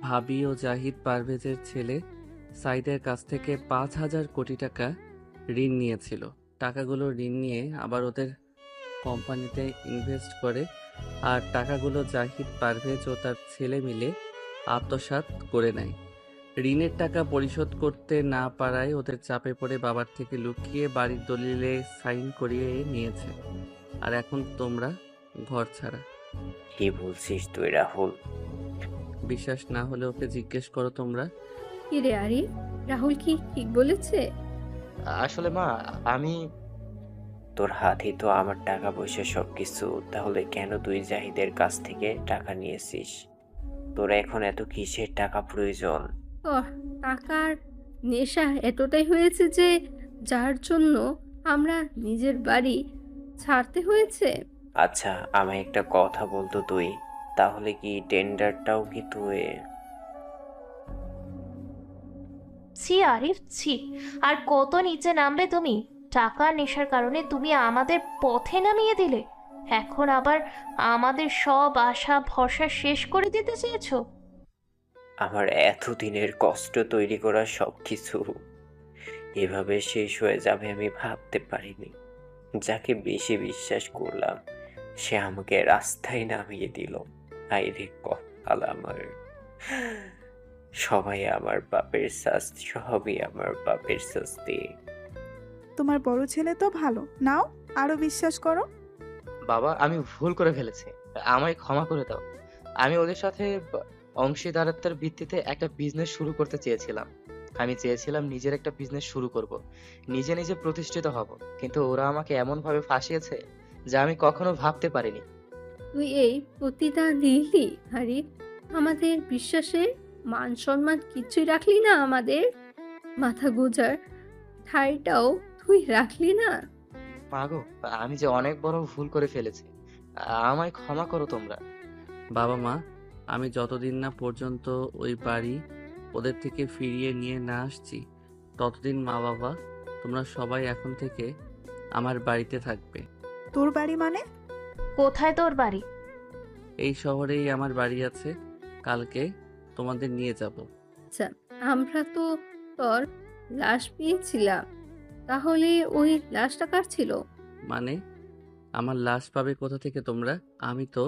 ভাবি ও জাহিদ পারভেজের ছেলে সাইদের কাছ থেকে 5,000 কোটি টাকা ঋণ নিয়েছিল। টাকাগুলো ঋণ নিয়ে আবার ওদের কোম্পানিতে ইনভেস্ট করে, আর টাকাগুলো জাহিদ পারভেজ ও তার ছেলে মিলে আত্মসাৎ করে নেয়। ঋণের টাকা পরিশোধ করতে না পারায় ওদের চাপে পড়ে বাবার থেকে লুকিয়ে বাড়ির দলিলে সাইন করিয়ে নিয়েছে। আর এখন তোমরা ঘর ছাড়া। কি বলছিস তুই রাহুল? বিশ্বাস না হলে ওকে জিজ্ঞেস করো তোমরা। কি রে আরিফ, রাহুল কি ঠিক বলেছে? আসলে মা, আমি তোর হাতেই তো আমার টাকা পয়সা সবকিছু, তাহলে কেন তুই জাহিদের কাছ থেকে টাকা নিয়েছিস? তোর এখন এত কিসের টাকা প্রয়োজন? টাকার নেশা এতটাই হয়েছে যে যার জন্য আমরা নিজের বাড়ি ছাড়তে হয়েছে। আচ্ছা, আমায় একটা কথা বলতো তুই, তাহলে কি টেন্ডারটাও কি তুই? ছি আরিফ, ছি। আর কত নিচে নামবে তুমি? টাকার নেশার কারণে তুমি আমাদের পথে নামিয়ে দিলে, এখন আবার আমাদের সব আশা ভরসা শেষ করে দিতে চেয়েছো? আমার এতদিনের কষ্ট তৈরি করা সবকিছু এভাবে শেষ হয়ে যাবে আমি ভাবতে পারিনি। যাকে বেশি বিশ্বাস করলাম সে আমাকে রাস্তায় নামিয়ে দিল। আইরে কপাল আমার! সবাই আমার পাপের শাস্তি, সবই আমার পাপের শাস্তি। তোমার বড় ছেলে তো ভালো, নাও আরো বিশ্বাস করো। বাবা, আমি ভুল করে ফেলেছি, আমায় ক্ষমা করে দাও। আমি ওদের সাথে অংশীদারত্বের ভিত্তিতে একটা বিজনেস শুরু করতে চেয়েছিলাম। আমি চেয়েছিলাম নিজের একটা বিজনেস শুরু করব, নিজে নিজে প্রতিষ্ঠিত হব, কিন্তু ওরা আমাকে এমন ভাবে ফাঁসিয়েছে যা আমি কখনো ভাবতে পারিনি। তুই এই প্রতিদান দিলি আরিফ, আমাদের বিশ্বাসে মান সম্মান কিছুই রাখলি না। আমাদের মাথা গোজার ঠাইটাও তুই তুই রাখলি না? মাগো, আমি যে অনেক বড় ভুল করে ফেলেছি। আমায় ক্ষমা করো তোমরা। বাবা মা, আমি যতদিন না পর্যন্ত ওই বাড়ি ওদের থেকে ফিরিয়ে নিয়ে না আসছি, ততদিন মা বাবা তোমরা সবাই এখন থেকে আমার বাড়িতে থাকবে। তোর বাড়ি মানে? কোথায় তোর বাড়ি? এই শহরেই আমার বাড়ি আছে, কালকে তোমাদের নিয়ে যাব। আচ্ছা, আমরা তো তোর লাশ পেয়েছিলাম, তাহলে ওই লাশটা কার ছিল? মানে আমার লাশ পাবে কোথা থেকে তোমরা? আমি তো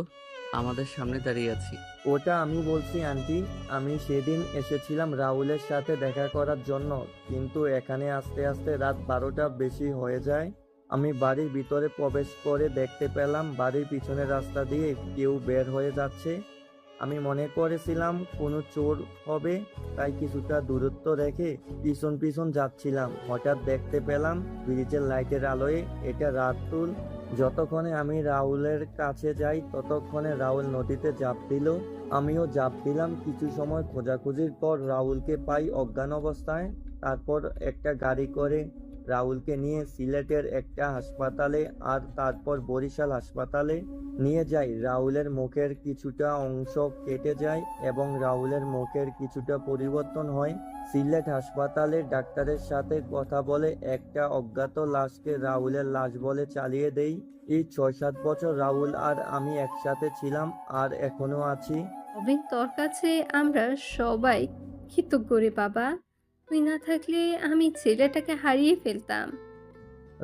আমাদের সামনে দাঁড়িয়ে আছি। ওটা আমি বলছি আন্টি, আমি সেদিন এসেছিলাম রাহুলের সাথে দেখা করার জন্য, কিন্তু এখানে আস্তে আস্তে রাত 12টা বেশি হয়ে যায়। আমি বাড়ির ভিতরে প্রবেশ করে দেখতে পেলাম বাড়ির পিছনের রাস্তা দিয়ে কেউ বের হয়ে যাচ্ছে। আমি মনে করেছিলাম কোনো চোর হবে, তাই কিছুটা দূরত্ব রেখে পিছন পিছন যাচ্ছিলাম। হঠাৎ দেখতে পেলাম ব্রিজের লাইটের আলোয় এটা রাতুল। যতক্ষণে আমি রাহুলের কাছে যাই ততক্ষণে রাহুল নদীতে ঝাঁপ দিল, আমিও ঝাঁপ দিলাম। কিছু সময় খোঁজাখুঁজির পর রাহুলকে পাই অজ্ঞান অবস্থায়। তারপর একটা গাড়ি করে রাহুলকে নিয়ে সিলেটের একটা হাসপাতালে আর তারপর বরিশাল হাসপাতালে নিয়ে যাই। রাহুলের মুখের কিছুটা অংশ কেটে যায় এবং রাহুলের মুখের কিছুটা পরিবর্তন হয়। সিলেট হাসপাতালে ডাক্তারের সাথে কথা বলে একটা অজ্ঞাত লাশকে রাহুলের লাশ বলে চালিয়ে দেই। এই 6-7 বছর রাহুল আর আমি একসাথে ছিলাম আর এখনো আছি। তবে তোর কাছে আমরা সবাই কৃতজ্ঞ রে বাবা। তুই না থাকলে আমি ছেলেটাকে হারিয়ে ফেলতাম।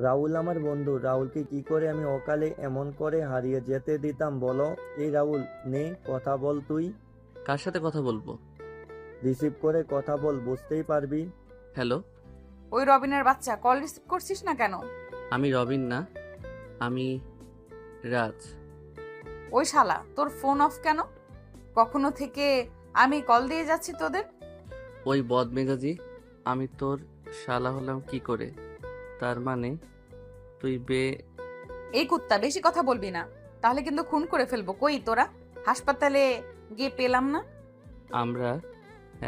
রাহুল আমার বন্ধু, রাহুলকে কি করে আমি অকালে এমন করে হারিয়ে যেতে দিতাম বলো? এই রাহুল, নে কথা বল তুই। কার সাথে কথা বলবো? রিসিভ করে কথা বল, বুঝতেই পারবি। হ্যালো, ওই রবিনের বাচ্চা, কল রিসিভ করছিস না কেন? আমি রবিন না, আমি রাজ। ওই শালা, তোর ফোন অফ কেন? কখনো থেকে আমি কল দিয়ে যাচ্ছি তোদের। ওই বদমেজাজি, আমি তোর শালা হলাম কি করে? তার মানে তুই এই কুত্তা, বেশি কথা বলবি না, তাহলে কিন্তু খুন করে ফেলবো। কই তোরা? হাসপাতালে গিয়ে পেলাম না। আমরা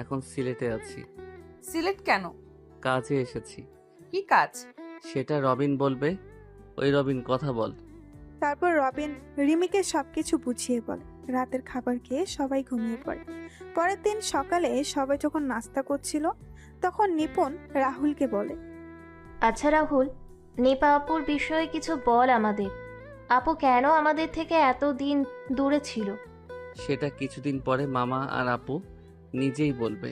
এখন সিলেটে আছি। সিলেট কেন? কাজে এসেছি। কি কাজ? সেটা রবিন বলবে। ওই রবিন, কথা বল। তারপর রবিন রিমিকে সবকিছু বুঝিয়ে বলে। রাতের খাবার খেয়ে সবাই ঘুমিয়ে পড়ে। পরের দিন সকালে সবাই যখন নাস্তা করছিল তখন নিপুণ রাহুলকে বলে, আচ্ছা রাহুল, নিপা আপুর বিষয়ে কিছু বল আমাদের। আপু কেন আমাদের থেকে এত দিন দূরে ছিল? সেটা কিছুদিন পরে মামা আর আপু নিজেই বলবে।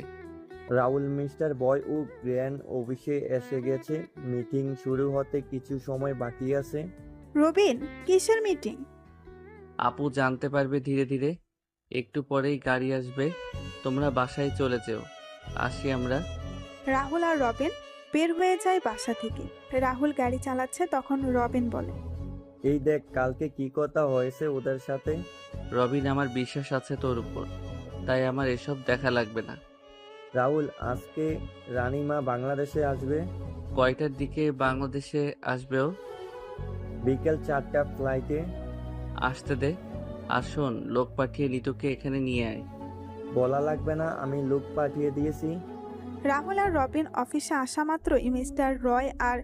রাহুল মিস্টার বয় ও গ্র্যান্ড অফিসে এসে গেছে। মিটিং শুরু হতে কিছু সময় বাকি আছে। রবিন, কিসের মিটিং? আপু জানতে পারবে ধীরে ধীরে। একটু পরেই গাড়ি আসবে, তোমরা বাসায় চলে যেও। আসি আমরা। রাহুল আর রবিন বের হয়ে যায় বাসা থেকে। রাহুল গাড়ি চালাচ্ছে, তখন রবিন বলে, এই দেখ কালকে কি কথা হয়েছে ওদের সাথে। রবিন, আমার বিশ্বাস আছে তোর উপর, তাই আমার এসব দেখা লাগবে না। রাহুল, আজকে রানীমা বাংলাদেশে আসবে। কয়টার দিকে বাংলাদেশে আসবেও? বিকেল 4টা ফ্লাইটে। আসতে দে। আর শোন, লোক পাঠিয়ে নিতুকে এখানে নিয়ে আয়। বলা লাগবে না, আমি লোক পাঠিয়ে দিয়েছি। রাহুল আর রবিন অফিসে আসা মাত্রই মিস্টার রয় আর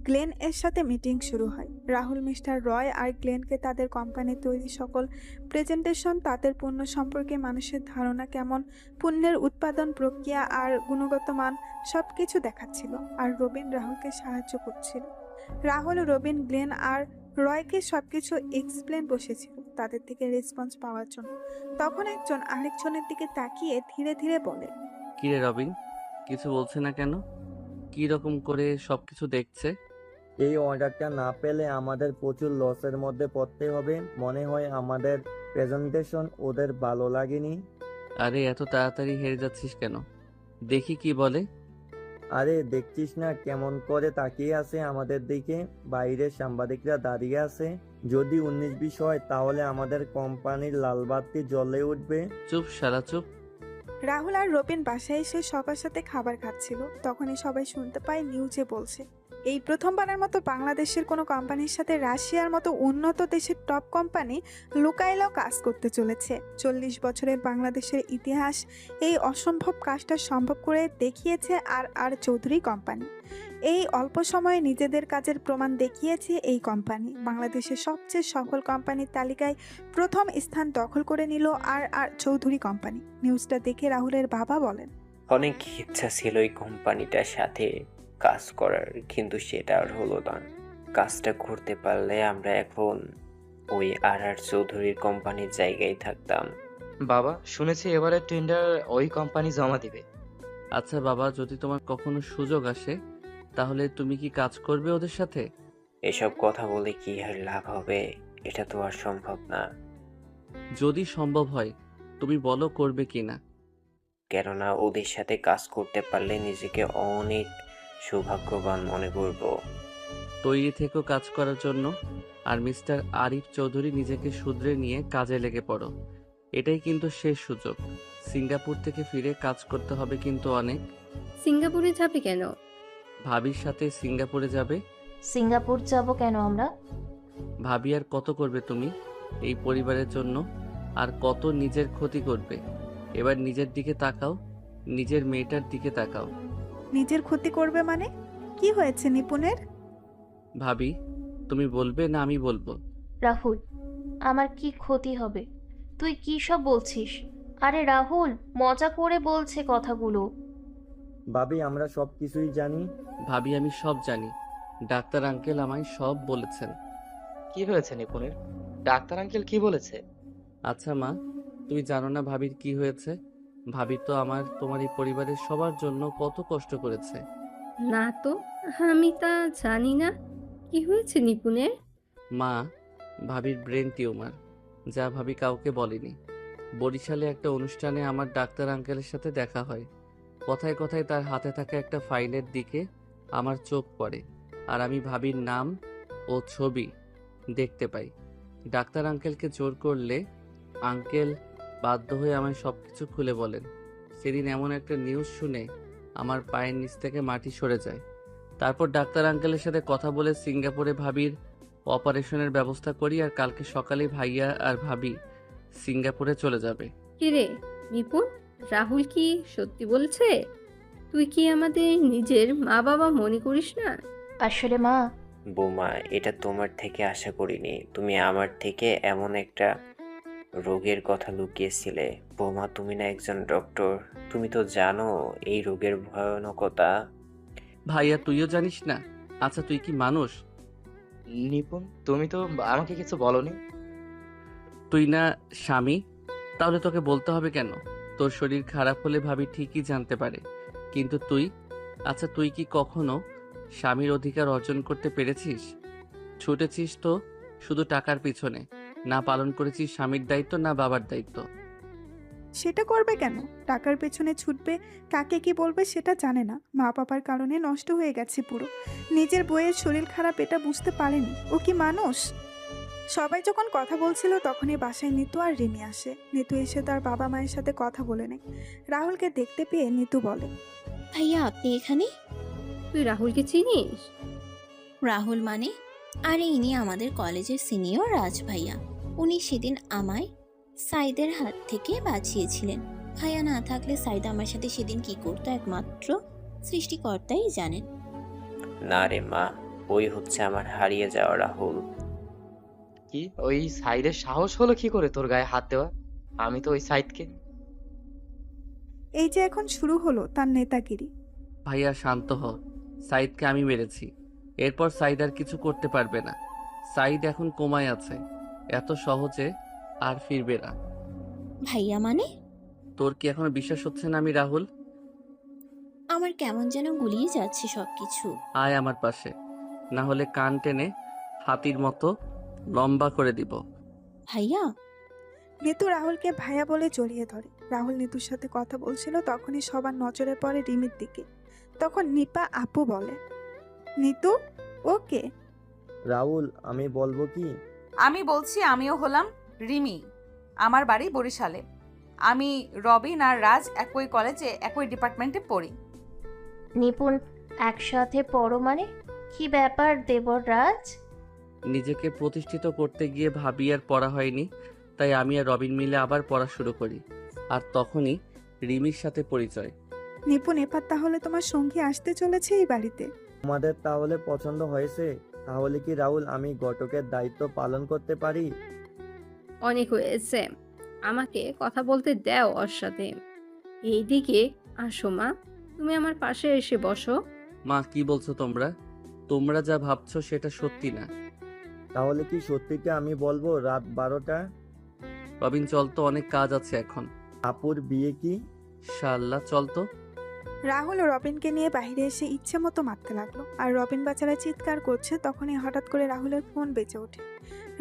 গ্লেন এর সাথে মিটিং শুরু হয়। রাহুল মিস্টার রয় আর গ্লেনকে তাদের কোম্পানির তৈরি সকল প্রেজেন্টেশন, তাদের পণ্য সম্পর্কে মানুষের ধারণা কেমন, পণ্যের উৎপাদন প্রক্রিয়া আর গুণগত মান সবকিছু দেখাচ্ছিল। আর রবিন রাহুলকে সাহায্য করছিল। রাহুল, রবিন, গ্লেন আর রয়কে সবকিছু এক্সপ্লেন বসেছিল তাদের থেকে রেসপন্স পাওয়ার জন্য। তখন একজন আরেকজনের দিকে তাকিয়ে ধীরে ধীরে বলে, কিরে রবিন, কিছু বলছে না কেন? কি রকম করে সবকিছু দেখছে? এই অর্ডারটা না পেলে আমাদের প্রচুর লসের মধ্যে পড়তে হবে। মনে হয় আমাদের প্রেজেন্টেশন ওদের ভালো লাগেনি। আরে এত তাড়াতাড়ি হেরে যাচ্ছিস কেন? দেখি কি বলে। আরে দেখছিস না কেমন করে তাকিয়ে আছে আমাদের দিকে? বাইরে সাংবাদিকরা দাঁড়িয়ে আছে। যদি 19-20 হয় তাহলে আমাদের কোম্পানির লালবাতি জ্বলে উঠবে। চুপ শালা, চুপ। রাহুল আর রবিন বাসায় এসে সবার সাথে খাবার খাচ্ছিল। তখনই সবাই শুনতে পায় নিউজে বলছে, এই প্রথমবারের মতো বাংলাদেশের কোনো কোম্পানির সাথে রাশিয়ার মতো উন্নত দেশের টপ কোম্পানি লুকাইলাও কাজ করতে চলেছে। 40 বছরের বাংলাদেশের ইতিহাস এই অসম্ভব কাজটা সম্ভব করে দেখিয়েছে আর চৌধুরী কোম্পানি। এই অল্প সময়ে নিজেদের কাজের প্রমাণ দেখিয়েছে এই কোম্পানি। বাংলাদেশের সবচেয়ে সফল কোম্পানির তালিকায় প্রথম স্থান দখল করে নিল আর চৌধুরী কোম্পানি। নিউজটা দেখে রাহুলের বাবা বলেন, অনেক ইচ্ছা ছিল এই কোম্পানিটার সাথে কাজ করার, কিন্তু সেটা আর হলো না। কাজটা করতে পারলে আমরা এখন ওই আর চৌধুরীর কোম্পানির জায়গায় থাকতাম। বাবা, শুনেছি এবারে টেন্ডার ওই কোম্পানি জমা দিবে। আচ্ছা বাবা, যদি তোমার কখনো সুযোগ আসে তাহলে তুমি কি কাজ করবে ওদের সাথে? এসব কথা বলে কি আর লাভ হবে? এটা তো আর সম্ভব না। যদি সম্ভব হয় তুমি বলো করবে কিনা। কেননা ওদের সাথে কাজ করতে পারলে নিজেকে অনেক সৌভাগ্যবান মনে করব। তৈরি থেকো কাজ করার জন্য। আর মিস্টার আরিফ চৌধুরী, নিজেকে শুধরে নিয়ে কাজে লেগে পড়ো। এটাই কিন্তু শেষ সুযোগ। সিঙ্গাপুর থেকে ফিরে কাজ করতে হবে কিন্তু অনেক। সিঙ্গাপুরে যাবে কেন? ভাবির সাথে সিঙ্গাপুরে যাবে। সিঙ্গাপুর যাব কেন আমরা? ভাবি আর কত করবে তুমি এই পরিবারের জন্য? আর কত নিজের ক্ষতি করবে? এবার নিজের দিকে তাকাও, নিজের মেয়েটার দিকে তাকাও। নিজের ক্ষতি করবে মানে? কি হয়েছে নিপুণের? ভাবি, তুমি বলবে না আমি বলবো? রাহুল, আমার কি ক্ষতি হবে? তুই কি সব বলছিস? আরে রাহুল, মজা করে বলছে কথাগুলো। ভাবি, আমরা সব কিছুই জানি। ভাবি, আমি সব জানি। ডাক্তার আঙ্কেল আমায় সব বলেছেন। কি হয়েছে নিপুণের? ডাক্তার আঙ্কেল কি বলেছে? আচ্ছা মা, তুমি জানো না ভাবির কি হয়েছে? ভাবি তো তোমার এই পরিবারের সবার জন্য কত কষ্ট করেছে। না তো, আমি তা জানি না। কি হয়েছে নিপুণের? মা, ভাবির ব্রেন টিউমার, যা ভাবি কাউকে বলেনি। বরিশালে একটা অনুষ্ঠানে আমার ডাক্তার আঙ্কেলের সাথে দেখা হয়। কথায় কথায় তার হাতে থাকা একটা ফাইলের দিকে আমার চোখ পড়ে, আর আমি ভাবির নাম ও ছবি দেখতে পাই। ডাক্তার আঙ্কেলকে জোর করলে আঙ্কেল বাধ্য হয়ে আমায় সব কিছু খুলে বলেন। সেদিন এমন একটা নিউজ শুনে আমার পায়ের নিচ থেকে মাটি সরে যায়। তারপর ডাক্তার আঙ্কেলের সাথে কথা বলে সিঙ্গাপুরে ভাবির অপারেশনের ব্যবস্থা করি, আর কালকে সকালে ভাইয়া আর ভাবি সিঙ্গাপুরে চলে যাবে। কিরে নিপুণ, রাহুল কি সত্যি বলছে? তুই কি আমাদের নিজের মা বাবা মনে করিস না? আসলে মা, বোমা, এটা তোমার থেকে আশা করিনি। তুমি আমার থেকে এমন একটা রোগের কথা লুকিয়েছিলে। বোমা, তুমি না একজন ডক্টর, তুমি তো জানো এই রোগের ভয়ানকতা। ভাইয়া, তুইও জানিস না? আচ্ছা, তুই কি মানুষ? নিপুণ, তুমি তো আমাকে কিছু বলনি। তুই না স্বামী? তাহলে তোকে বলতে হবে কেন? তোর শরীর খারাপ হলে ভাবি ঠিকই জানতে পারে, কিন্তু তুই? আচ্ছা, তুই কি কখনো স্বামীর অধিকার অর্জন করতে পেরেছিস? ছুটেছিস তো শুধু টাকার পিছনে, না পালন করেছিস স্বামীর দায়িত্ব, না বাবার দায়িত্ব। সেটা করবে কেন? টাকার পেছনে ছুটবে, কাকে কি বলবে সেটা জানে না। মা বাবার কারণে নষ্ট হয়ে গেছে পুরো। নিজের বইয়ের শরীর খারাপ এটা বুঝতে পারেনি। ও কি মানুষ? সবাই যখন কথা বলছিল তখনই বাসায় নিতু আর রিমি আসে। নিতু এসে তার বাবা মায়ের সাথে কথা বলে নেয়। রাহুলকে দেখতে পেয়ে নিতু বলে, ভাইয়া আপনি এখানে? তুই রাহুলকে চিনিস? রাহুল মানে? আরে ইনি আমাদের কলেজের সিনিয়র রাজ ভাইয়া। উনি সেদিন আমায় সাইদের হাত থেকে বাঁচিয়েছিলেন। ভাইয়া না থাকলে সাইদ আমার সাথে সেদিন কি করতো একমাত্র সৃষ্টিকর্তাই জানেন। না রে মা, ওই হচ্ছে আমার হারিয়ে যাওয়া রাহুল। কি ওই সাইদের সাহস হলো কি করে তোর গায়ে হাত দেওয়া? আমি তো ওই সাইদকে। এই যে এখন শুরু হলো তার নেতাগিরি। ভাইয়া শান্ত হ। সাইদকে আমি মেরেছি, এরপর সাইদ আর কিছু করতে পারবে না। সাইদ এখন কোমায় আছে, এত সহজে আর ফিরবে না। ভাইয়া মানে? তোর কি এখনো বিশ্বাস হচ্ছে না আমি রাহুল? আমার কেমন যেন গুলিয়ে যাচ্ছে সবকিছু। আয় আমার পাশে, না হলে কান টেনে হাতির মতো লম্বা করে দিব। ভাইয়া। নিতু রাহুলকে ভাইয়া বলে জড়িয়ে ধরে। রাহুল নিতুর সাথে কথা বলছিল, তখনই সবার নজরে পড়ে রিমির দিকে। তখন নিপা আপু বলে, নিতু ওকে? রাহুল, আমি বলবো কি? আমি বলছি, আমিও হলাম রিমি। আমার বাড়ি বরিশালে। আমি রবিন আর রাজ একই কলেজে একই ডিপার্টমেন্টে পড়ি। নিপুণ, একসাথে পড়ো মানে? কি ব্যাপার দেবরাজ? নিজেকে প্রতিষ্ঠিত করতে গিয়ে ভাবি আর পড়া হয়নি, তাই আমি আর রবিন মিলে আবার পড়া শুরু করি। আর তখনই রিমির সাথে পরিচয়। নিপুণ, এবার তাহলে তোমার সঙ্গী আসতে চলেছে এই বাড়িতে। তোমাদের তাহলে পছন্দ হয়েছে? তাহলে কি রাহুল আমি ঘটকের দায়িত্ব পালন করতে পারি? অনেক হয়েছে, আমাকে কথা বলতে দাও ওর সাথে। এইদিকে আসো মা, তুমি আমার পাশে এসে বসো। মা, কি বলছো তোমরা? তোমরা যা ভাবছো সেটা সত্যি না। তাহলে কি সত্যিটা আমি বলবো রাত 12টা? রবিন, চল তো, অনেক কাজ আছে এখন। আপুর বিয়ে কি? শাল্লা, চল তো। রাহুল রবিনকে নিয়ে বাইরে এসে ইচ্ছে মতো মারতে লাগলো, আর রবিন বাচ্চারা চিৎকার করছে। তখনই হঠাৎ করে রাহুলের ফোন বেজে ওঠে।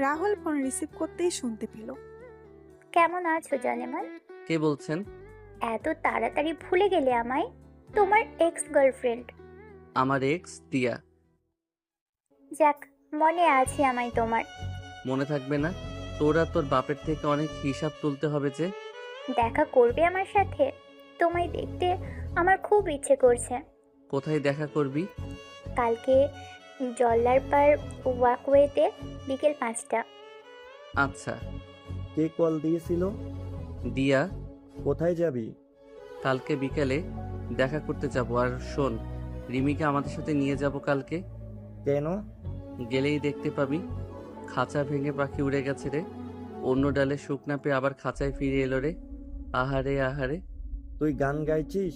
রাহুল ফোন রিসিভ করতেই শুনতে পেল। কেমন আছো জানেমান? কে বলছেন? এত তাড়াতাড়ি ভুলে গেলে আমায়? তোমার এক্স গার্লফ্রেন্ড। আমার এক্স দিয়া। যাক, মনে আছে আমায় তোমার। মনে থাকবে না? তোরা তোর বাপের থেকে অনেক হিসাব তুলতে হবে যে। দেখা করবে আমার সাথে? তোমায় দেখতে আমার খুব ইচ্ছে করছে। কোথায় দেখা করবি? কালকে জল্লার পার ওয়াকওয়েতে বিকেল 5টা। আচ্ছা। কে কল দিয়েছিল? দিয়া। কোথায় যাবি? কালকে বিকেলে দেখা করতে যাব। আর শোন, রিমিকে আমাদের সাথে নিয়ে যাব কালকে। কেন? গেলেই দেখতে পাবি। খাঁচা ভেঙে পাখি উড়ে গেছে রে। অন্য ডালে শুকনা পেয়ে আবার খাঁচায় ফিরে এলো রে। আহারে আহারে। তুই গান গাইছিস?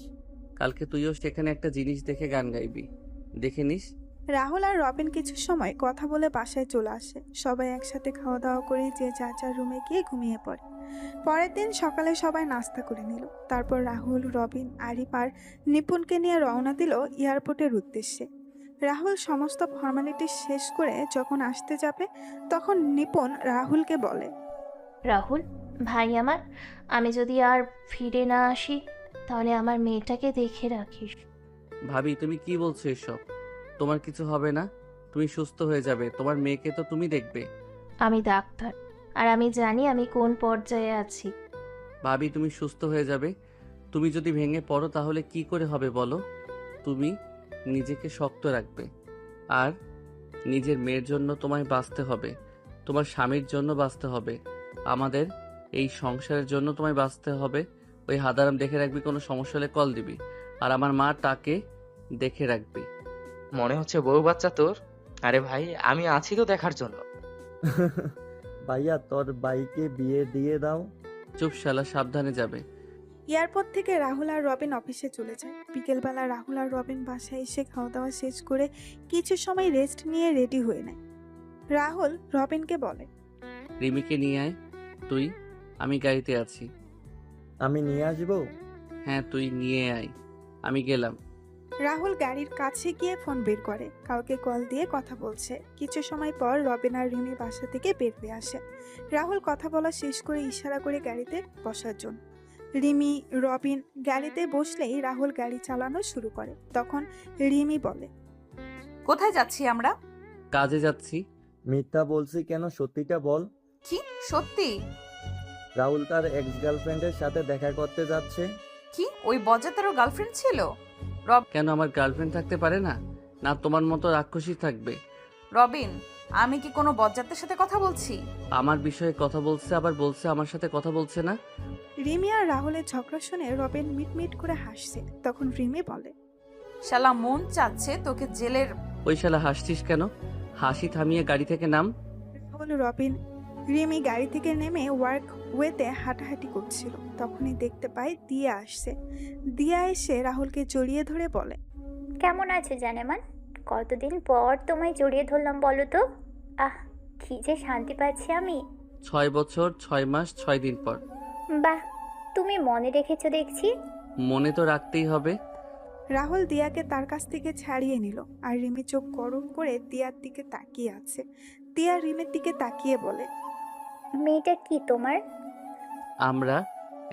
কালকে তুইও সেখানে একটা জিনিস দেখে গান গাইবি, দেখে নিস। রাহুল আর রবিন কিছু সময় কথা বলে বাসায় চলে আসে। সবাই একসাথে খাওয়া দাওয়া করে যে যার যার রুমে গিয়ে ঘুমিয়ে পড়ে। পরের দিন সকালে সবাই নাস্তা করে নিল। তারপর রাহুল, রবিন, আরিফ আর নিপুণকে নিয়ে রওনা দিল এয়ারপোর্টের উদ্দেশ্যে। রাহুল সমস্ত ফর্মালিটি শেষ করে যখন আসতে যাবে, তখন নিপুণ রাহুলকে বলে, রাহুল ভাই আমার, আমি যদি আর ফিরে না আসি তাহলে আমার মেয়েটাকে দেখে রাখিস। ভাবি, তুমি কি বলছো এসব? তোমার কিছু হবে না, তুমি সুস্থ হয়ে যাবে। তোমার মেয়েকে তো তুমি দেখবে। আমি ডাক্তার, আর আমি জানি আমি কোন পর্যায়ে আছি। ভাবি, তুমি সুস্থ হয়ে যাবে। তুমি যদি ভেঙে পড়ো তাহলে কি করে হবে বলো? তুমি নিজেকে শক্ত রাখবে। আর নিজের মেয়ের জন্য তোমায় বাঁচতে হবে, তোমার স্বামীর জন্য বাঁচতে হবে, আমাদের এই সংসারের জন্য তোমায় বাঁচতে হবে। ওই হাদারাম দেখে রাখবি, কোনো সমস্যা হলে কল দিবি। আর আমার মা টাকে দেখে রাখবি। মনে হচ্ছে বউ বাচ্চা তোর। আরে ভাই, আমি আছি তো দেখার জন্য। ভাইয়া, তোর বাইকে বিয়ে দিয়ে দাও। চুপ শালা, সাবধানে যাবে। এয়ারপোর্ট থেকে রাহুল আর রবিন অফিসে চলে যায়। বিকেলবেলা রাহুল আর রবিন বাসায় এসে খাওয়া দাওয়া শেষ করে কিছু সময় রেস্ট নিয়ে রেডি হয়ে নেয়। রাহুল রবিনকে বলে, রিমিকে নিয়ে আয় তুই, আমি গাড়িতে আছি। আমি নিয়ে আসবো? হ্যাঁ, তুই নিয়ে আয়, আমি গেলাম। রাহুল গাড়ির কাছে গিয়ে ফোন বের করে, কাউকে কল দিয়ে কথা বলছে। কিছু সময় পর রবিন আর রিমি বাসা থেকে বের হয়ে আসে। রাহুল কথা বলা শেষ করে ইশারা করে গাড়িতে বসার জন্য। রিমি, রবিন গাড়িতে বসলেই রাহুল গাড়ি চালানো শুরু করে। তখন রিমি বলে, কোথায় যাচ্ছি আমরা? কাজে যাচ্ছি। মিথ্যা বলছি কেন, সত্যিটা বল। কি সত্যি? রাহুল তার এক্স গার্লফ্রেন্ডের সাথে দেখা করতে যাচ্ছে। কি ওই বজ্জাতেরও গার্লফ্রেন্ড ছিল? কেন, আমার গার্লফ্রেন্ড থাকতে পারে না? না তোমার মতো রাক্ষসী থাকবে? রবিন, আমি কি কোনো বজ্জাতের সাথে কথা বলছি? আমার বিষয়ে কথা বলছে, আবার বলছে আমার সাথে কথা বলছে না। রিমি আর রাহুলের ঝগড়া শুনে রবিন মিটমিট করে হাসছে। তখন রিমি বলে, শালা মন চাচ্ছে তোকে জেলের। ওই শালা, হাসছিস কেন? হাসি থামিয়ে গাড়ি থেকে নাম। রাহুল, রবিন, রিমি গাড়ি থেকে নেমে ওয়ার্ক ওয়েতে হাঁটাহাঁটি করছিল। তখনই দেখতে পায় দিয়া আসছে। দিয়া এসে রাহুলকে জড়িয়ে ধরে বলে, কেমন আছো জানেমান? কতদিন পর তোমায় জড়িয়ে ধরলাম বলো তো। আহ, কি যে শান্তি পাচ্ছি আমি। 6 বছর 6 মাস 6 দিন পর। বাহ, তুমি মনে রেখেছো দেখছি। মনে তো রাখতেই হবে। রাহুল দিয়াকে তার কাছ থেকে ছাড়িয়ে নিল, আর রিমি চোখ গরম করে দিয়ার দিকে তাকিয়ে আছে। দিয়া রিমির দিকে তাকিয়ে বলে, মেয়েটা কি তোমার? আমরা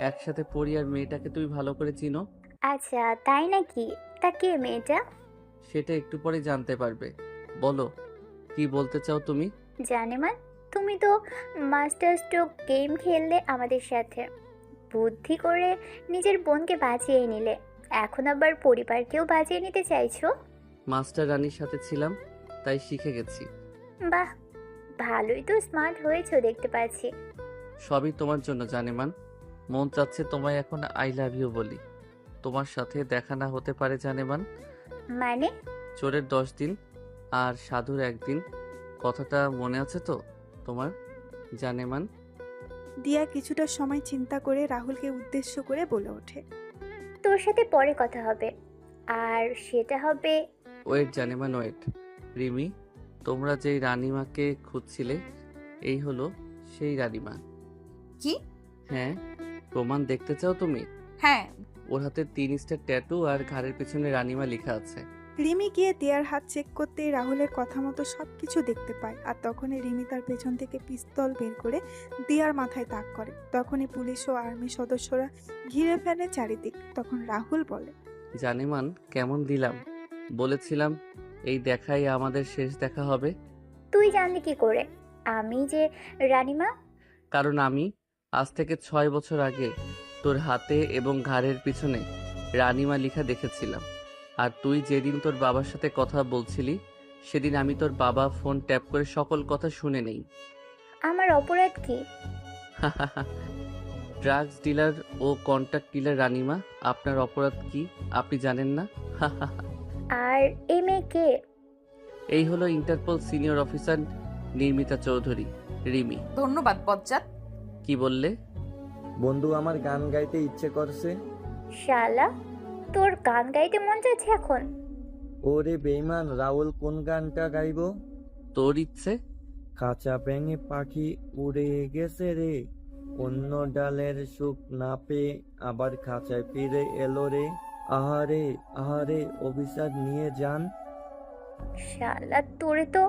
একসাথে পড়ি, আর মেয়েটাকে তুমি ভালো করে চিনো। আচ্ছা, তাই নাকি? তা কে মেয়েটা? সেটা একটু পরে জানতে পারবে। বলো, কি বলতে চাও তুমি? জানেমান, তুমি তো মাস্টার স্ট্রোক গেম খেললে আমাদের সাথে, বুদ্ধি করে নিজের বোনকে বাঁচিয়ে নিলে, এখন আবার পরিবারকেও বাঁচিয়ে নিতে চাইছো। মাস্টার রানীর সাথে ছিলাম, তাই শিখে গেছি। বাহ, ভালোই তো স্মার্ট হয়েছো দেখতে পাচ্ছি। সবই তোমার জন্য জানেমান। মন চাচ্ছে তোমায় এখন আই লাভ ইউ বলি। তোমার সাথে দেখা না হতে পারে জানেমান। মানে? চোরের 10 দিন আর সাধুর 1 দিন, কথাটা মনে আছে তো তোমার জানেমান? দিয়া কিছুটা সময় চিন্তা করে রাহুলকে উদ্দেশ্য করে বলে ওঠে। তোর সাথে পরে কথা হবে, আর সেটা হবে। Wait জানেমান wait. রিমি, তোমরা যেই রানীমাকে খুঁজছিলে, এই হলো সেই রানীমা। কি? হ্যাঁ, প্রমাণ দেখতে চাও তুমি? হ্যাঁ। ওর হাতে 3 স্টার ট্যাটু আর ঘাড়ের পেছনে রানীমা লেখা আছে। রিমি গিয়ে দিয়ার হাত চেক করতেই রাহুলের কথা মতো সবকিছু দেখতে পায়, আর তখনই রিমি তার পেছন থেকে পিস্তল বের করে দিয়ার মাথায় তাক করে। তখনই পুলিশ ও আর্মি সদস্যরা ঘিরে ফেলে চারিদিক। তখন রাহুল বলে, জানেমান কেমন দিলাম? বলেছিলাম এই দেখাই আমাদের শেষ দেখা হবে। তুই জানলি কি করে আমি যে রানীমা? কারণ আমি আজ থেকে 6 বছর আগে তোর হাতে এবং ঘাড়ের পিছনে রানীমা লেখা দেখেছিলাম। আর তুই যেদিন তোর বাবার সাথে কথা বলছিলি, সেদিন আমি তোর বাবা ফোন ট্যাপ করে সকল কথা শুনে নেই। আমার অপরাধ কি? ড্রাগস ডিলার ও কন্ট্রাক্ট ডিলার রানীমা, আপনার অপরাধ কি আপনি জানেন না? আর এই মেয়ে কে? এই হলো Interpol senior officer Nirmita Chowdhury, Rimi. ধন্যবাদ বজ্জাত। কি বললে? বন্ধু, আমার গান গাইতে ইচ্ছে করছে। শালা, তোর গান গাইতে মন যাচ্ছে এখন? ওরে বেইমান, রাহুল কোন গানটা গাইবো? তোর ইচ্ছে? কাঁচা ব্যাঙে পাখি উড়ে গেছে রে, অন্য ডালের সুখ না পেয়ে আবার খাঁচায় ফিরে এলো রে। আহারে আহারে, অভিশাপ নিয়ে যান। শালা, তোরে তো।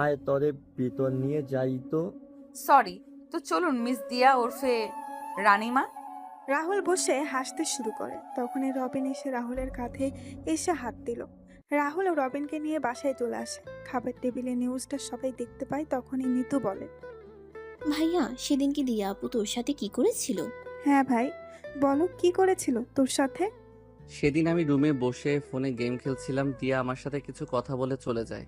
আয় তরে ভিতর নিয়ে যাই তো। সরি, তো চলুন মিস দিয়া ওরফে রানীমা। রাহুল বসে হাসতে শুরু করে। তখনই রবিন এসে রাহুলের কাঁধে এসে হাত দিল। রাহুল ও রবিনকে নিয়ে বাসায় চলে আসে। খাবার টেবিলে নিউজটা সবাই দেখতে পায়। তখনই নিতু বলে, ভাইয়া, সেদিন কি দিয়া আপু তোর সাথে কি করেছিল? হ্যাঁ ভাই, বলো কি করেছিল তোর সাথে? সেদিন আমি রুমে বসে ফোনে গেম খেলছিলাম, দিয়া আমার সাথে কিছু কথা বলে চলে যায়।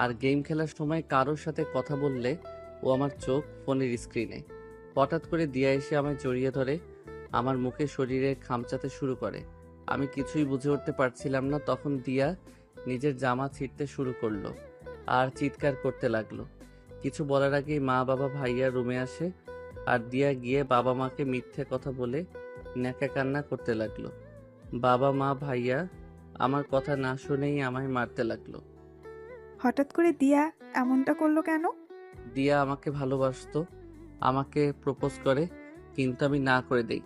আর গেম খেলার সময় কারোর সাথে কথা বললে ও আমার চোখ ফোনের স্ক্রিনে। হঠাৎ করে দিয়া এসে আমায় জড়িয়ে ধরে আমার মুখে শরীরে খামচাতে শুরু করে। আমি কিছুই বুঝে উঠতে পারছিলাম না। তখন দিয়া নিজের জামা ছিঁড়তে শুরু করলো আর চিৎকার করতে লাগলো। কিছু বলার আগেই মা বাবা ভাইয়া রুমে আসে, আর দিয়া গিয়ে বাবা মাকে মিথ্যে কথা বলে ন্যাকা কান্না করতে লাগলো। বাবা মা ভাইয়া আমার কথা না শুনেই আমায় মারতে লাগলো। হঠাৎ করে দিয়া এমনটা করলো কেন? দিয়া আমাকে ভালোবাসতো, আমাকে প্রপোজ করে, কিন্তু আমি না করে দেই।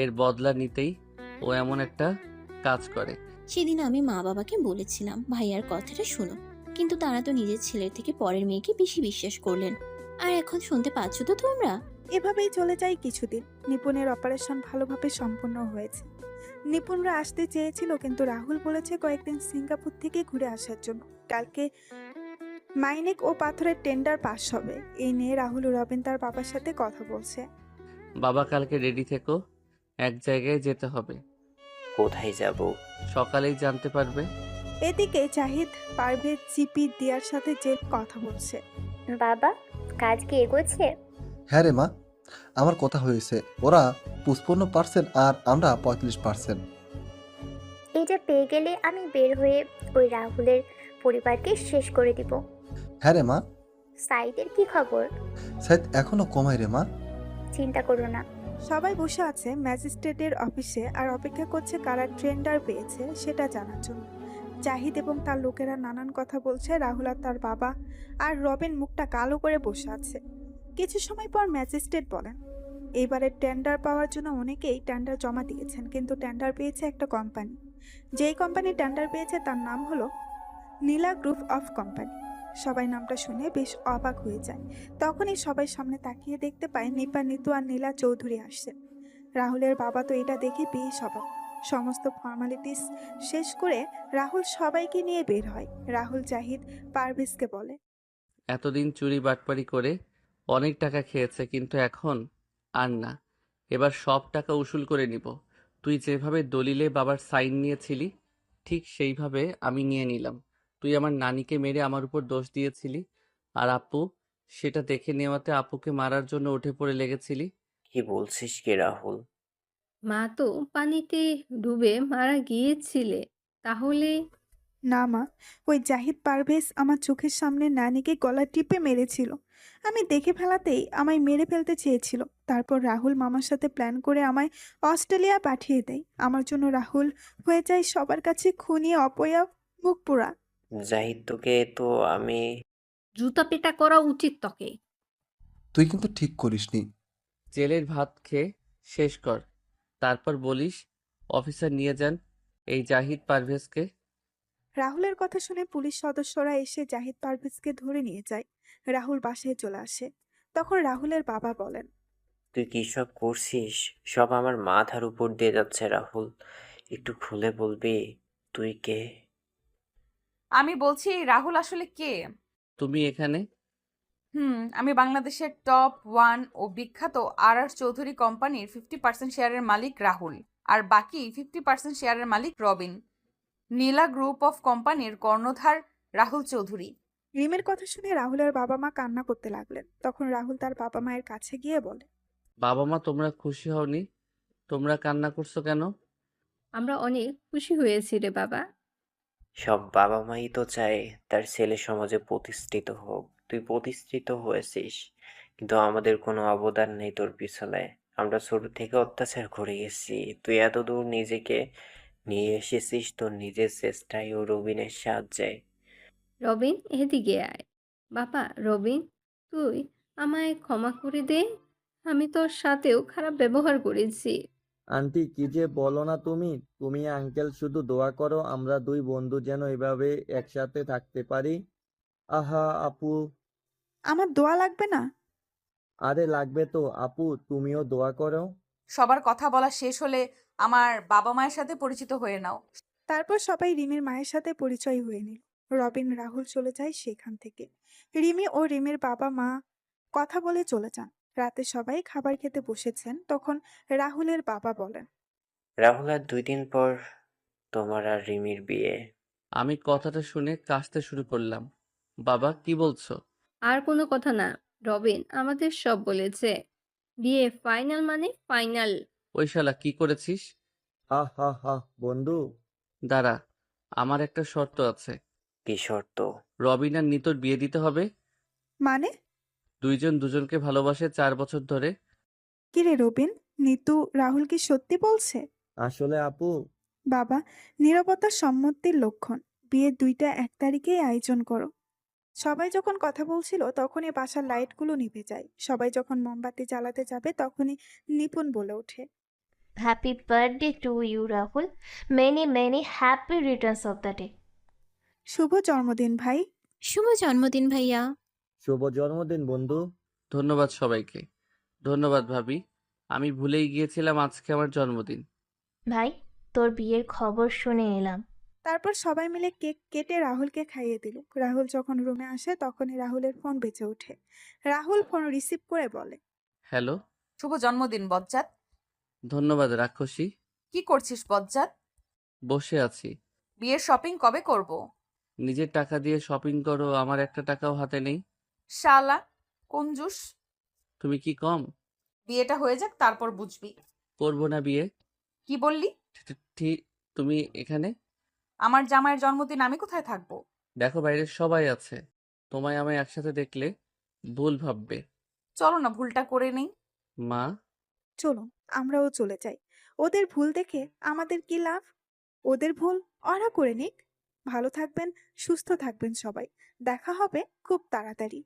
এর বদলা নিতেই ও এমন একটা কাজ করে। সেদিন আমি মা বাবাকে বলেছিলাম ভাইয়ার কথাটা শুনো, কিন্তু তারা তো নিজের ছেলের থেকে পরের মেয়েকে বেশি বিশ্বাস করলেন। আর এখন শুনতে পাচ্ছ তো তোমরা? এভাবেই চলে যায় কিছুদিন। নিপুণের অপারেশন ভালোভাবে সম্পন্ন হয়েছে। নিপুণরা আসতে চেয়েছিল, কিন্তু রাহুল বলেছে কয়েকদিন সিঙ্গাপুর থেকে ঘুরে আসার জন্য। কালকে মাইনিক ও পাথরের টেন্ডার পাস হবে। এই নিয়ে রাহুল ও রবিন তার বাবার সাথে কথা বলছে। বাবা কালকে রেডি থেকো, এক জায়গায় যেতে হবে। কোথায় যাব? সকালেই জানতে পারবে। এদিকে জাহিদ পারভেজ জিপি দিয়ার সাথে যে কথা বলছে। বাবা, কাজ কি এগোচ্ছে? হ্যাঁ রে মা, আমার কথা হয়েছে। ওরা 55% আর আমরা 35%। এটা পেয়ে গেলে আমি বের হয়ে ওই রাহুলের পরিবারকে শেষ করে দিব। হ্যাঁ রে মা। সাইদের কি খবর? সাইদ এখনো কমায় রে মা। চিন্তা করো না। সবাই বসে আছে ম্যাজিস্ট্রেটের অফিসে আর অপেক্ষা করছে কারা টেন্ডার পেয়েছে সেটা জানার জন্য। জাহিদ এবং তার লোকেরা নানান কথা বলছে। রাহুল আর তার বাবা আর রবিন মুখটা কালো করে বসে আছে। কিছু সময় পর ম্যাজিস্ট্রেট বলেন, এইবারের টেন্ডার পাওয়ার জন্য অনেকেই টেন্ডার জমা দিয়েছেন, কিন্তু টেন্ডার পেয়েছে একটা কোম্পানি। যেই কোম্পানি টেন্ডার পেয়েছে তার নাম হলো নীলা গ্রুপ অফ কোম্পানি। সবাই নামটা শুনে বেশ অবাক হয়ে যায়। তখনই সবাই সামনে তাকিয়ে দেখতে পায় নিপা, নিতু আর নীলা চৌধুরী আসছে। রাহুলের বাবা তো এটা দেখে বেশ অবাক। সমস্ত ফর্মালিটিস শেষ করে রাহুল সবাইকে নিয়ে বের হয়। রাহুল জাহিদ পারভেজকে বলে, এতদিন চুরি বাটপারি করে অনেক টাকা খেয়েছে, কিন্তু এখন আর না। এবার সব টাকা উসুল করে নিব। তুই যেভাবে দলিলে বাবার সাইন নিয়েছিলি, ঠিক সেইভাবে আমি নিয়ে নিলাম। তুই আমার নানিকে মেরে আমার উপর দোষ দিয়েছিলি, আর আপু সেটা দেখে নেওয়াতে আপুকে মারার জন্য উঠে পড়ে লেগেছিলি। কি বলছিস কি রাহুল? মা তো পানিতে ডুবে মারা গিয়েছিলে, তাহলে? না মা, ওই জাহিদ পারভেজ আমার চোখের সামনে নানিকে গলা টিপে মেরেছিল। আমি দেখে ফেলাতেই আমায় মেরে ফেলতে চেয়েছিল। তারপর রাহুল মামার সাথে প্ল্যান করে আমায় অস্ট্রেলিয়া পাঠিয়ে দেয়। আমার জন্য রাহুল হয়ে যায় সবার কাছে খুনি, অপয়া, মুখ পোড়া। জাহিদ তোকে তো আমি জুতা পেটা করা উচিত তোকে। তুই কিন্তু ঠিক করিসনি। জেলের ভাত খেয়ে শেষ কর, তারপর বলিস অফিসার নিয়ে যান এই জাহিদ পারভেজকে। রাহুলের কথা শুনে পুলিশ সদস্যরা এসে জাহিদ পারভেজকে ধরে নিয়ে যায়। রাহুল বাসায় চলে আসে। তখন রাহুলের বাবা বলেন, তুই কি সব করছিস? সব আমার মাথার উপর দিয়ে যাচ্ছে রাহুল। একটু খুলে বলবি তুই কে? আমি বলছি রাহুল আসলে কে? তুমি এখানে? আমি বাংলাদেশের টপ 1 ও বিখ্যাত আর চৌধুরী কোম্পানির 50% শেয়ারের মালিক রাহুল, আর বাকি 50% শেয়ারের মালিক রবিন। নীলা গ্রুপ অফ কোম্পানির কর্ণধার রাহুল চৌধুরী। রিমের কথা শুনে রাহুলের বাবা মা কান্না করতে লাগলেন। তখন রাহুল তার বাবা মায়ের কাছে গিয়ে বলে, বাবা মা তোমরা খুশি হওনি? তোমরা কান্না করছো কেন? আমরা অনেক খুশি হয়েছি রে বাবা। সব বাবা মাই তো চায় তার ছেলে সমাজে প্রতিষ্ঠিত হোক। তুই প্রতিষ্ঠিত হয়েছিস, কিন্তু আমাদের কোনো অবদান নেই তোর পিছনে। আমরা ছোট থেকে অত্যাচার করে গেছি, তুই এত দূর নিজেকে নিয়ে এসেছিস তোর নিজের চেষ্টায় ও রবিনের সাহায্যে। রবিন, এদিকে আয়। বাবা রবিন, তুই আমায় ক্ষমা করে দে। আমি তোর সাথেও খারাপ ব্যবহার করেছি। আন্টি কি যে বলো না তুমি। তুমি আঙ্কেল শুধু দোয়া করো আমরা দুই বন্ধু যেন এভাবে একসাথে থাকতে পারি। আহা আপু। আমার দোয়া লাগবে না। আরে লাগবে তো আপু, তুমিও দোয়া করো। সবার কথা বলা শেষ হলে আমার বাবা মায়ের সাথে পরিচিত হয়ে নাও। তারপর সবাই রিমির মায়ের সাথে পরিচয় হয়ে নিল। রবিন রাহুল চলে যায় সেখান থেকে। রিমি ও রিমির বাবা মা কথা বলে চলে যান। রাতে সবাই খাবার খেতে বসেছেন। তখন রাহুলের বাবা বলেন, রাহুল, আর 2 দিন পর তোমার আর রিমির বিয়ে। আমি কথাটা শুনে কাশতে শুরু করলাম। বাবা কি বলছো? আর কোনো কথা না, রবিন আমাদের সব বলেছে। বিয়ে ফাইনাল মানে ফাইনাল। ওই শালা কি করেছিস? হা হা হা বন্ধু। দাঁড়া, আমার একটা শর্ত আছে। কি শর্ত? রবিন আর নিতোর বিয়ে দিতে হবে। মানে? দুইজন দুজনকে ভালোবাসে 4 বছর ধরে। কিরে রবিন, নিতু রাহুল কি সত্যি বলছে? আসলে আপু, বাবা, নীরবতা সম্মতির লক্ষণ। বিয়ের 2টা 1 তারিখেই আয়োজন করো। সবাই যখন কথা বলছিল তখনই বাসার লাইটগুলো নিভে যায়। সবাই যখন মোমবাতি জ্বালাতে যাবে তখনই নিপুণ বলে ওঠে, happy birthday to you Rahul, many many happy returns of the day. শুভ জন্মদিন ভাই। শুভ জন্মদিন ভাইয়া। শুভ জন্মদিন বন্ধু। ধন্যবাদ সবাইকে। ধন্যবাদ ভাবি, আমি ভুলেই গিয়েছিলাম আজকে আমার জন্মদিন। ভাই, তোর বিয়ের খবর শুনে এলাম। তারপর সবাই মিলে কেক কেটে রাহুলকে খাইয়ে দিল। রাহুল যখন রুমে আসে তখনই রাহুলের ফোন বেজে ওঠে। রাহুল ফোন রিসিভ করে বলে, হ্যালো। শুভ জন্মদিন বজ্জাত। ধন্যবাদ রাক্ষসী। কি করছিস বজ্জাত? বসে আছি। বিয়ের শপিং কবে করব? নিজের টাকা দিয়ে শপিং করো, আমার একটা টাকাও হাতে নেই। শালা কঞ্জুস। তুমি কি কম? বিয়েটা হয়ে যাক তারপর বুঝবি। করবো না বিয়ে। কি বললি? ঠিক। তুমি এখানে? আমার জামাইয়ের জন্মদিন আমি কোথায় থাকবো? দেখো বাইরে সবাই আছে, তোমায় আমায় একসাথে দেখলে ভুল ভাববে। চলো না ভুলটা করে নেই। মা। চলুন আমরাও চলে যাই। ওদের ভুল দেখে আমাদের কি লাভ? ওদের ভুল ওরা করে নিক। ভালো থাকবেন, সুস্থ থাকবেন সবাই। দেখা হবে খুব তাড়াতাড়ি।